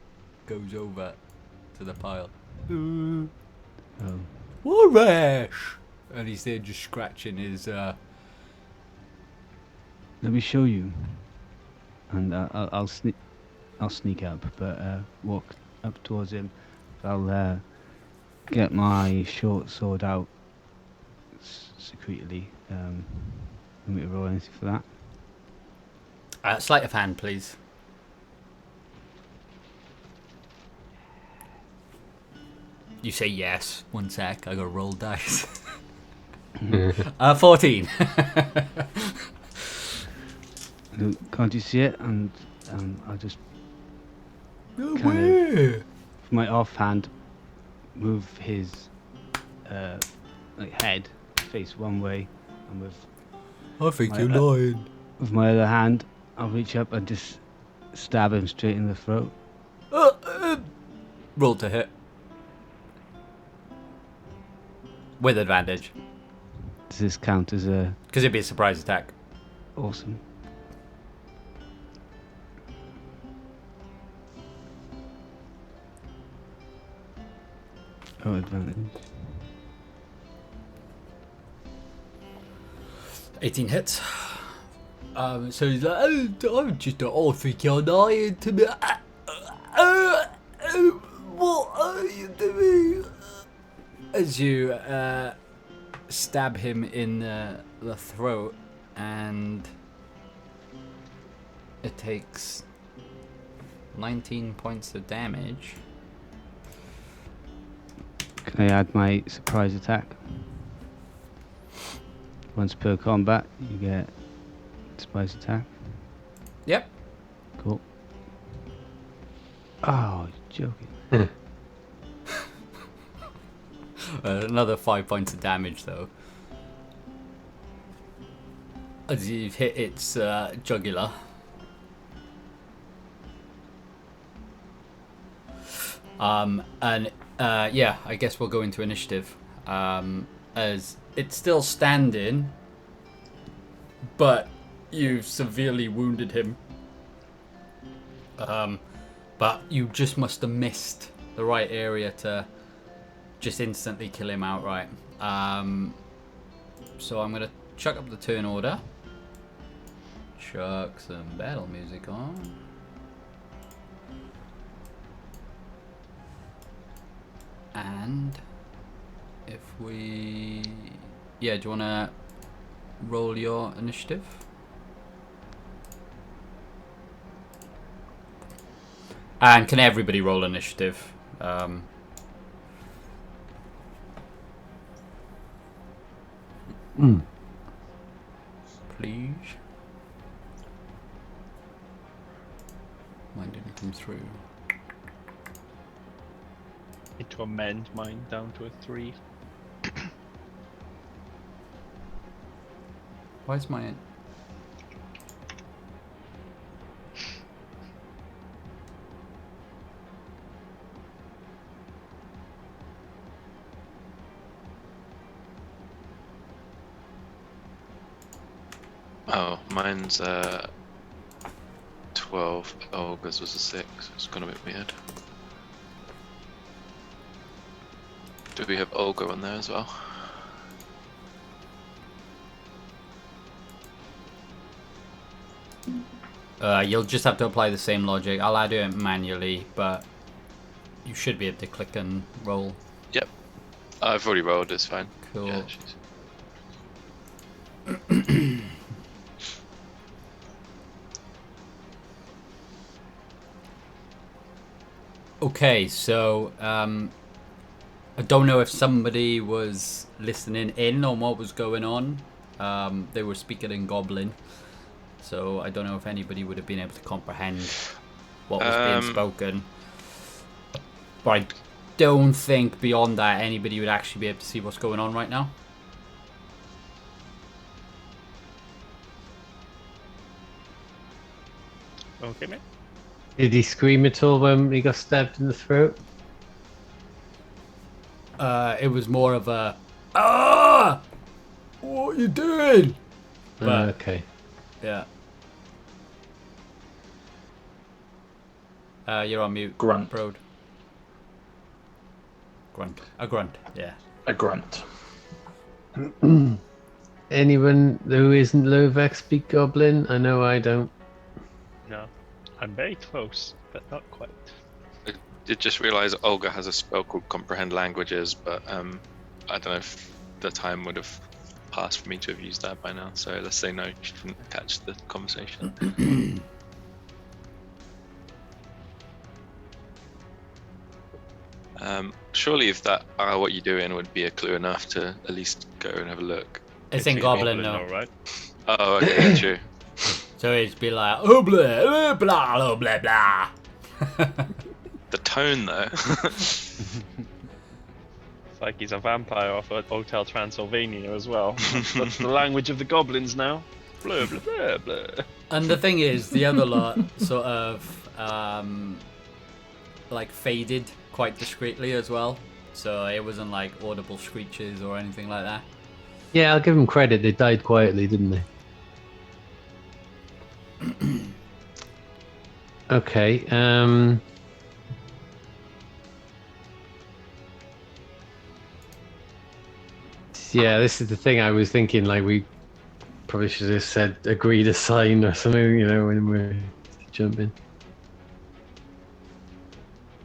goes over to the pile. Oh. What rash? And he's there just scratching his... Let me show you. And I'll sneak up, but walk up towards him. I'll get my short sword out secretly. Want me to roll anything for that? Sleight of hand, please. You say yes. 1 sec. I gotta roll dice. 14. Can't you see it? And I'll just with my offhand move his head face one way, and with I think you're lying. With my other hand, I'll reach up and just stab him straight in the throat. Roll to hit. With advantage. Does this count as a... Because it'd be a surprise attack. Awesome. Oh, advantage. 18 hits. So he's like, I'm just I think you're lying to me. What are you doing? As you stab him in the throat, and it takes 19 points of damage. Can I add my surprise attack? Once per combat, you get surprise attack. Yep. Cool. Oh, you're joking. Another 5 points of damage, though. As you've hit its jugular. Yeah, I guess we'll go into initiative. As it's still standing, but you've severely wounded him. But you just must have missed the right area to just instantly kill him outright. So I'm going to chuck up the turn order. Chuck some battle music on. And if we... Yeah, do you want to roll your initiative? And can everybody roll initiative? Please. Mine didn't come through. Need to amend mine down to a 3. Why is mine... Oh, mine's 12. Ogre's was a 6. It's gone a bit weird. Do we have Ogre on there as well? You'll just have to apply the same logic. I'll add it manually, but you should be able to click and roll. Yep. I've already rolled, it's fine. Cool. Yeah, Okay, so I don't know if somebody was listening in on what was going on. They were speaking in Goblin, so I don't know if anybody would have been able to comprehend what was being spoken. But I don't think beyond that anybody would actually be able to see what's going on right now. Okay, mate. Did he scream at all when he got stabbed in the throat? It was more of a "Ah! What are you doing?" But, Okay. yeah. You're on mute. Grunt. Prode. Grunt. A grunt, yeah. A grunt. Anyone who isn't Lovac speak Goblin? I know I don't. No. I'm very close, but not quite. I did just realise Olga has a spell called Comprehend Languages, but I don't know if the time would have passed for me to have used that by now, so let's say no, she didn't catch the conversation. Surely if that are what you're doing would be a clue enough to at least go and have a look. It's in Goblin now. Right? Oh, okay, yeah, true. So it'd be like, oh blah, blah, blah, blah, blah. The tone though. It's like he's a vampire off at Hotel Transylvania as well. That's the language of the goblins now. Blah, blah, blah, blah. And the thing is, the other lot sort of like faded quite discreetly as well. So it wasn't like audible screeches or anything like that. Yeah, I'll give them credit. They died quietly, didn't they? Okay. Yeah, this is the thing I was thinking. Like, we probably should have said agreed a sign or something, you know, when we're jumping.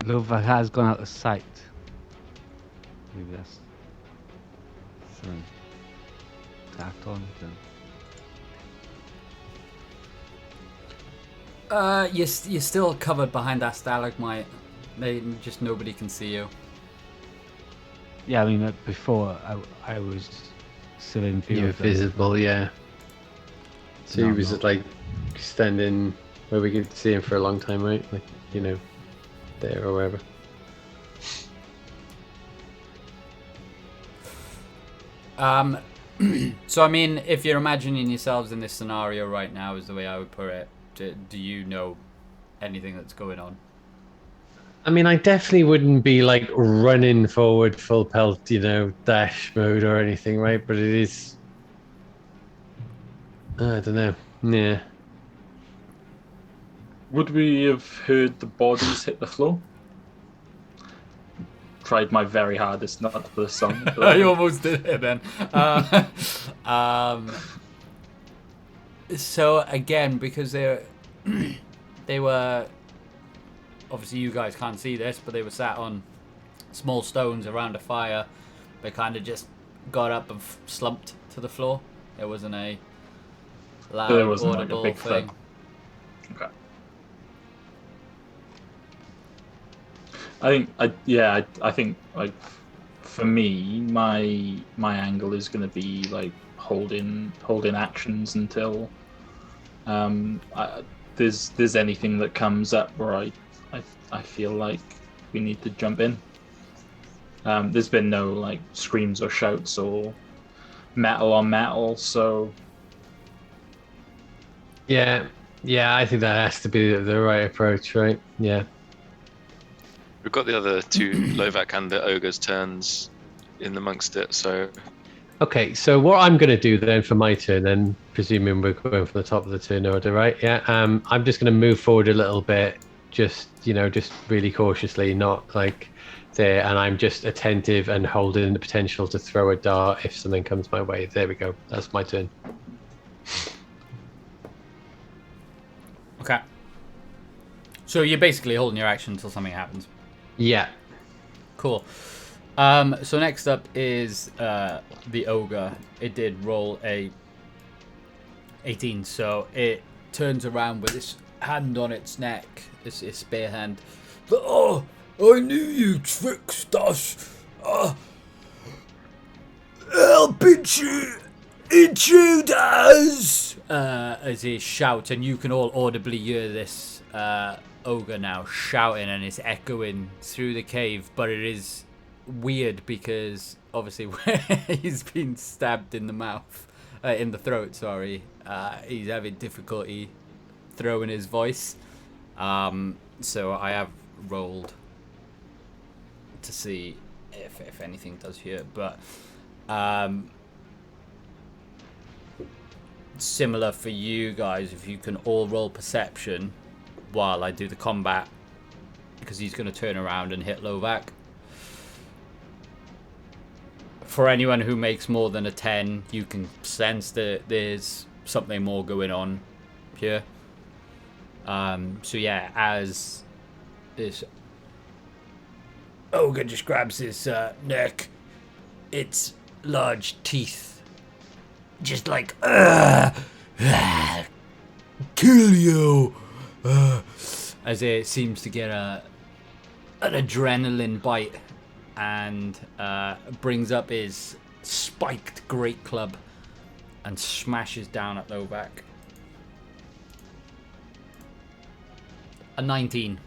Lova has gone out of sight. Maybe that's something to act on. You're still covered behind that stalagmite. Just nobody can see you. Yeah, I mean, before I was still in view. You were of them. visible, yeah. So No, he was not. like standing where we could see him for a long time, right? Like, you know, there or wherever. So I mean, if you're imagining yourselves in this scenario right now, is the way I would put it. Do you know anything that's going on? I mean, I definitely wouldn't be like running forward full pelt, you know, dash mode or anything, right? But it is. I don't know. Yeah. Would we have heard the bodies hit the floor? Tried my very hardest not to put a song. You almost did it then. So again, because they were obviously, you guys can't see this, but they were sat on small stones around a fire, They kind of just got up and slumped to the floor. There wasn't a loud, There wasn't like a audible big thing. thud. Okay. I think like for me, my angle is going to be like holding actions until there's anything that comes up where I feel like we need to jump in. There's been no like screams or shouts or metal on metal, so Yeah, I think that has to be the right approach, right? Yeah. We've got the other two, Lovak and the Ogre's turns in amongst it, so... Okay, so what I'm going to do then for my turn, then, presuming we're going from the top of the turn order, right? Yeah. I'm just going to move forward a little bit, just really cautiously, not like there, and I'm just attentive and holding the potential to throw a dart if something comes my way. There we go. That's my turn. Okay. So you're basically holding your action until something happens. Yeah. Cool. So next up is the Ogre. It did roll a 18, so it turns around with its hand on its neck, its spear hand. Oh, I knew you tricked us. Help intruders! As he shouts, and you can all audibly hear this Ogre now shouting, and it's echoing through the cave, but it is weird because obviously he's been stabbed in the mouth, in the throat, sorry. He's having difficulty throwing his voice. So I have rolled to see if anything does here, but similar for you guys, if you can all roll perception while I do the combat, because he's going to turn around and hit Lovak. For anyone who makes more than a 10, you can sense that there's something more going on here. So yeah, as this Ogre just grabs his neck, its large teeth just like kill you, as it seems to get an adrenaline bite, and brings up his spiked great club and smashes down at Lovak. A 19.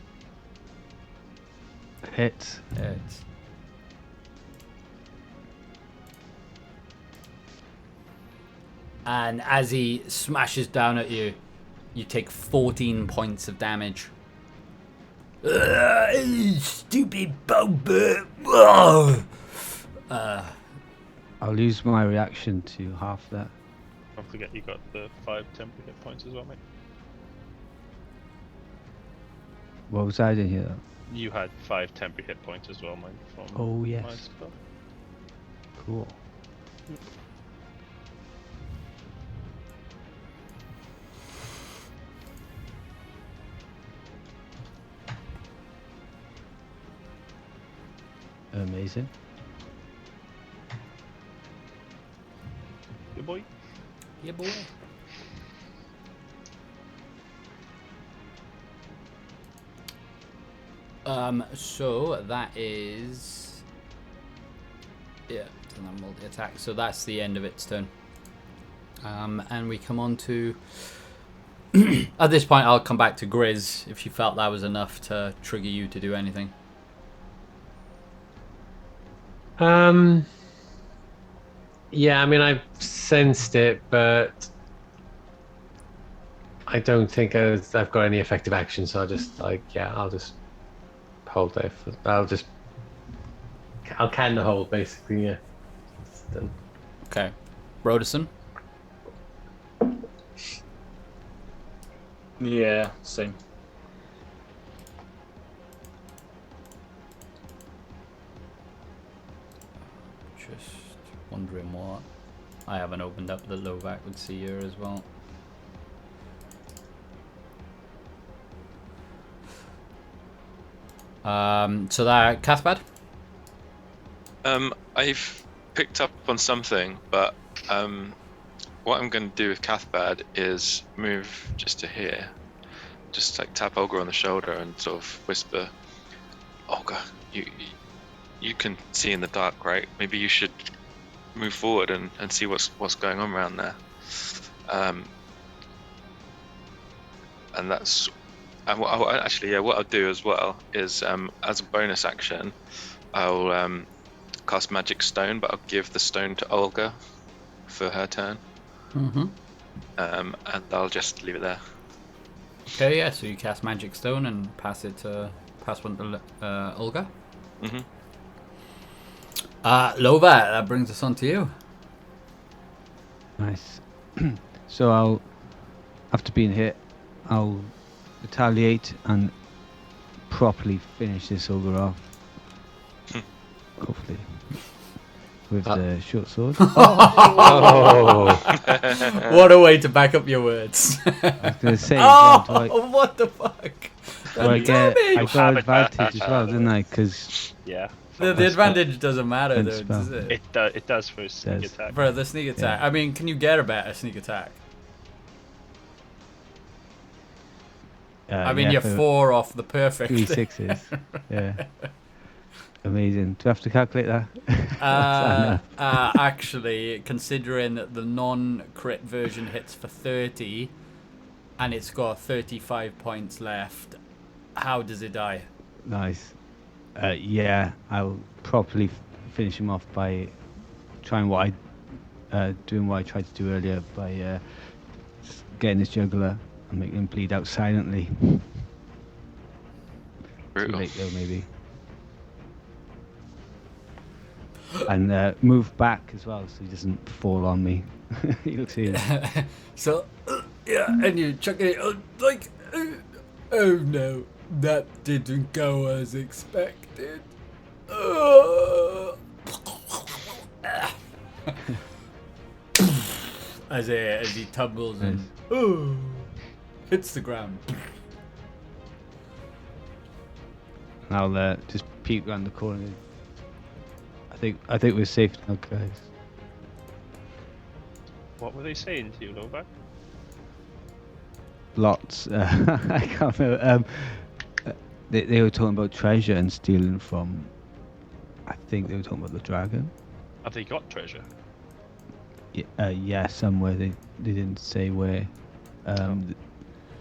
Hits. Hits. And as he smashes down at you, you take 14 points of damage. Stupid bugbear. I'll use my reaction to half that. Don't forget you got the 5 temporary hit points as well, mate. What was I doing here? You had 5 temporary hit points as well, mate. From Oh, yes. my spell. Cool. Amazing. Good boy. Yeah, boy. So that is, yeah, and then multi-attack. So that's the end of its turn. And we come on to, at this point I'll come back to Grizz if you felt that was enough to trigger you to do anything. Yeah, I mean, I've sensed it, but I don't think I've got any effective action, so I'll just, I'll just hold there. I'll can the hold, basically, yeah. It's done. Okay. Broderson? Yeah, same. Just wondering what. I haven't opened up the Lovak would see here as well. So that Cathbad? picked up on something, but what I'm going to do with Cathbad is move just to here, just like tap Ogre on the shoulder and sort of whisper, Ogre, you can see in the dark, right? Maybe you should move forward and see what's going on around there. And that's what I'll do as well is as a bonus action, I'll cast Magic Stone, but I'll give the stone to Olga for her turn. Mm-hmm. And I'll just leave it there. Okay, yeah. So you cast Magic Stone and pass one to Olga. Mm-hmm. Lovat, that brings us on to you. Nice. So I'll, after being hit, I'll retaliate and properly finish this ogre off. Hopefully. With the short sword. Oh. What a way to back up your words. I was going to say, What the fuck? I got Have advantage as well, didn't I? Because Yeah. The advantage doesn't matter, though, Spell. does it? It does for a sneak Does. attack. Bro, the sneak attack. Yeah. I mean, can you get a better sneak attack? I mean, you're 4 off the perfect. 3 sixes. Yeah. Amazing. Do I have to calculate that? Actually, considering that the non-crit version hits for 30, and it's got 35 points left, how does it die? Nice. Yeah, I'll properly finish him off by doing what I tried to do earlier by just getting this juggler and making him bleed out silently. Too Brutal. late though, maybe. And move back as well so he doesn't fall on me. You'll see him. So, yeah, and you chuck it like, oh no, that didn't go as expected. As he tumbles and hits the ground. I'll just peek around the corner. I think we're safe now, guys. What were they saying to you, Novak? Lots. I can't remember. They were talking about treasure and stealing from. I think they were talking about the dragon. Have they got treasure? Yeah, somewhere they didn't say where.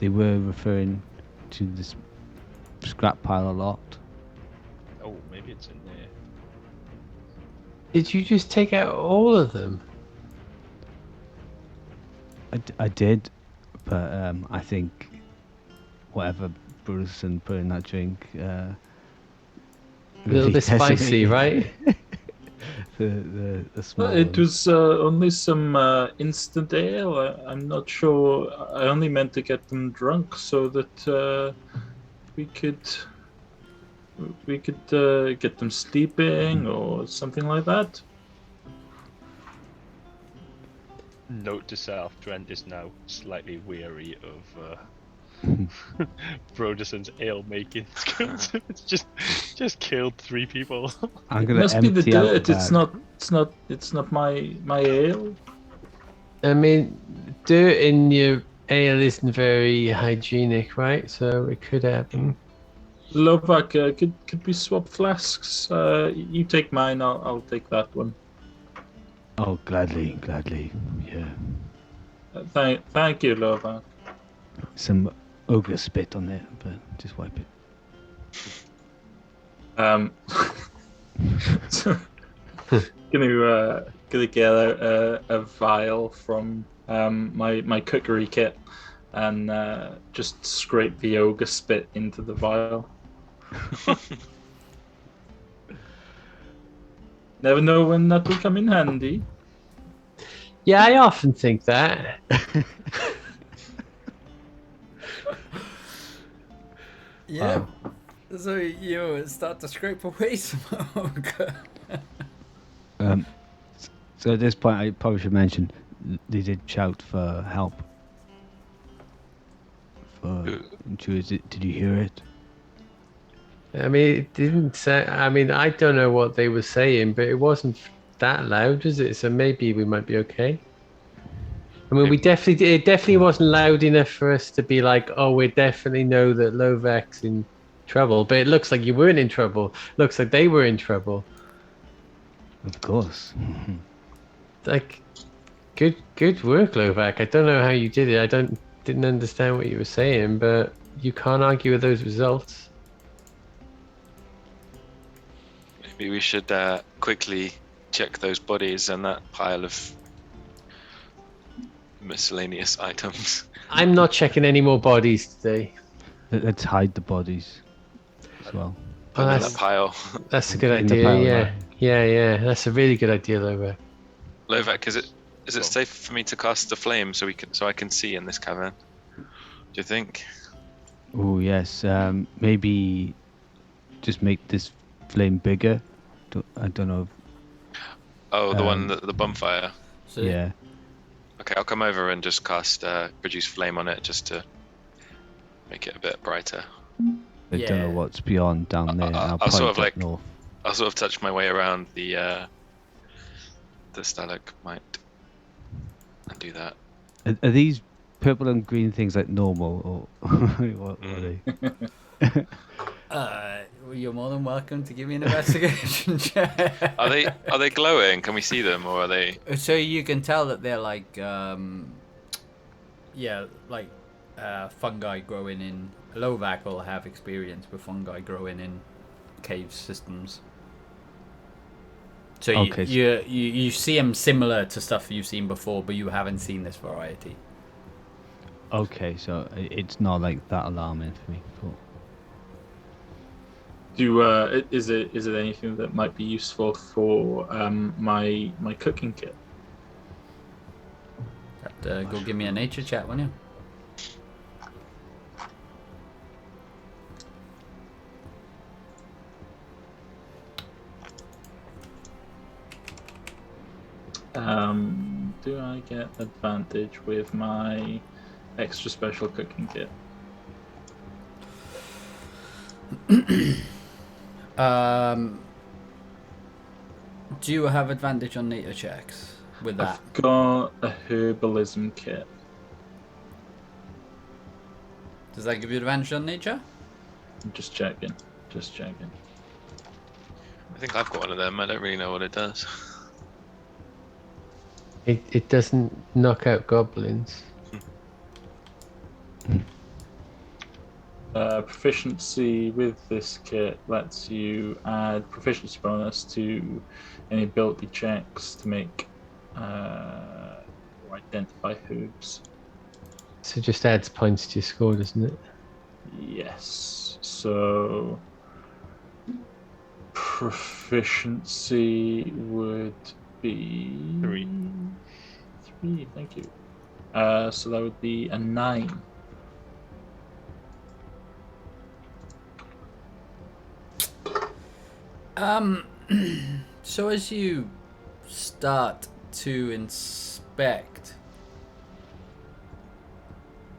They were referring to this scrap pile a lot. Oh, maybe it's in there. Did you just take out all of them? I did, but I think whatever Bruceson put in that drink. A little bit spicy, right? the small It ones. was only some instant ale. I'm not sure. I only meant to get them drunk so that we could get them sleeping or something like that. Note to self: Trent is now slightly weary of Brodeson's ale making skills. It's just killed 3 people. I'm It gonna must be the empty out the dirt. It's not my ale. I mean, dirt in your ale isn't very hygienic, right? So it could happen. Lovak, could we swap flasks? You take mine. I'll take that one. Oh, gladly, yeah. Thank you, Lovak. Some ogre spit on it, but just wipe it. So, gonna get a vial from my cookery kit and just scrape the ogre spit into the vial. Never know when that will come in handy. Yeah, I often think that. Yeah. So you start to scrape away some ogre. So at this point, I probably should mention they did shout for help. For intruders. Did you hear it? I mean, it didn't say. I mean, I don't know what they were saying, but it wasn't that loud, was it? So maybe we might be okay. I mean, it definitely wasn't loud enough for us to be like, oh, we definitely know that Lovak's in trouble. But it looks like you weren't in trouble. Looks like they were in trouble. Of course. Like, good work, Lovak. I don't know how you did it. Didn't understand what you were saying, but you can't argue with those results. Maybe we should quickly check those bodies and that pile of miscellaneous items. I'm not checking any more bodies today. Let's hide the bodies as well. Put them in that pile. That's a good In the idea. pile, Yeah. right. Yeah. That's a really good idea, Lovak. Lovak, is it safe for me to cast the flame so I can see in this cavern? Do you think? Oh yes. Maybe just make this flame bigger. I don't know. Oh, the one the bonfire. So Yeah. Okay, I'll come over and just cast produce flame on it just to make it a bit brighter. I don't know what's beyond down there. I'll I'll sort of point like north. I'll sort of touch my way around the stalagmite and do that. Are these purple and green things like normal or what are they? You're more than welcome to give me an investigation check. Are they glowing? Can we see them, or are they? So you can tell that they're like, fungi growing in. Lovak will have experience with fungi growing in cave systems. So Okay. you see them similar to stuff you've seen before, but you haven't seen this variety. Okay, so it's not like that alarming for me. Cool. Is it anything that might be useful for my cooking kit? Go give me a nature check, won't you? Do I get advantage with my extra special cooking kit? Do you have advantage on nature checks with that? I've got a herbalism kit. Does that give you advantage on nature? Just checking. I think I've got one of them. I don't really know what it does. It doesn't knock out goblins. Proficiency with this kit lets you add proficiency bonus to any ability checks to make or identify herbs. So it just adds points to your score, doesn't it? Yes. So proficiency would be 3. 3, thank you. So that would be a 9. So as you start to inspect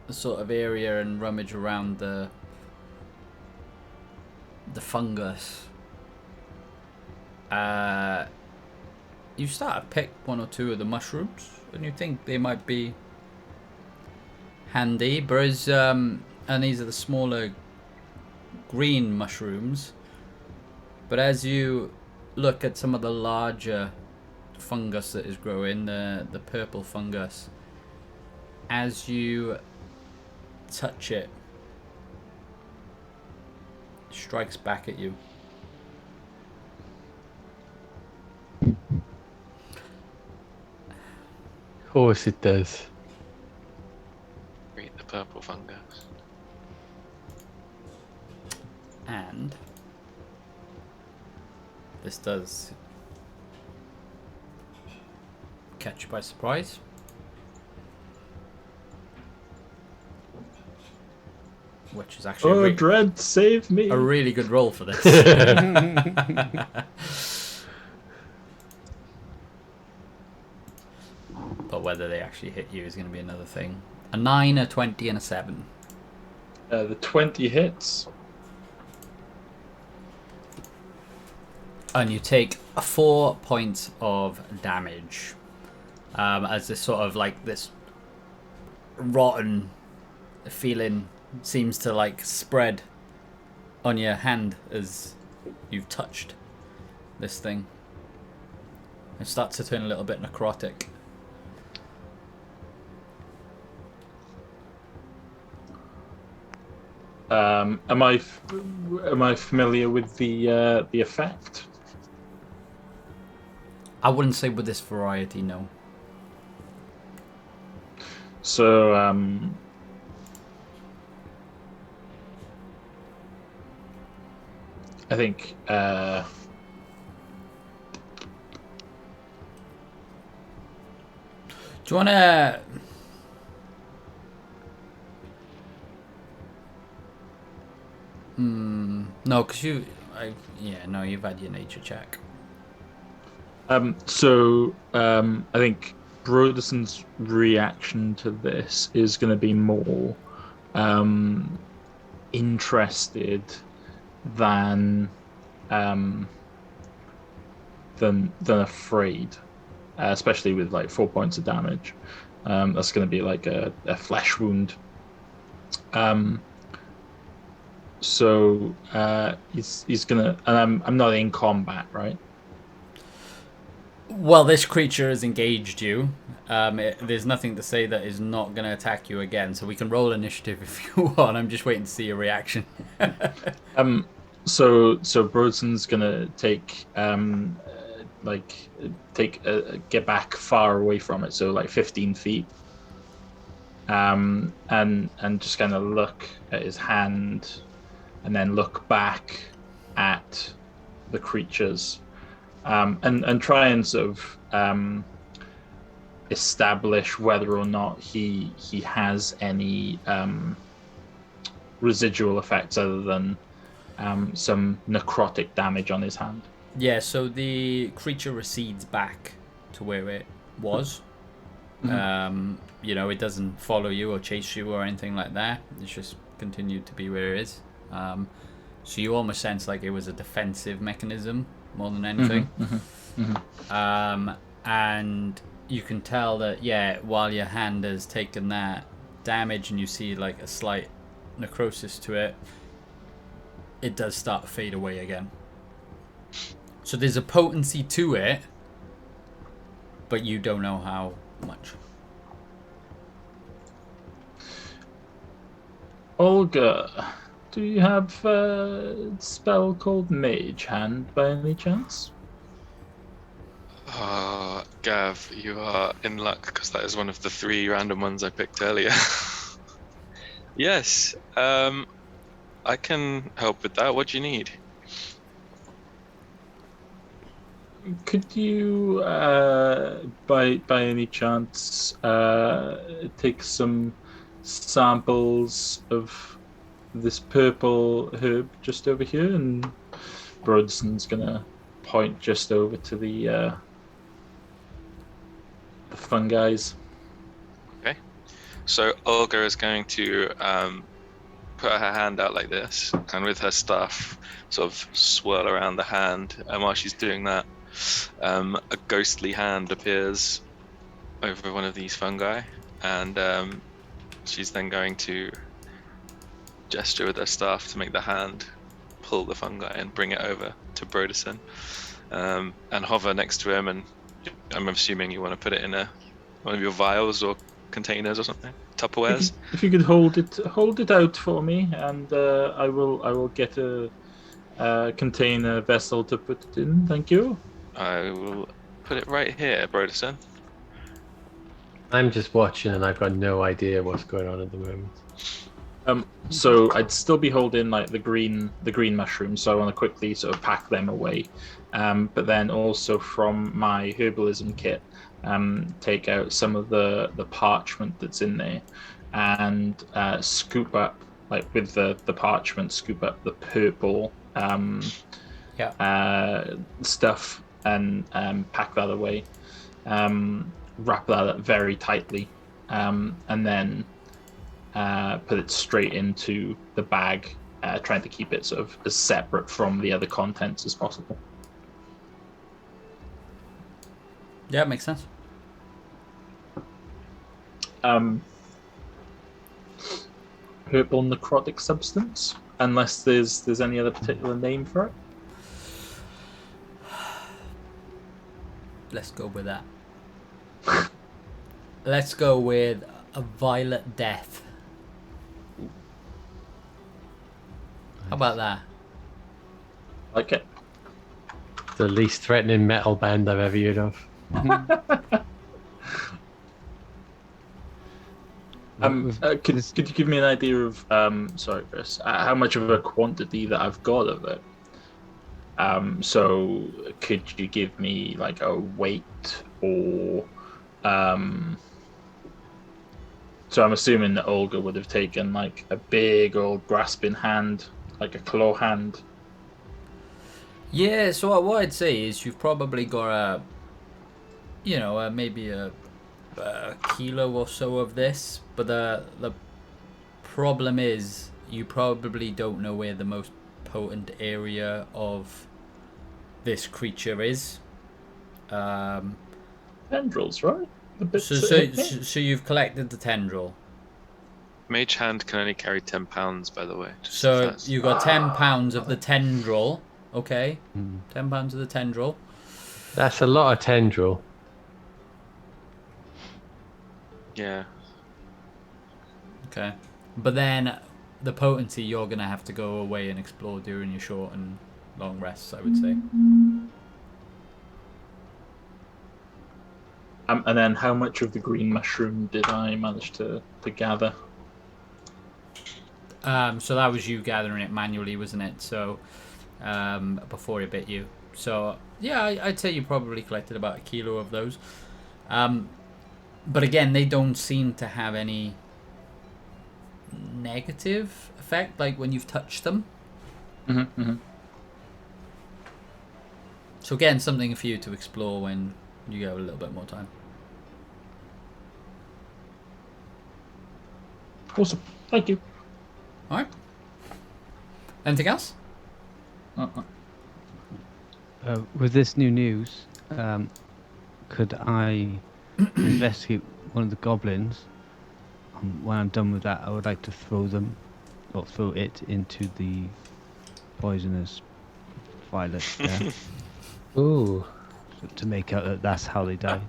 the sort of area and rummage around the fungus, you start to pick one or two of the mushrooms, and you think they might be handy. Whereas, and these are the smaller green mushrooms. But as you look at some of the larger fungus that is growing, the purple fungus, as you touch it, it strikes back at you. Of course it does. Read the purple fungus. And this does catch you by surprise. Which is actually Dread, save me! a really good roll for this. But whether they actually hit you is going to be another thing. A 9, a 20, and a 7. The 20 hits. And you take 4 points of damage as this sort of like this rotten feeling seems to like spread on your hand as you've touched this thing. It starts to turn a little bit necrotic. Am I familiar with the effect? I wouldn't say with this variety, no. So I think Do you want to... No, because you've had your nature check. I think Broderson's reaction to this is going to be more interested than afraid, especially with like 4 points of damage. That's going to be like a flesh wound. So he's gonna, and I'm not in combat, right? Well, this creature has engaged you. There's nothing to say that is not going to attack you again, so we can roll initiative if you want. I'm just waiting to see your reaction. So Brodson's gonna take get back far away from it, so like 15 feet, and just kind of look at his hand, and then look back at the creatures, and try and sort of establish whether or not he has any residual effects other than some necrotic damage on his hand. Yeah, so the creature recedes back to where it was. Mm-hmm. It doesn't follow you or chase you or anything like that. It's just continued to be where it is. So you almost sense like it was a defensive mechanism more than anything. And you can tell that, while your hand has taken that damage and you see like a slight necrosis to it, it does start to fade away again. So there's a potency to it, but you don't know how much. Olga, do you have a spell called Mage Hand by any chance? Gav, you are in luck because that is one of the 3 random ones I picked earlier. Yes, I can help with that. What do you need? Could you, by any chance, take some samples of this purple herb just over here? And Brodson's gonna point just over to the fungi. Okay. So Olga is going to put her hand out like this, and with her staff sort of swirl around the hand. And while she's doing that, a ghostly hand appears over one of these fungi, and she's then going to gesture with her staff to make the hand pull the fungi and bring it over to Broderson, and hover next to him. And I'm assuming you want to put it in one of your vials or containers or something, Tupperwares. If you could hold it out for me, and I will get a container vessel to put it in. Thank you. I will put it right here, Broderson. I'm just watching, and I've got no idea what's going on at the moment. So I'd still be holding like the green mushrooms, so I want to quickly sort of pack them away. But then also from my herbalism kit, take out some of the parchment that's in there, and scoop up, like with the parchment, scoop up the purple stuff and pack that away. Wrap that up very tightly, and then put it straight into the bag, trying to keep it sort of as separate from the other contents as possible. Yeah, makes sense. Purple necrotic substance, unless there's any other particular name for it. Let's go with that. Let's go with a violet death. How about that? Like it. The least threatening metal band I've ever heard of. Could you give me an idea of sorry, Chris, how much of a quantity that I've got of it? So could you give me like a weight or so I'm assuming that Olga would have taken like a big old grasping hand, like a claw hand. Yeah, so what I'd say is you've probably got maybe a kilo or so of this, but the problem is you probably don't know where the most potent area of this creature is. Tendrils, right? The bits So that hit me? so you've collected the tendril. Mage Hand can only carry 10 pounds, by the way. So you got 10 pounds of the tendril. Okay, 10 pounds of the tendril. That's a lot of tendril. Yeah. Okay, but then the potency you're gonna have to go away and explore during your short and long rests, I would say. And then how much of the green mushroom did I manage to gather? So that was you gathering it manually, wasn't it? So before it bit you. So yeah, I'd say you probably collected about a kilo of those. But again, they don't seem to have any negative effect, like when you've touched them. So again, something for you to explore when you have a little bit more time. Awesome. Thank you. All right. Anything else? With this new news, could I investigate one of the goblins? When I'm done with that, I would like to throw it into the poisonous violet there. Ooh. To make out that that's how they die.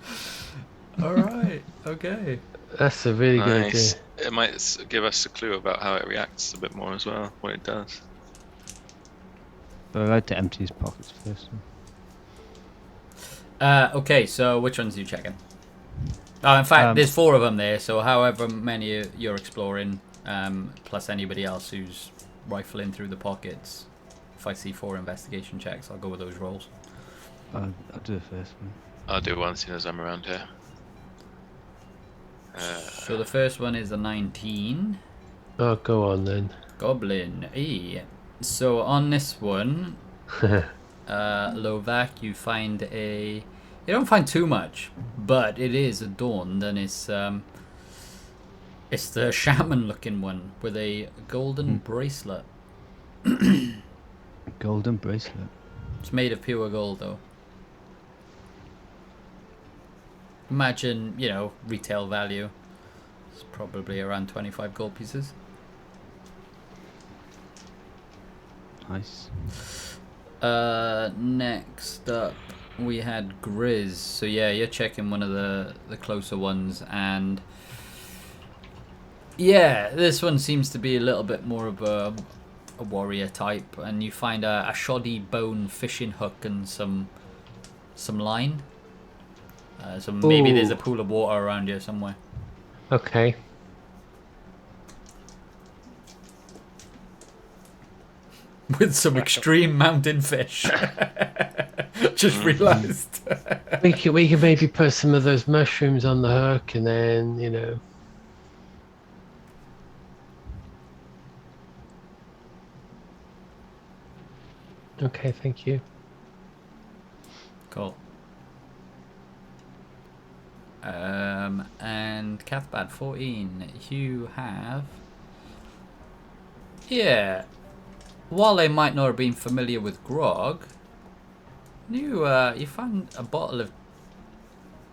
All right. Okay. That's a really good idea. Nice. It might give us a clue about how it reacts a bit more as well, what it does. But I'd like to empty his pockets first. Okay, so which ones are you checking? Oh, in fact, there's 4 of them there, so however many you're exploring, plus anybody else who's rifling through the pockets, if I see 4 investigation checks, I'll go with those rolls. I'll do the first one. I'll do one soon as I'm around here. So the first one is a 19. Oh, go on then. Goblin. E. So on this one, Lovak, you find you don't find too much, but it is adorned, and it's the shaman looking one with a golden bracelet. Golden bracelet. It's made of pure gold, though. Imagine, retail value. It's probably around 25 gold pieces. Nice. Next up, we had Grizz. So yeah, you're checking one of the closer ones, and yeah, this one seems to be a little bit more of a warrior type, and you find a shoddy bone fishing hook and some line. So maybe there's a pool of water around here somewhere. Okay. With some extreme mountain fish. Just realised. We can maybe put some of those mushrooms on the hook, and then Okay, thank you. Cool. And Cathbad 14, you have... Yeah. While they might not have been familiar with grog, you found a bottle of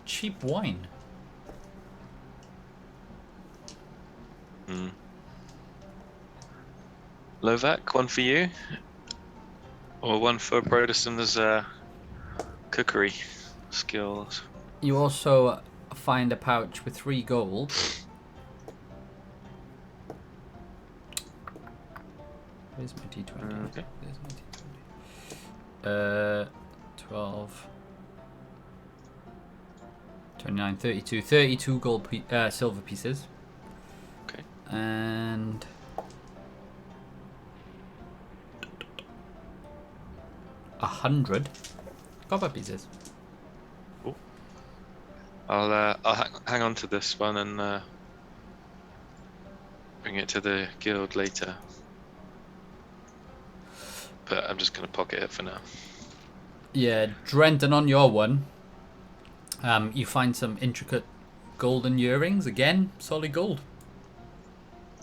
cheap wine. Lovac, one for you, or one for Broduson's cookery skills. You also find a pouch with 3 gold. Where's my D20? Okay. There's my D20. 12, 29, 32, 32 gold silver pieces. Okay. And 100 copper pieces. Cool. I'll hang on to this one and bring it to the guild later. But I'm just gonna pocket it for now. Yeah, Drenton, on your one, you find some intricate golden earrings. Again, solid gold.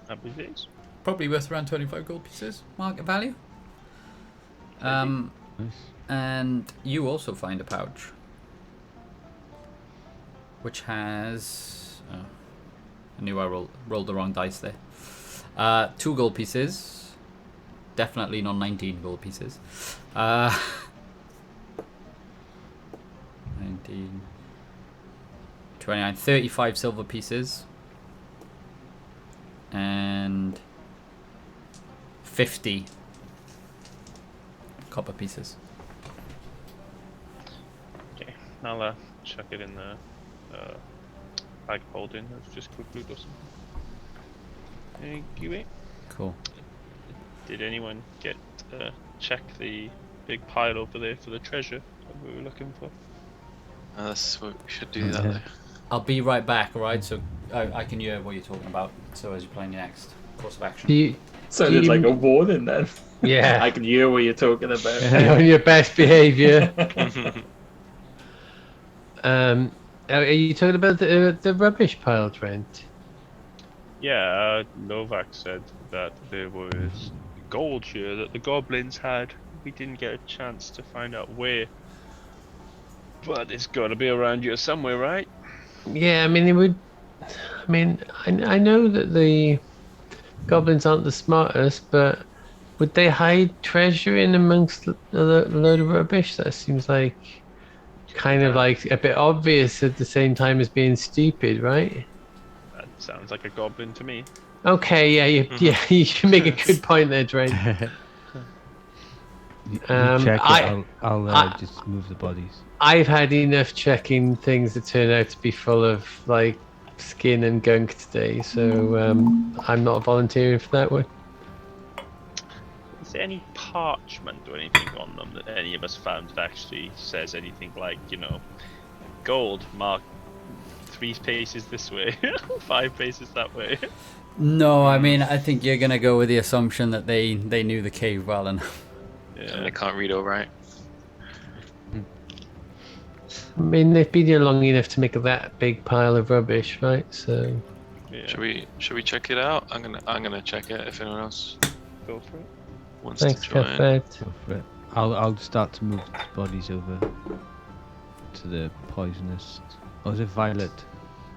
Happy days. Probably worth around 25 gold pieces market value. Nice. And you also find a pouch which has I knew I rolled the wrong dice there. 2 gold pieces, definitely not 19 gold pieces. 19, 29, 35 silver pieces, and 50 copper pieces. Okay, I'll chuck it in the bag of holding. Let's just quickly do something. Thank you. Cool. Did anyone get check the big pile over there for the treasure that we were looking for? That's what we should do that. Though. I'll be right back, alright? So I can hear what you're talking about. So as you're playing your next course of action. Sounded like a warning then. Yeah. I can hear what you're talking about. On your best behaviour. Are you talking about the rubbish pile, Trent? Yeah, Novak said that there was gold here that the goblins had. We didn't get a chance to find out where. But it's got to be around here somewhere, right? Yeah, I mean, it would. I mean, I know that the goblins aren't the smartest, but would they hide treasure in amongst a load of rubbish? That seems like kind of like a bit obvious at the same time as being stupid, right? That sounds like a goblin to me. Okay, yeah, you should make a good point there, Trent. You check it, I'll just move the bodies. I've had enough checking things that turn out to be full of like skin and gunk today, so I'm not volunteering for that one. Is there any parchment or anything on them that any of us found that actually says anything like, gold marked 3 paces this way, 5 paces that way? No, I mean, I think you're gonna go with the assumption that they knew the cave well enough. Yeah. And they can't read or write. I mean, they've been here long enough to make that big pile of rubbish, right? So, Yeah. Should we check it out? I'm gonna check it if anyone else Go for it. wants thanks, to join. Cuthbert. Go for it. I'll start to move the bodies over to the poisonous. Oh, is it Violet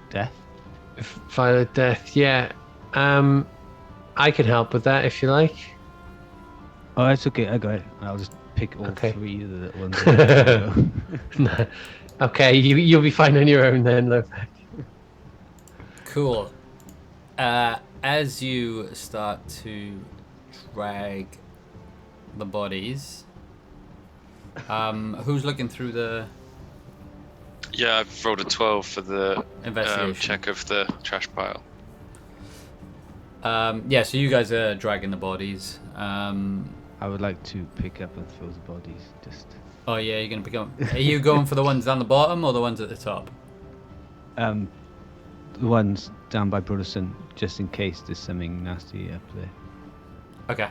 Death? Violet Death, yeah. I can help with that if you like. Oh, that's okay. I got it. I'll just pick all Okay. 3 of the ones. No. Okay, you'll be fine on your own then, Lopac. Cool. As you start to drag the bodies, who's looking through the Yeah, I've rolled a 12 for the investigation? check of the trash pile. Yeah, so you guys are dragging the bodies. I would like to pick up and throw the bodies. Just Oh yeah, you're gonna pick up. Are you going for the ones down the bottom or the ones at the top? the ones down by Broderson, just in case there's something nasty up there. Okay.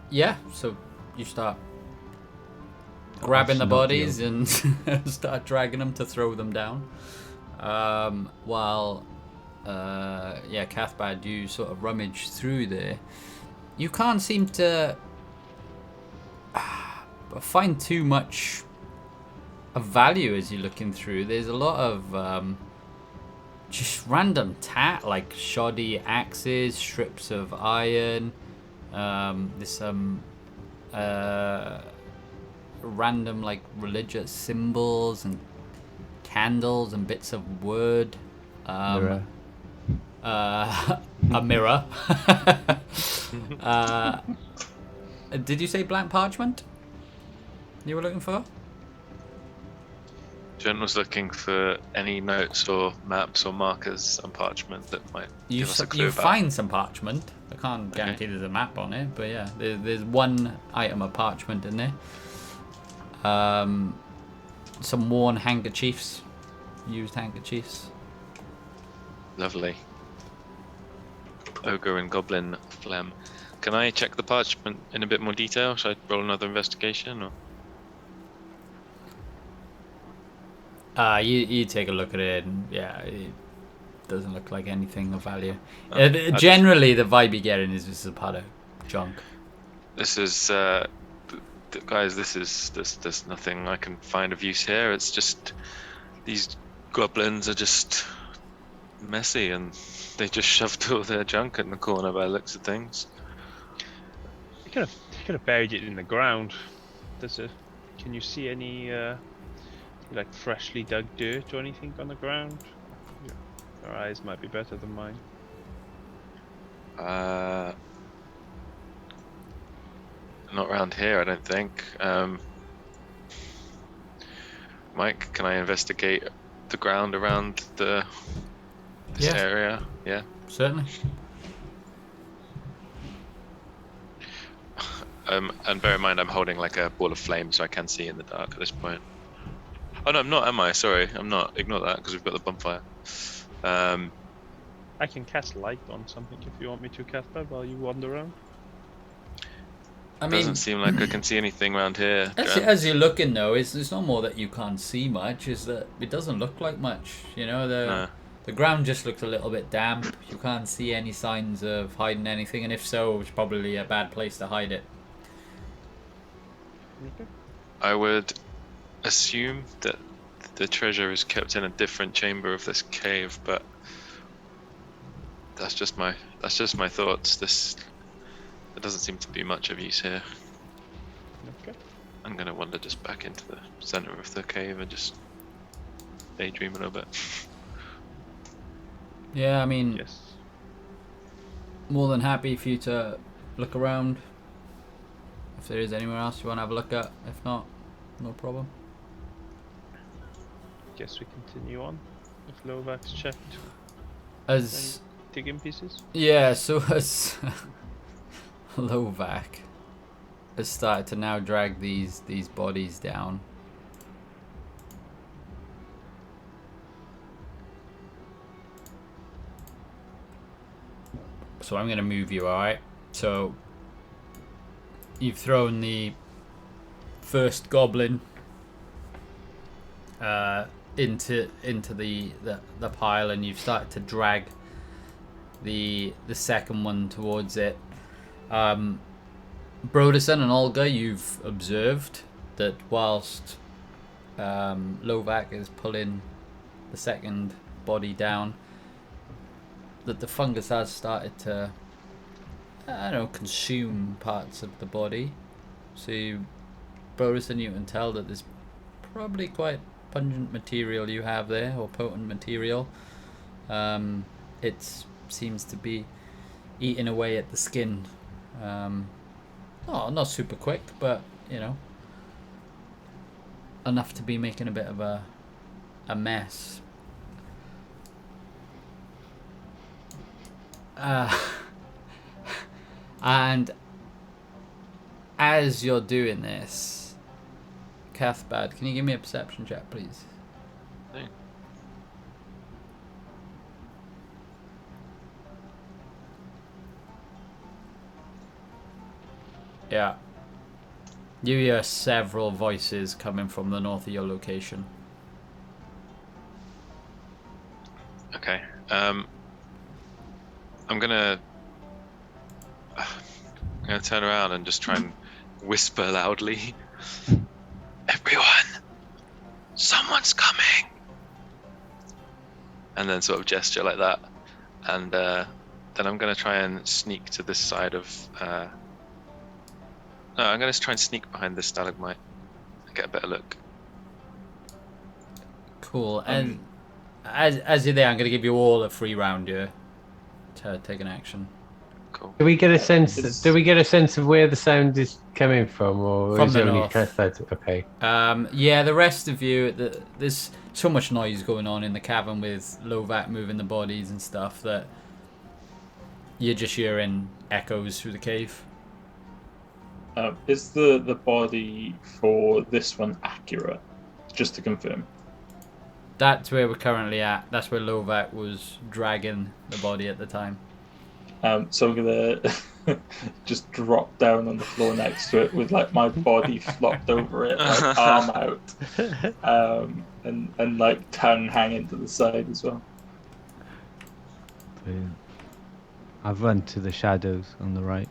Yeah, so you start grabbing the Absolute bodies and start dragging them to throw them down. While Cathbad, you sort of rummage through there. You can't seem to find too much value as you're looking through. There's a lot of just random like shoddy axes, strips of iron. There's some random like religious symbols and candles and bits of wood. Mirror. A mirror. Did you say blank parchment you were looking for? Jen was looking for any notes or maps or markers on parchment that might give us a clue You about. find some parchment. I can't guarantee there's a map on it, but yeah, there's one item of parchment in there. Some worn handkerchiefs, used handkerchiefs. Lovely. Ogre and goblin phlegm. Can I check the parchment in a bit more detail? Should I roll another investigation? Or? You take a look at it, and yeah, it doesn't look like anything of value. Generally, the vibe you're getting is just a pot of junk. This is, guys. There's nothing I can find of use here. It's just these goblins are just messy, and they just shoved all their junk in the corner by the looks of things. You could have buried it in the ground. Can you see any like freshly dug dirt or anything on the ground? Your eyes might be better than mine. Not around here, I don't think. Mike, can I investigate the ground around this area? Yeah. Certainly. And bear in mind, I'm holding like a ball of flame, so I can see in the dark at this point. Oh no, I'm not. Am I? Sorry, I'm not. Ignore that because we've got the bonfire. I can cast light on something if you want me to cast that while you wander around. I mean, doesn't seem like I can see anything around here. As you're looking though, it's not more that you can't see much, is that it doesn't look like much. You know, the ground just looks a little bit damp. You can't see any signs of hiding anything, and if so, it's probably a bad place to hide it. Okay. I would assume that the treasure is kept in a different chamber of this cave, but that's just my thoughts. There doesn't seem to be much of use here. Okay. I'm gonna wander just back into the center of the cave and just daydream a little bit. Yeah, I mean, Yes. more than happy for you to look around. If there is anywhere else you want to have a look at, if not, no problem. Guess we continue on. If Lovak's checked As digging pieces. yeah, so as Lovak has started to now drag these bodies down. So I'm going to move you, alright? So you've thrown the first goblin into the pile, and you've started to drag the second one towards it. Broderson and Olga, you've observed that whilst Lovak is pulling the second body down, that the fungus has started to, I don't know, consume parts of the body. So, Broderson, you can tell that there's probably quite pungent material you have there, or potent material. It seems to be eating away at the skin. Not super quick, but you know, enough to be making a bit of a mess. And as you're doing this, Cathbad, can you give me a perception check, please? Hey. Yeah. You hear several voices coming from the north of your location. Okay. I'm gonna turn around and just try and whisper loudly. Everyone, someone's coming, and then sort of gesture like that, and then I'm gonna try and sneak to this side of. No, I'm gonna try and sneak behind this stalagmite and get a better look. Cool. And as you're there, I'm gonna give you all a free round here to take an action. Cool. Do we get a sense? Do we get a sense of where the sound is coming from, or From is the it only north. Cathbad? Okay. Yeah, the rest of you, there's so much noise going on in the cavern with Lovat moving the bodies and stuff that you're just hearing echoes through the cave. Is the body for this one accurate? Just to confirm. That's where we're currently at. That's where Lovat was dragging the body at the time. So I'm gonna just drop down on the floor next to it with like my body flopped over it, like arm out, and like tongue hanging to the side as well. Brilliant. I've run to the shadows on the right.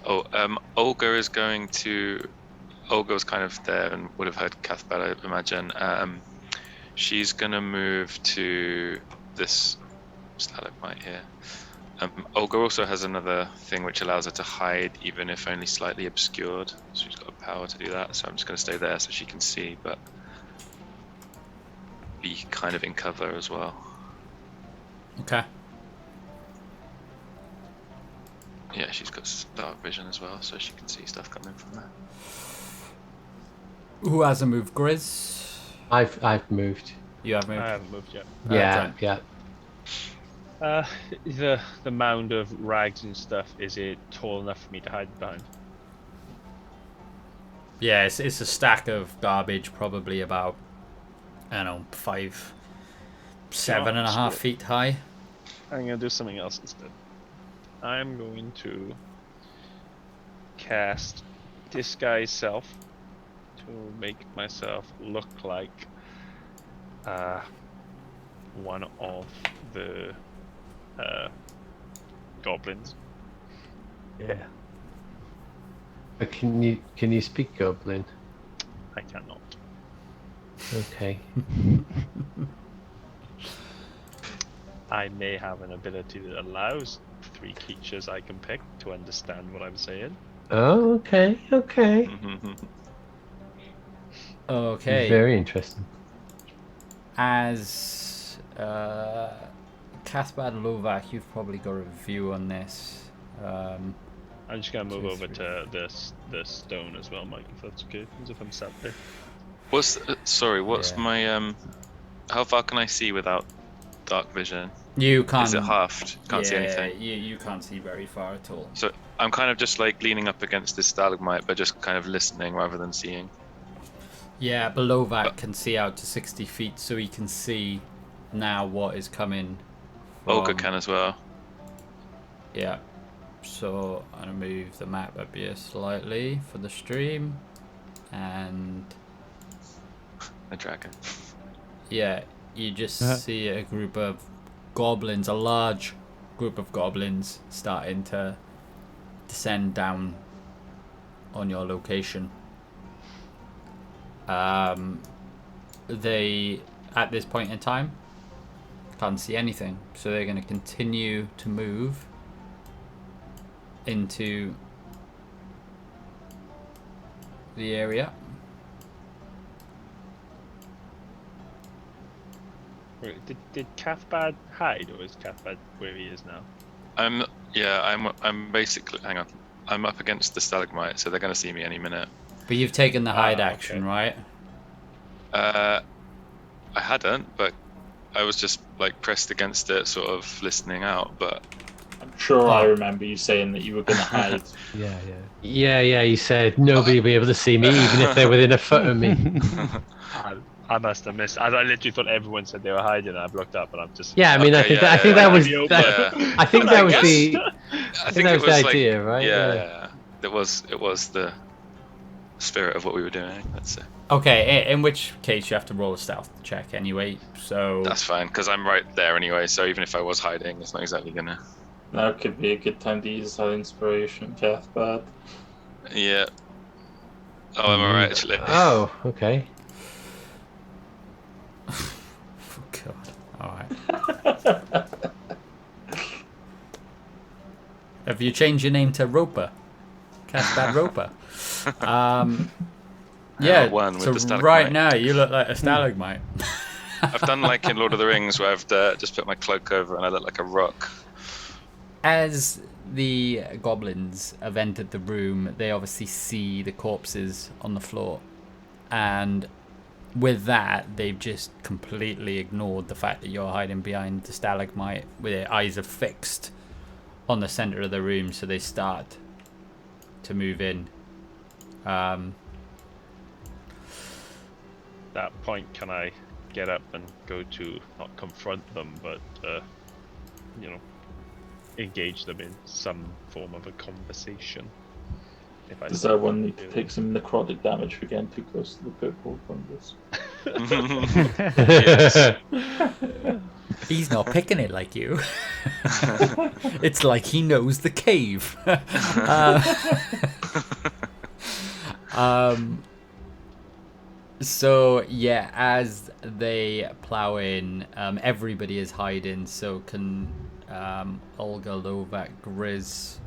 Oh, Olga is going to. Olga was kind of there and would have heard Cathbad, I imagine. She's gonna move to this stalagmite here. Olga also has another thing which allows her to hide, even if only slightly obscured. So she's got a power to do that. So I'm just gonna stay there so she can see, but be kind of in cover as well. Okay. Yeah, she's got dark vision as well, so she can see stuff coming from there. Who hasn't moved? Grizz? I've moved. You have moved? I haven't moved yet. Yeah, Okay. yeah. The mound of rags and stuff, is it tall enough for me to hide behind? Yeah, it's a stack of garbage, probably about, I don't know, 7.5 feet high. I'm gonna do something else instead. I'm going to cast Disguise Self to make myself look like one of the goblins. Yeah. But can you speak Goblin? I cannot. Okay. I may have an ability that allows 3 creatures I can pick to understand what I'm saying. Oh, okay, okay. Okay. Very interesting. As Cathbad and Lovat, you've probably got a view on this. I'm just gonna move 2, over 3. to the stone as well, Mike, if that's okay, as if I'm sat there. What's Yeah. my how far can I see without dark vision? You can't. Is it halved? Can't see anything. You can't see very far at all. So I'm kind of just like leaning up against this stalagmite, but just kind of listening rather than seeing. Yeah, below that can see out to 60 feet, so he can see now what is coming. Olga from- can as well. Yeah. So I'm gonna move the map up here slightly for the stream, and A dragon. yeah, you just see a group of goblins, a large group of goblins, starting to descend down on your location. They, at this point in time, can't see anything, so they're going to continue to move into the area. Wait, did Cathbad hide, or is Cathbad where he is now? I'm basically, hang on. I'm up against the stalagmite, so they're going to see me any minute. But you've taken the hide okay. action, right? I hadn't, but I was just like pressed against it, sort of listening out. But I'm sure I remember you saying that you were going to hide. Yeah. Yeah, you said nobody will be able to see me, even if they're within a foot of me. I must have missed. I literally thought everyone said they were hiding, and I've looked up, and I'm just. Yeah, I mean, Okay, I think that was Yeah. I think that was the I think that was the like, idea, right? Yeah, it was the spirit of what we were doing. Let's say Okay, in which case you have to roll a stealth check anyway, so... that's fine because I'm right there anyway. So even if I was hiding, it's not exactly gonna. That could be a good time to use that inspiration, Cathbad. Yeah. Yeah. That's fine. 'Cause I'm right there anyway, so even if I was hiding, it's not exactly gonna. That could be a good time to use that inspiration, Cathbad. Okay, in which case you have to roll a stealth check anyway, so... Yeah. Oh, I'm alright actually. Oh, okay. Oh, God. All right. Have you changed your name to Roper? Cast Roper. Yeah. One with So the stalagmite. right now you look like a stalagmite. I've done like in Lord of the Rings where I've just put my cloak over and I look like a rock. As the goblins have entered the room, they obviously see the corpses on the floor, and with that, they've just completely ignored the fact that you're hiding behind the stalagmite, with their eyes are fixed on the center of the room. So they start to move in. At that point, can I get up and go to not confront them, but engage them in some form of a conversation? Does that one need to take some necrotic damage for getting too close to the purple fungus? Yes. He's not picking it like you. It's like he knows the cave. So yeah, as they plow in, everybody is hiding. So can Olga, Lovak, Grizz,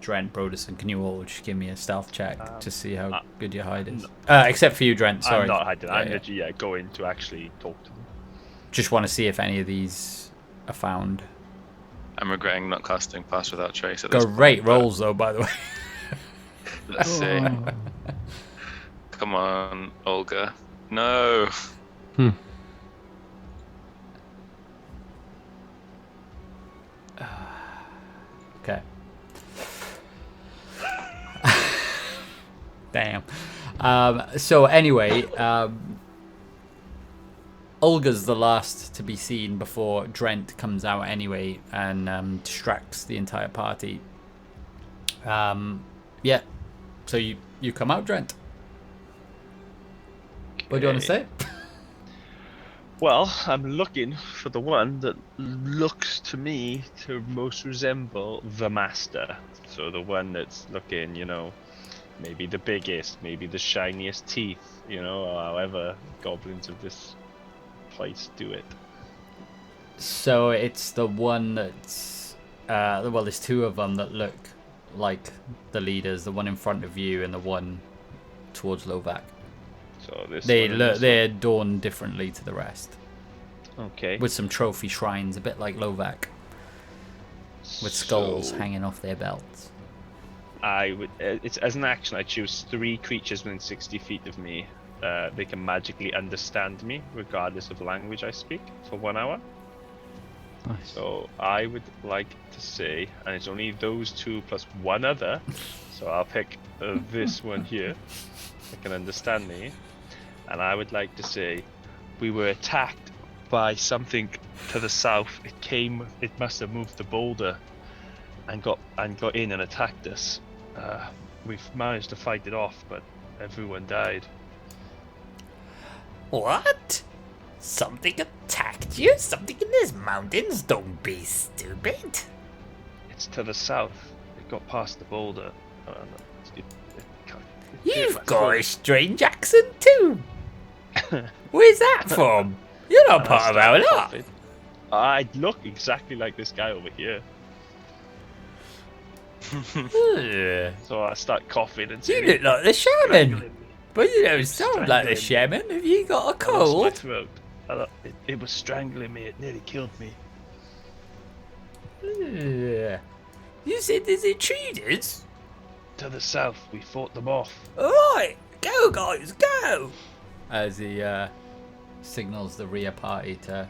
Drent, Broderson, can you all just give me a stealth check to see how good your hide is? Except for you, Drent. Sorry. I'm not hiding. Yeah, I'm yeah. literally going to actually talk to them. Just want to see if any of these are found. I'm regretting not casting Pass Without Trace at this Great point, but rolls, though, by the way. Let's see. Come on, Olga. No. Okay. Damn. So anyway, Olga's the last to be seen before Drent comes out anyway and distracts the entire party. Yeah. So you come out, Drent. What do you want to say? Well, I'm looking for the one that looks to me to most resemble the master. So the one that's looking, maybe the biggest, maybe the shiniest teeth, or however goblins of this place do it. So it's the one that's well, there's two of them that look like the leaders, the one in front of you and the one towards Lovak. So this They're adorned differently to the rest. Okay. With some trophy shrines, a bit like Lovak, with skulls hanging off their belts. I would. It's as an action. I choose 3 creatures within 60 feet of me. They can magically understand me, regardless of language I speak, for 1 hour. Nice. So I would like to say, and it's only those 2 plus 1 other. So I'll pick this one here. That can understand me, and I would like to say, we were attacked by something to the south. It must have moved the boulder, and got in and attacked us. We've managed to fight it off, but everyone died. What? Something attacked you? Something in these mountains? Don't be stupid. It's to the south. It got past the boulder. You've got a strange accent too. Where's that from? You're not part of our lot. I look exactly like this guy over here. Ugh. So I start coughing and You saying, look like the shaman, strangling me. but you don't sound like the shaman. Have you got a I lost my cold? throat. It was strangling me. It nearly killed me. Ugh. You said there's intruders? To the south, we fought them off. Alright, go guys, go! As he signals the rear party to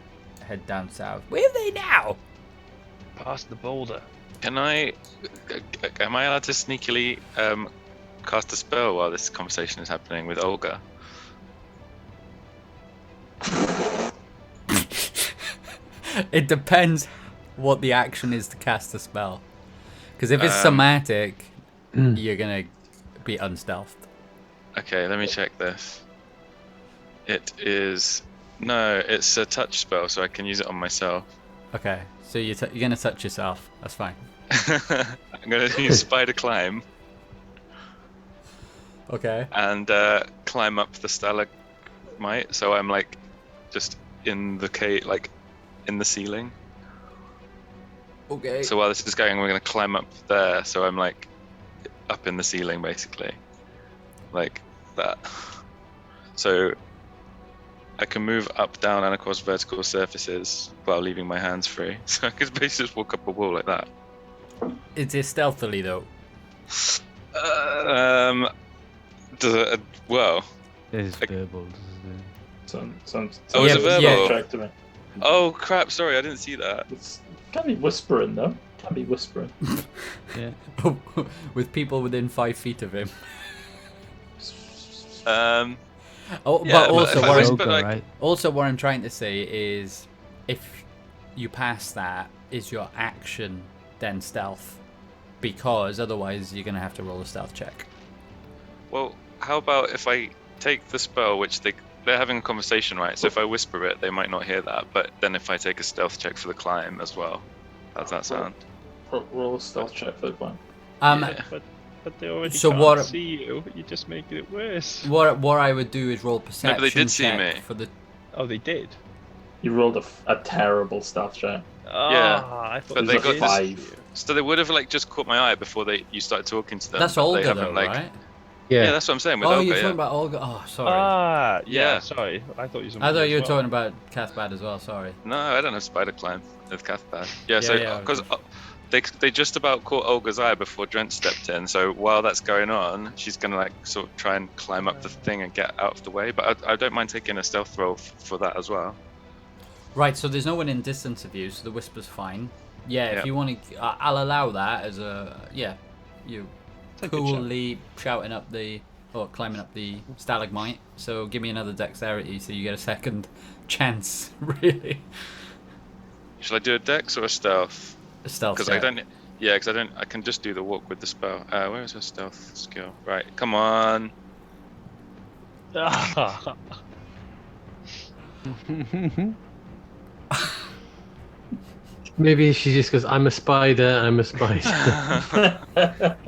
head down south. Where are they now? Past the boulder. Am I allowed to sneakily cast a spell while this conversation is happening with Olga? It depends what the action is to cast a spell. Because if it's somatic, you're gonna be unstealthed. Okay, let me check this. It's a touch spell, so I can use it on myself. Okay, so you're gonna touch yourself. That's fine. I'm gonna use spider climb. Okay. and climb up the stalagmite. So I'm like just in the cave, like in the ceiling. Okay. So while this is going, we're gonna climb up there. So I'm like up in the ceiling, basically, like that. So I can move up, down, and across vertical surfaces while leaving my hands free. So I could basically just walk up a wall like that. Is it stealthily though? Well. There's verbal. Sounds Oh, it's a verbal. Yeah. Track to me. Oh crap! Sorry, I didn't see that. Can't be whispering though. Can't be whispering. Yeah. With people within 5 feet of him. Yeah, But also, if I what was- I'm, but, like- right? also what I'm trying to say is, if you pass that, is your action then stealth? Because otherwise you're gonna have to roll a stealth check. Well, how about if I take the spell, which they're having a conversation, right? So if I whisper it, they might not hear that. But then if I take a stealth check for the climb as well, how's that sound? Roll a stealth check for the climb. Yeah. But they already So can't what- see you. You're just making it worse. What I would do is roll perception. they did see check me. for the. Oh, they did. You rolled a terrible stealth check. Yeah, I thought but it they was got a this- 5. So they would have like just caught my eye before you started talking to them. That's but they Olga haven't, though, like, right? Yeah, that's what I'm saying with Oh, Olga. you're Yeah. talking about Olga. Oh, sorry. Yeah. Sorry, I thought you. I thought you were talking about Cathbad as well. Sorry. No, I don't have spider climb with Cathbad. Yeah, Yeah, so yeah. because they just about caught Olga's eye before Drent stepped in. So while that's going on, she's gonna like sort of try and climb up the thing and get out of the way. But I don't mind taking a stealth roll for that as well. Right, so there's no one in distance of you, so the whisper's fine. Yeah, if Yeah. you want to, I'll allow that as a you Take a coolly shouting up or climbing up the stalagmite. So give me another dexterity, so you get a second chance. Really, Shall I do a dex or a stealth? a stealth. Because I don't. Yeah, because I don't. I can just do the walk with the spell. Where is her stealth skill? Right, come on. Maybe she just goes, "I'm a spider. I'm a spider."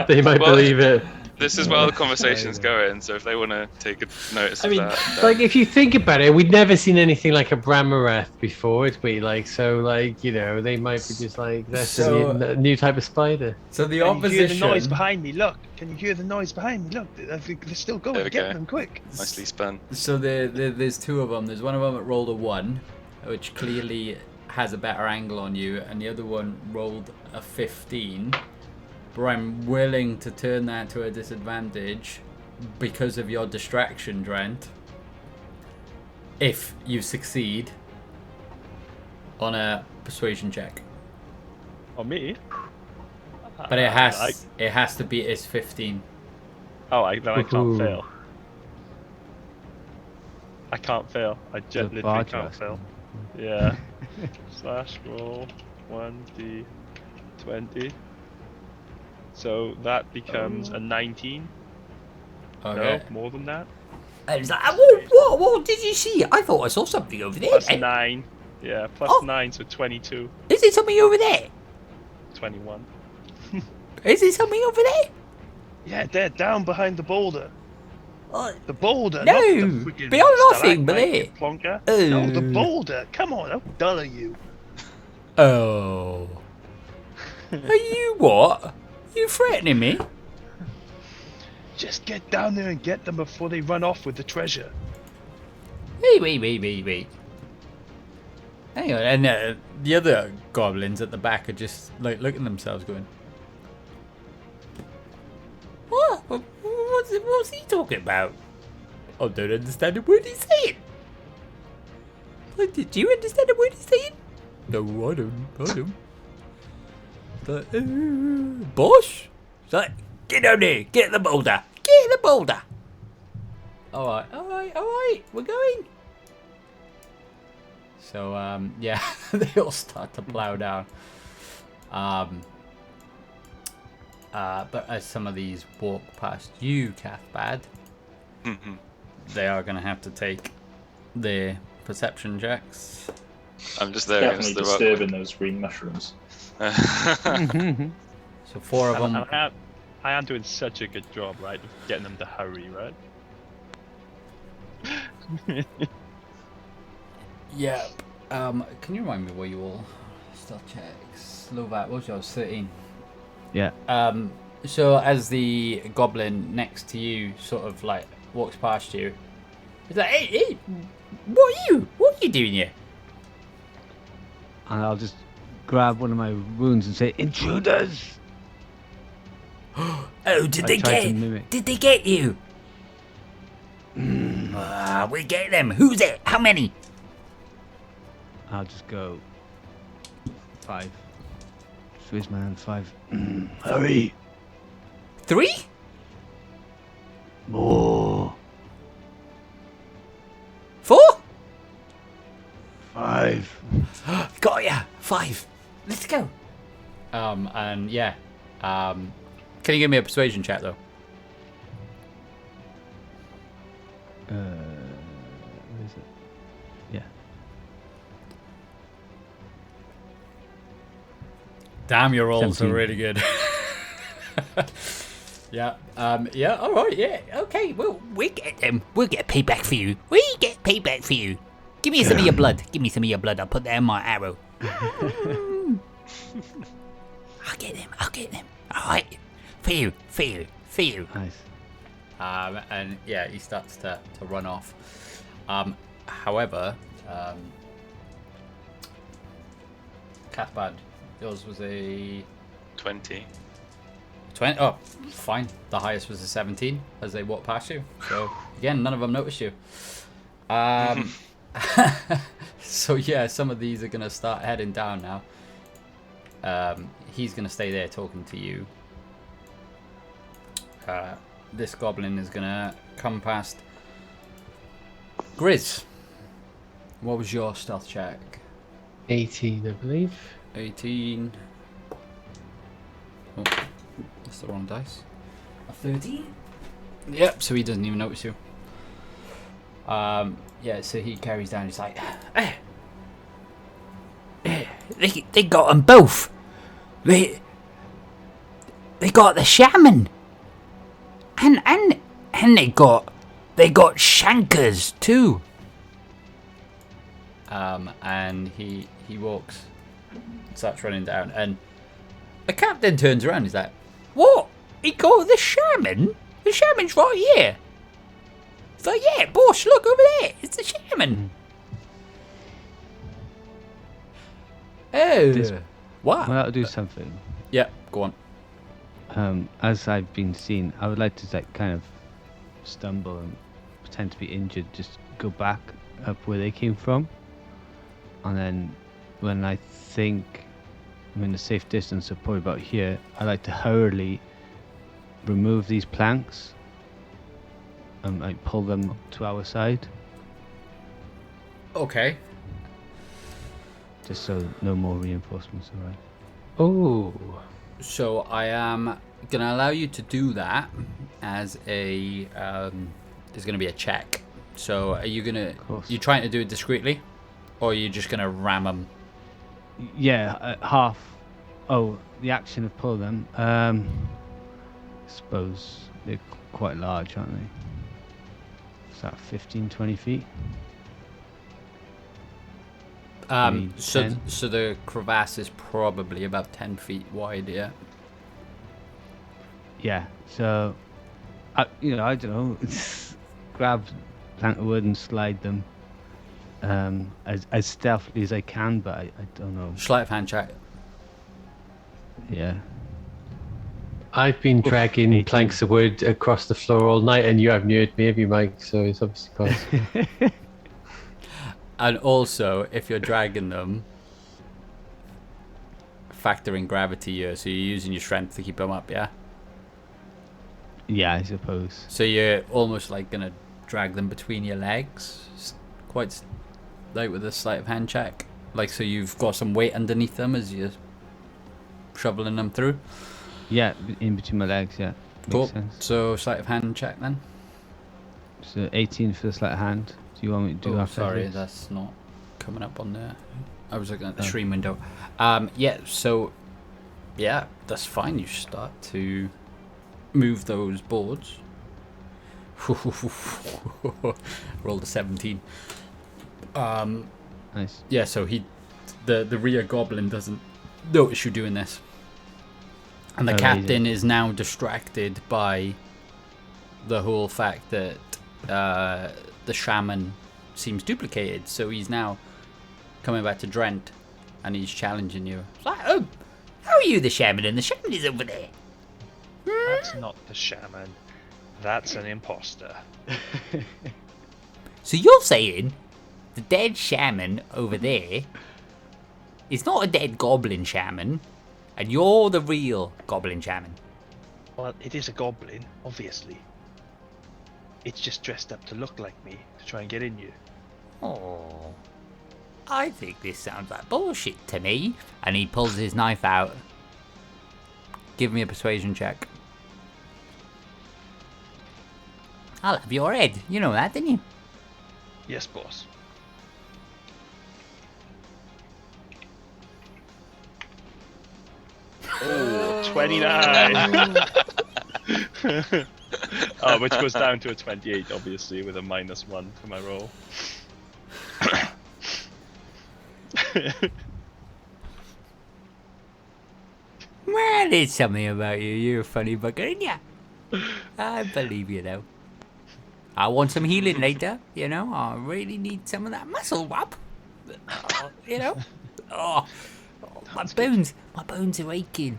They might Well, believe it. This is while the conversation's going, so if they want to take a notice I of mean, that. Like, if you think about it, we'd never seen anything like a Bramarath before, would we? Like, so, like, you know, they might be just like, that's So- a new type of spider. So the Can you hear opposition. the noise behind me? Look. Can you hear the noise behind me? Look. They're still going. There we Get go. them quick. Nicely spun. So there's two of them. There's one of them that rolled a 1, which clearly has a better angle on you, and the other one rolled a 15. But I'm willing to turn that to a disadvantage because of your distraction, Drent. If you succeed on a persuasion check, On me? but it has to beat his 15. Then I can't Ooh. fail. I can't fail. I The literally bar can't just. fail. Yeah. Slash roll 1d20. So that becomes a 19. Okay. No, more than that. I was like, what did you see? I thought I saw something over there. Plus 9. Yeah, plus Oh. 9, so 22. Is there something over there? 21. Is there something over there? Yeah, they're down behind the boulder. Oh, The boulder, No, not the friggin' beyond nothing, stalagmite, but you plonker. No, the boulder. Come on, how dull are you? Oh. Are you what? You threatening me? Just get down there and get them before they run off with the treasure. Wait. Hang on, and the other goblins at the back are just like looking at themselves going, what? What's he talking about? I don't understand a word he's saying. Did you understand a word he's saying? No, I don't. Boss? It's like, get down there, get the boulder, get the boulder. Alright, we're going. So, yeah, they all start to plow down. But as some of these walk past you, Cathbad, they are going to have to take their perception checks. I'm just there Definitely against the disturbing those green mushrooms. rock. So 4 of them. I am doing such a good job, right, of getting them to hurry, right? Yeah. Can you remind me where you all stealth checks? Slovak, what was yours? 13. Yeah. So as the goblin next to you sort of like walks past you, he's like, hey, what are you doing here? And I'll just grab one of my wounds and say, intruders! Oh, did I they tried to get? mimic. Did they get you? We get them. Who's it? How many? I'll just go 5. Swiss man, 5. Hurry! 3? More! 4? 5. Got ya. 5. Let's go. And yeah. Can you give me a persuasion check though? Where is it? Yeah. Damn, your rolls 17. are really good. Yeah. Yeah. All right. Yeah. Okay, well, we get them. We'll get payback for you. We get payback for you. Give me some of your blood. Give me some of your blood. I'll put that in my arrow. I'll get them. I'll get them. All right. For you. For you. For you. Nice. And yeah, he starts to run off. However, Cathbad, yours was a 20. 20. Oh, fine. The highest was a 17 as they walk past you. So again, none of them noticed you. So yeah, some of these are gonna start heading down now. He's gonna stay there talking to you. This goblin is gonna come past. Grizz, what was your stealth check? 18, I believe. 18. Oh, that's the wrong dice. A 13? Yep, so he doesn't even notice you. Yeah, so he carries down, he's like, They got them both. They got the shaman. And they got shankers too. and he walks, starts running down, and the captain turns around, he's like, What? He got the shaman? The shaman's right here. It's like, yeah, boss, look over there. It's the shaman. oh, This- what? Well, I'll do something. Yeah, go on. As I've been seen, I would like to like kind of stumble and pretend to be injured, just go back up where they came from, and then when I think I'm in a safe distance of probably about here, I like to hurriedly remove these planks and like pull them to our side, Okay. just so no more reinforcements arrive. Oh, So I am gonna allow you to do that as a there's gonna be a check. So are you gonna course. you trying to do it discreetly, or are you just gonna ram them? Yeah, half. Oh, the action of pull them. I suppose they're quite large, aren't they? Is that 15, 20 feet? Maybe So 10? so the crevasse is probably about 10 feet wide. Yeah. Yeah. So, I don't know. Grab a plank of wood and slide them as stealthily as I can, but I don't know. Sleight of hand check. Yeah. I've been dragging 18. planks of wood across the floor all night, and you haven't heard me, have you, Mike? So it's obviously possible. And also, if you're dragging them, factor in gravity here, so you're using your strength to keep them up, yeah? Yeah, I suppose. So you're almost like gonna drag them between your legs, like with a sleight of hand check. Like, so you've got some weight underneath them as you're shoveling them through. Yeah, in between my legs. Yeah. Cool. Makes sense. So sleight of hand check then. So 18 for the sleight of hand. Do you want me to do Oh, after sorry, this? that's not coming up on there. I was looking at the Oh. stream window. Yeah, so yeah, that's fine. You start to move those boards. Rolled a 17. Nice. Yeah, so the rear goblin doesn't notice you doing this. And the Amazing. captain is now distracted by the whole fact that the shaman seems duplicated. So he's now coming back to Drent and he's challenging you. It's like, oh, how are you the shaman? And the shaman is over there. That's not the shaman. That's an imposter. So you're saying the dead shaman over there is not a dead goblin shaman, and you're the real goblin shaman? Well, it is a goblin, obviously. It's just dressed up to look like me, to try and get in you. Oh, I think this sounds like bullshit to me. And he pulls his knife out. Give me a persuasion check. I'll have your head. You know that, didn't you? Yes, boss. Oh, 29! Oh, which goes down to a 28, obviously, with a -1 for my roll. Well, there's something about you. You're a funny bugger, ain't ya? I believe you, though. I want some healing later, you know. I really need some of that muscle wop. You know? Oh, my bones are aching.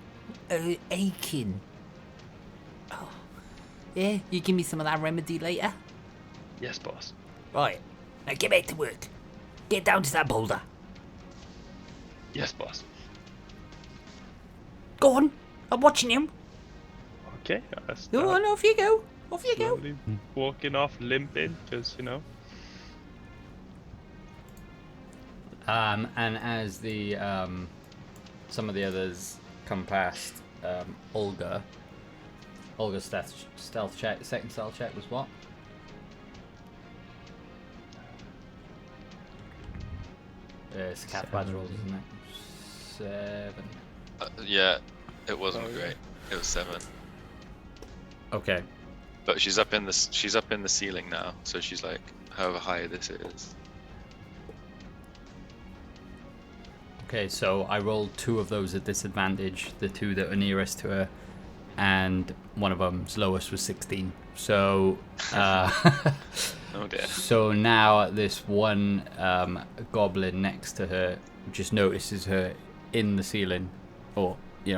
Aching. Oh. Yeah, you give me some of that remedy later? Yes, boss. Right, now get back to work. Get down to that boulder. Yes, boss. Go on, I'm watching you. Okay, I Go on, off you go. Off you go. slowly walking off, limping, because, you know. And as the some of the others come past, Ogre's stealth check, second stealth check was what? It's Cathbad's rolls, isn't it? 7. Yeah, it wasn't great. It was 7. Okay. But she's up in the ceiling now, so she's like however high this is. Okay, so I rolled 2 of those at disadvantage, the 2 that were nearest to her, and one of them's lowest was 16. So, Oh dear. so now this one goblin next to her just notices her in the ceiling, or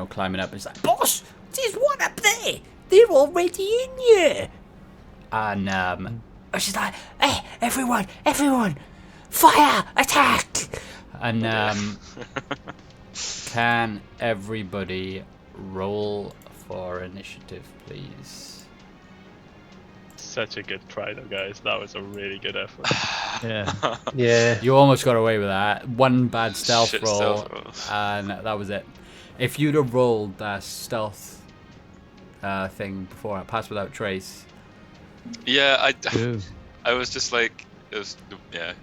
climbing up. It's like, Boss, there's one up there. They're already in here. and She's like, hey, everyone, fire, attack. And can everybody roll for initiative, please? Such a good try, though, guys. That was a really good effort. Yeah. Yeah. You almost got away with that. One bad stealth Shit roll, stealth rolls. and that was it. If you'd have rolled that stealth thing before, Pass Without Trace. Yeah, Ooh. I was just like, it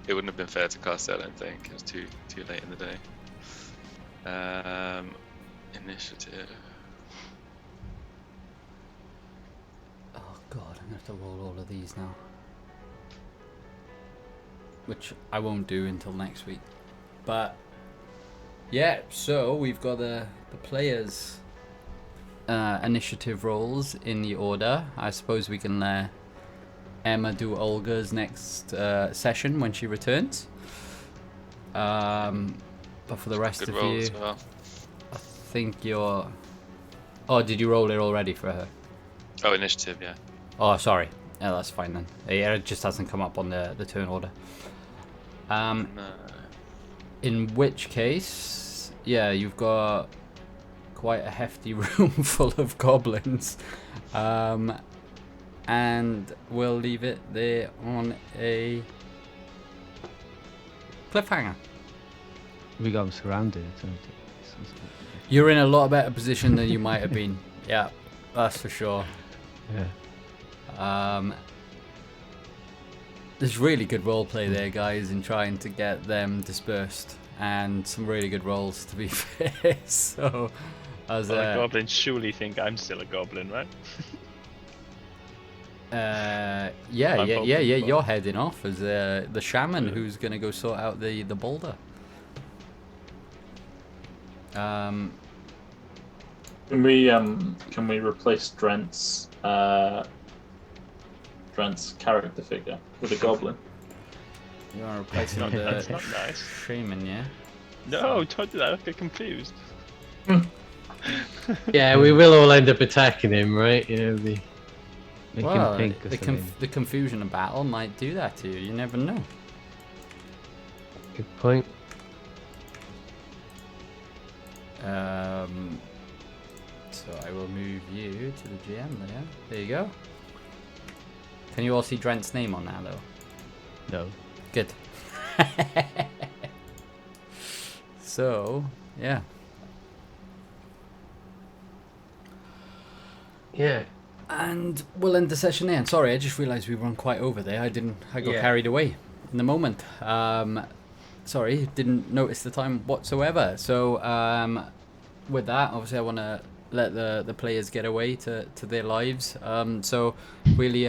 wouldn't have been fair to cast that. I don't think it was too late in the day. Initiative. Oh god, I'm gonna have to roll all of these now. Which I won't do until next week. But yeah, so we've got the players' initiative rolls in the order. I suppose we can let Emma do Olga's next session when she returns. But for the rest Good of roll you, as well. I think you're... Oh, did you roll it already for her? Oh, initiative, yeah. Oh, sorry. Yeah, that's fine then. Yeah, it just hasn't come up on the turn order. No. In which case, yeah, you've got quite a hefty room full of goblins. And we'll leave it there on a cliffhanger. We got surrounded. So You're in a lot better position than you might have been. Yeah, that's for sure. yeah. There's really good roleplay there, guys, in trying to get them dispersed, and some really good rolls, to be fair. So, as Well, the goblins surely think I'm still a goblin, right? You're heading off as the shaman who's gonna go sort out the boulder. Can we replace Drent's character figure with a goblin? You are replacing the That's not nice. shaman, yeah? No, don't do that. I get confused. Yeah, we will all end up attacking him, right? Make Well, him pink or something. the confusion of battle might do that to you. You never know. Good point. So I will move you to the GM there. There you go. Can you all see Drent's name on that though? No. Good. So, yeah. Yeah. And we'll end the session there. And sorry, I just realised we run quite over there. I got carried away in the moment. Sorry, didn't notice the time whatsoever. So, with that, obviously I want to let the players get away to their lives. So really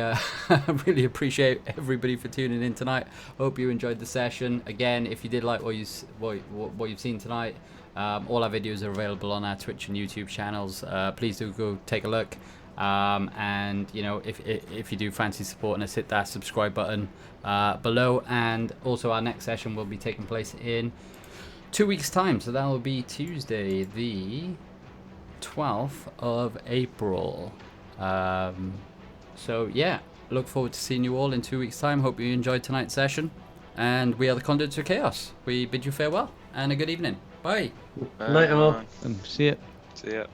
really appreciate everybody for tuning in tonight. Hope you enjoyed the session. Again, if you did like what you've seen tonight, all our videos are available on our Twitch and YouTube channels. Please do go take a look. And you know, if you do fancy supporting us, hit that subscribe button below. And also our next session will be taking place in 2 weeks time, so that will be Tuesday the 12th of April. So yeah, look forward to seeing you all in 2 weeks time. Hope you enjoyed tonight's session, and we are the Conduits of Chaos. We bid you farewell and a good evening. Bye. Night all. See ya. See ya.